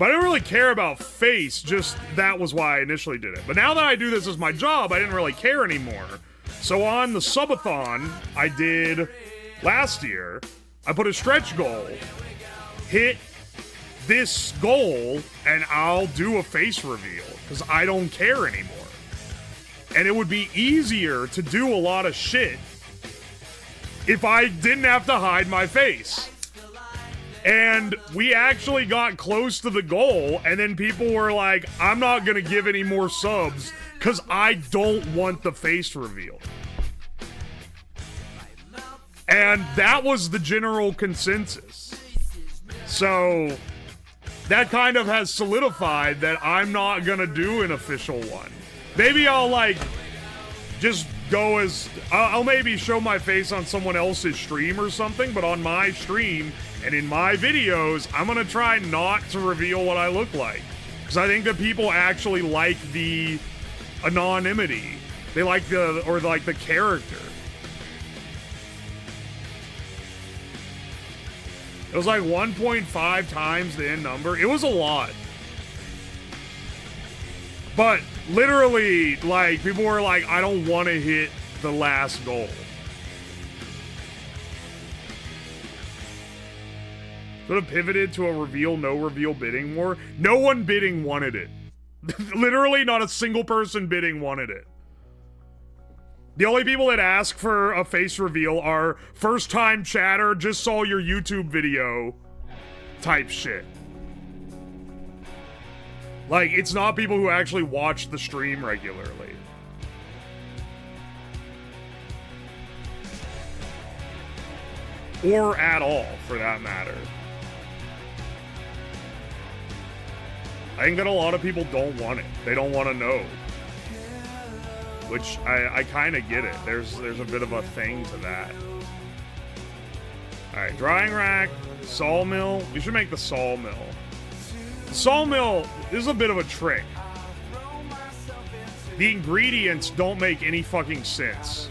I don't really care about face, just that was why I initially did it. But now that I do this as my job, I didn't really care anymore. So on the subathon I did last year, I put a stretch goal, hit this goal, and I'll do a face reveal, because I don't care anymore. And it would be easier to do a lot of shit if I didn't have to hide my face. And we actually got close to the goal, and then people were like, I'm not gonna give any more subs because I don't want the face reveal. And that was the general consensus. So that kind of has solidified that I'm not gonna do an official one. Maybe I'll like just go as I'll maybe show my face on someone else's stream or something, but on my stream and in my videos, I'm gonna try not to reveal what I look like, because I think that people actually like the anonymity. They like the character. It was like 1.5 times the end number. It was a lot. But literally, like, people were like, I don't want to hit the last goal. Could have pivoted to a reveal, no reveal bidding war. No one bidding wanted it. Literally not a single person bidding wanted it. The only people that ask for a face reveal are first time chatter, just saw your YouTube video type shit. Like, it's not people who actually watch the stream regularly. Or at all, for that matter. I think that a lot of people don't want it. They don't want to know. Which, I kind of get it. There's a bit of a thing to that. Alright, drying rack, sawmill. We should make the sawmill. The sawmill is a bit of a trick. The ingredients don't make any fucking sense.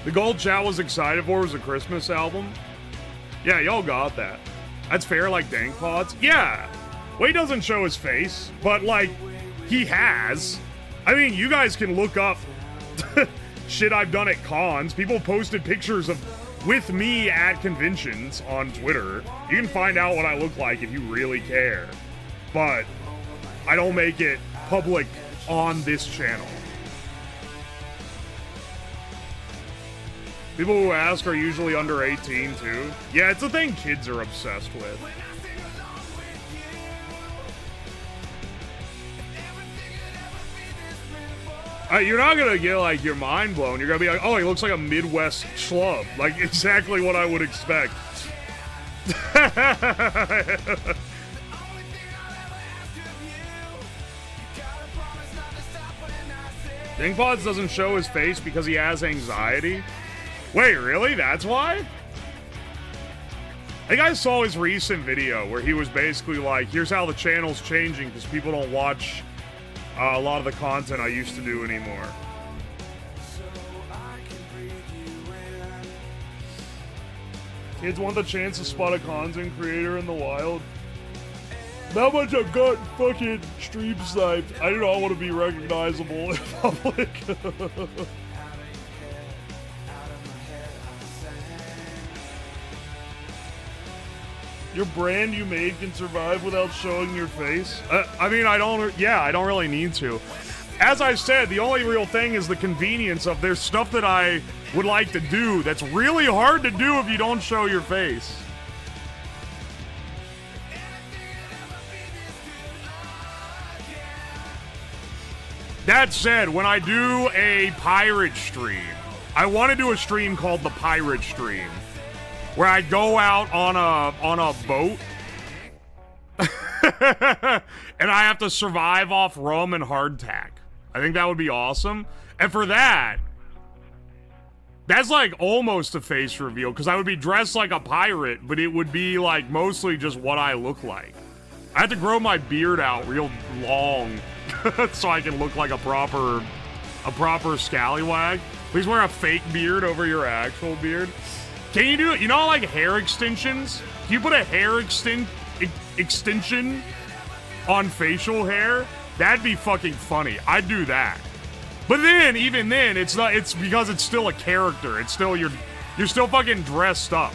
The gold chat was excited for was a Christmas album. Yeah, y'all got that. That's fair, like Dank Pods. Yeah. Wade doesn't show his face, but like, he has. I mean, you guys can look up shit I've done at cons. People posted pictures of with me at conventions on Twitter. You can find out what I look like if you really care. But I don't make it public on this channel. People who ask are usually under 18 too. Yeah, it's a thing kids are obsessed with. You're not gonna get, like, your mind blown. You're gonna be like, oh, he looks like a Midwest schlub. Like, exactly what I would expect. Dingpods doesn't show his face because he has anxiety. Wait, really? That's why? I think I saw his recent video where he was basically like, here's how the channel's changing because people don't watch a lot of the content I used to do anymore. Kids want the chance to spot a content creator in the wild. That much I've got fucking stream sniped. I do not want to be recognizable in public. Your brand you made can survive without showing your face? I mean, I don't really need to. As I said, the only real thing is the convenience of there's stuff that I would like to do that's really hard to do if you don't show your face. That said, when I do a pirate stream, I want to do a stream called the Pirate Stream, where I go out on a boat and I have to survive off rum and hardtack. I think that would be awesome. And for that, that's like almost a face reveal because I would be dressed like a pirate, but it would be like mostly just what I look like. I have to grow my beard out real long so I can look like a proper scallywag. Please wear a fake beard over your actual beard. Can you do it? You know, like hair extensions? Can you put a hair extension on facial hair? That'd be fucking funny. I'd do that. But then, even then, it's not. It's because it's still a character. It's still you're still fucking dressed up.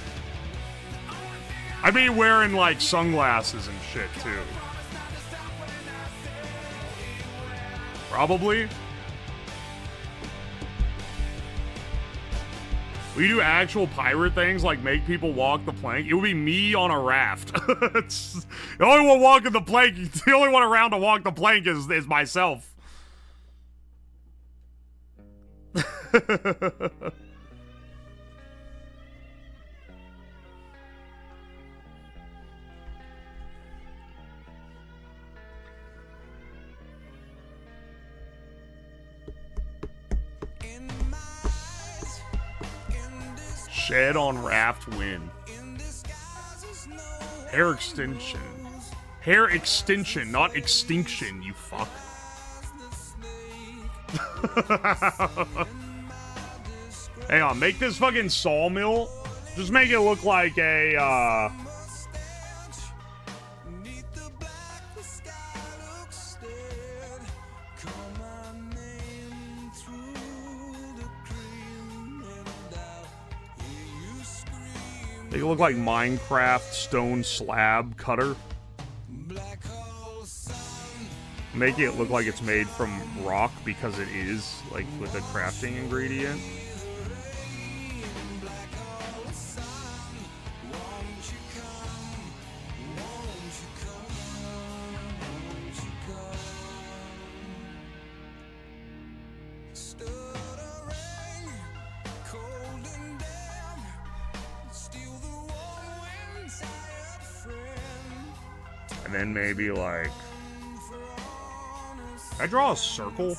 I'd be wearing like sunglasses and shit too. Probably. We do actual pirate things like make people walk the plank. It would be me on a raft. The only one walking the plank, the only one around to walk the plank is myself. Shed on raft win. Hair extension. Hair extension, not extinction, you fuck. Hang on, make this fucking sawmill. Just make it look like a, Make it look like Minecraft stone slab cutter. Make it look like it's made from rock because it is, like, with a crafting ingredient. And then maybe, like... I draw a circle?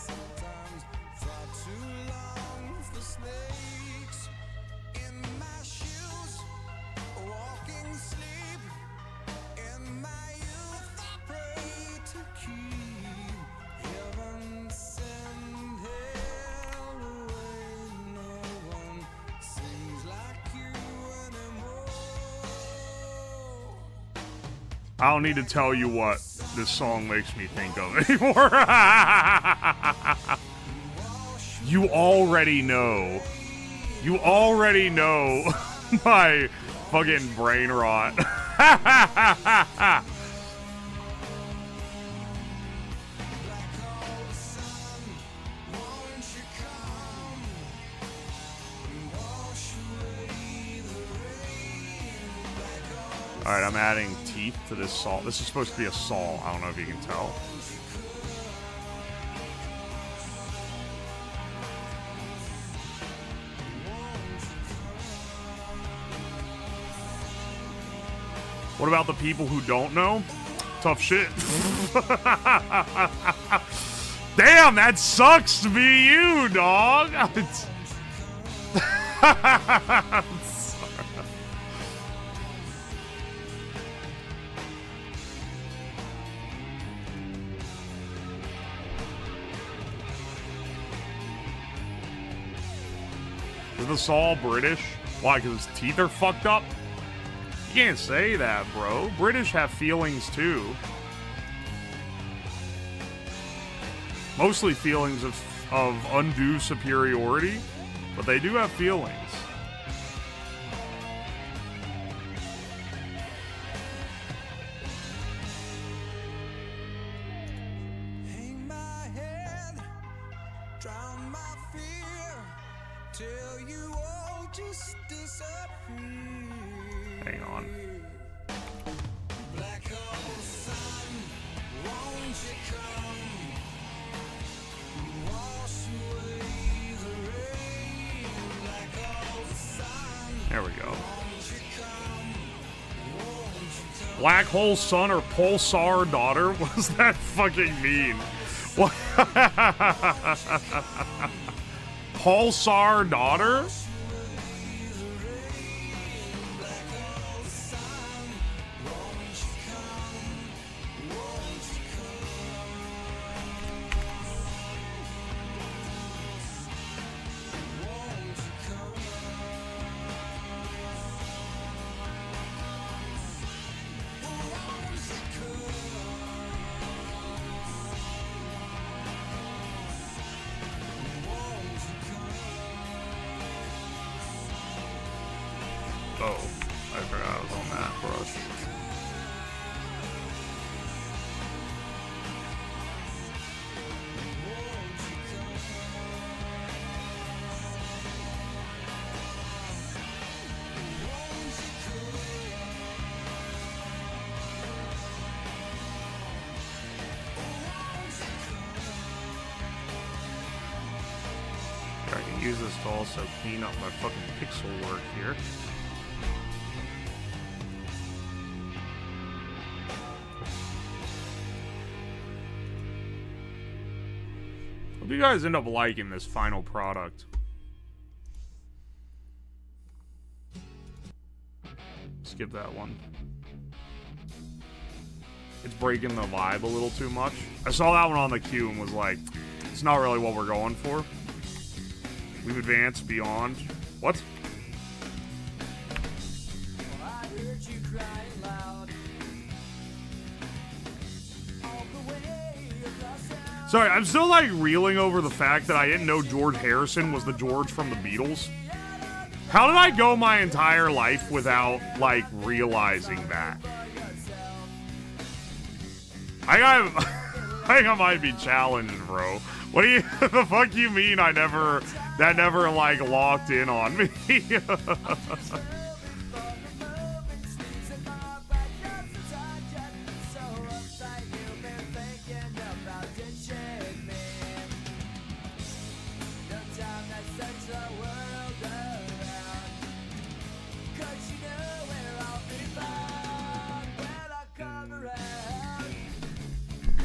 I don't need to tell you what this song makes me think of anymore. You already know. You already know my fucking brain rot. Alright, I'm adding teeth to this saw. This is supposed to be a saw. I don't know if you can tell. What about the people who don't know? Tough shit. Damn, that sucks to be you, dog. Is the Saul British? Why, because his teeth are fucked up? You can't say that, bro. British have feelings, too. Mostly feelings of undue superiority, but they do have feelings. Hang my head, drown my fear, till you all just disappear. Hang on. Black hole sun, won't you come? Wash away the rain. Black hole sun, There we go. won't you come? Won't you come? Black hole son or pulsar daughter? What does that fucking mean? What? Pulsar daughter? Oh, I forgot I was on that brush. I can use this to also clean up my fucking pixel work here. Hope you guys end up liking this final product. Skip that one. It's breaking the vibe a little too much. I saw that one on the queue and was like, it's not really what we're going for. We've advanced beyond. What? I heard you crying loud. All the way across town. Sorry, I'm still like reeling over the fact that I didn't know George Harrison was the George from the Beatles. How did I go my entire life without like realizing that? I think I might be challenged, bro. What do you the fuck you mean that never like locked in on me?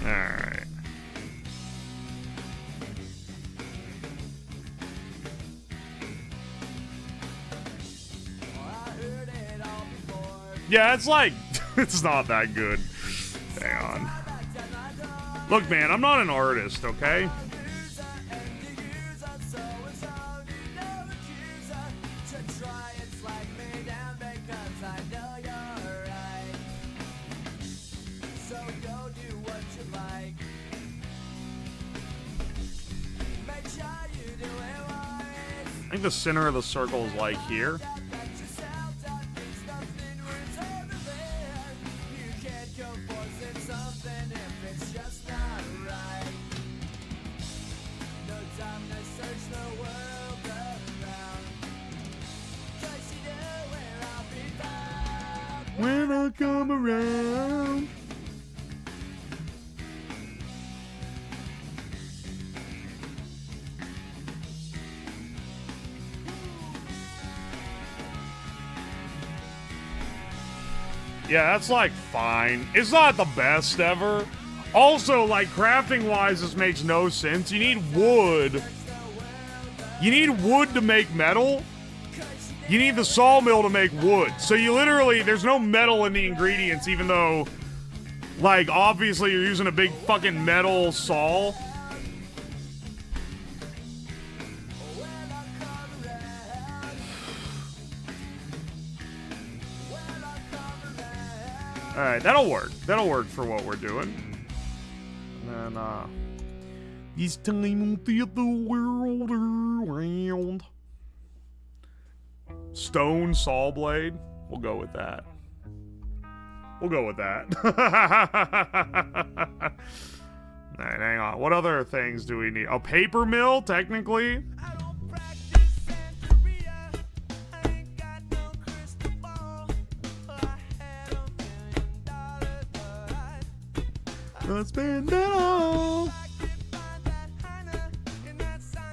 Alright. Yeah, it's like, it's not that good. Hang on. Look, man, I'm not an artist, okay? I think the center of the circle is like here. When I come around. Yeah, that's like fine. It's not the best ever. Also, like crafting wise, this makes no sense. You need wood. You need wood to make metal. You need the sawmill to make wood. So you literally, there's no metal in the ingredients, even though, like, obviously you're using a big fucking metal saw. Alright, that'll work. That'll work for what we're doing. And then, it's time to get the world around. Stone saw blade. We'll go with that. We'll go with that. Alright, hang on. What other things do we need? A paper mill, technically? Let's spend it all.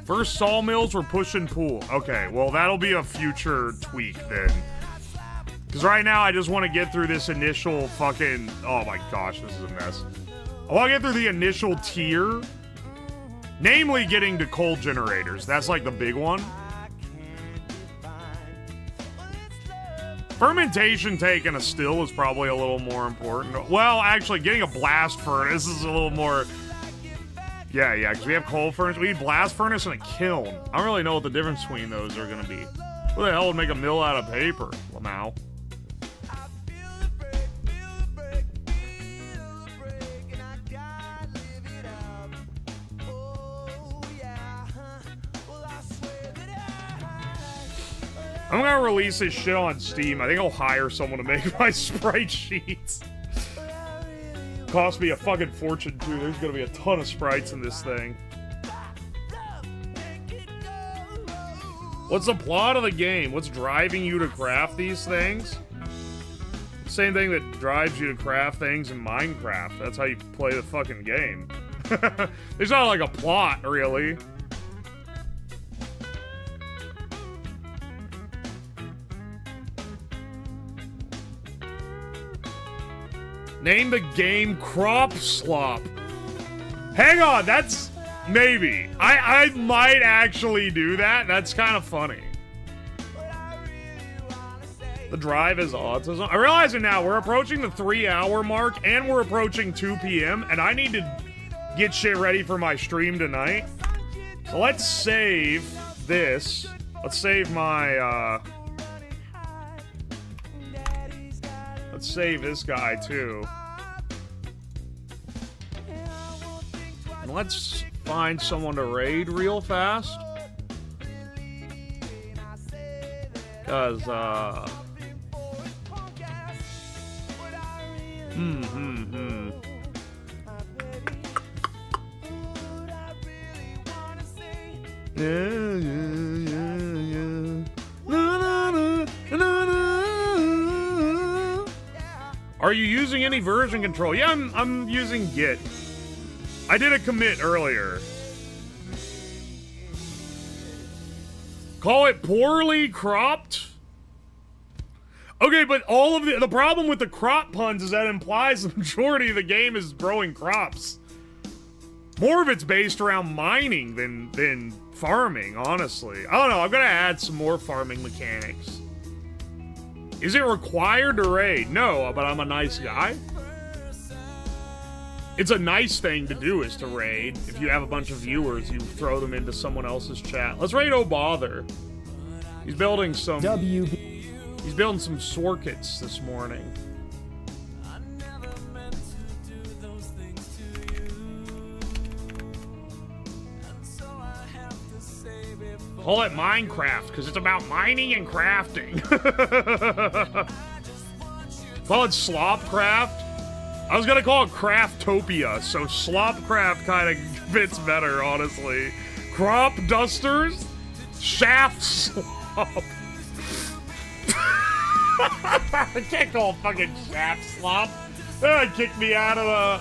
First sawmills, we're pushing pool. Okay, well, that'll be a future tweak then. Because right now, I just want to get through this initial fucking... Oh my gosh, this is a mess. I want to get through the initial tier. Namely, getting to coal generators. That's like the big one. Fermentation taking a still is probably a little more important. Well, actually, getting a blast furnace is a little more... Yeah, because we have coal furnace. We need blast furnace and a kiln. I don't really know what the difference between those are going to be. What the hell would make a mill out of paper? Well, now. I'm gonna release this shit on Steam. I think I'll hire someone to make my sprite sheets. Cost me a fucking fortune too. There's gonna be a ton of sprites in this thing. What's the plot of the game? What's driving you to craft these things? Same thing that drives you to craft things in Minecraft. That's how you play the fucking game. There's not like a plot, really. Name the game Crop Slop. Hang on, that's... Maybe. I might actually do that. That's kind of funny. The drive is autism. I realize it now. We're approaching the 3-hour mark, and we're approaching 2 p.m., and I need to get shit ready for my stream tonight. So let's save this. Let's save my, Let's save this guy, too. And let's find someone to raid real fast. Because, Are you using any version control? Yeah, I'm using Git. I did a commit earlier. Call it poorly cropped? Okay, but all of the problem with the crop puns is that implies the majority of the game is growing crops. More of it's based around mining than farming, honestly. I don't know, I'm gonna add some more farming mechanics. Is it required to raid? No, but I'm a nice guy. It's a nice thing to do is to raid. If you have a bunch of viewers, you throw them into someone else's chat. Let's raid Oh Bother. He's building some... He's building some circuits this morning. Call it Minecraft, because it's about mining and crafting. Call it Slopcraft. I was gonna call it Craftopia, so Slopcraft kind of fits better, honestly. Crop Dusters? Shaft Slop. I can't call it fucking Shaft Slop. That kicked me out of the...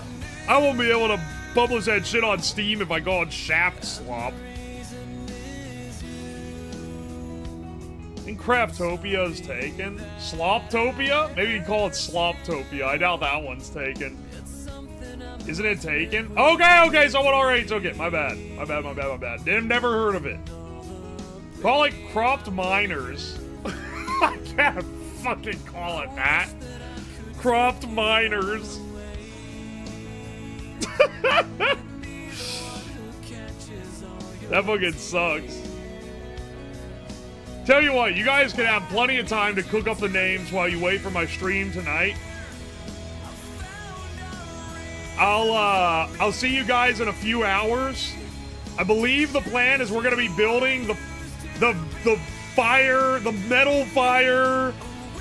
I won't be able to publish that shit on Steam if I call it Shaft Slop. think Craftopia is taken. Sloptopia? Maybe you call it Sloptopia. I doubt that one's taken. Isn't it taken? Okay, someone already took it. My bad. My bad. Never heard of it. Call it Cropped Miners. I can't fucking call it that. Cropped Miners. That fucking sucks. Tell you what, you guys can have plenty of time to cook up the names while you wait for my stream tonight. I'll see you guys in a few hours. I believe the plan is we're gonna be building the fire, the metal fire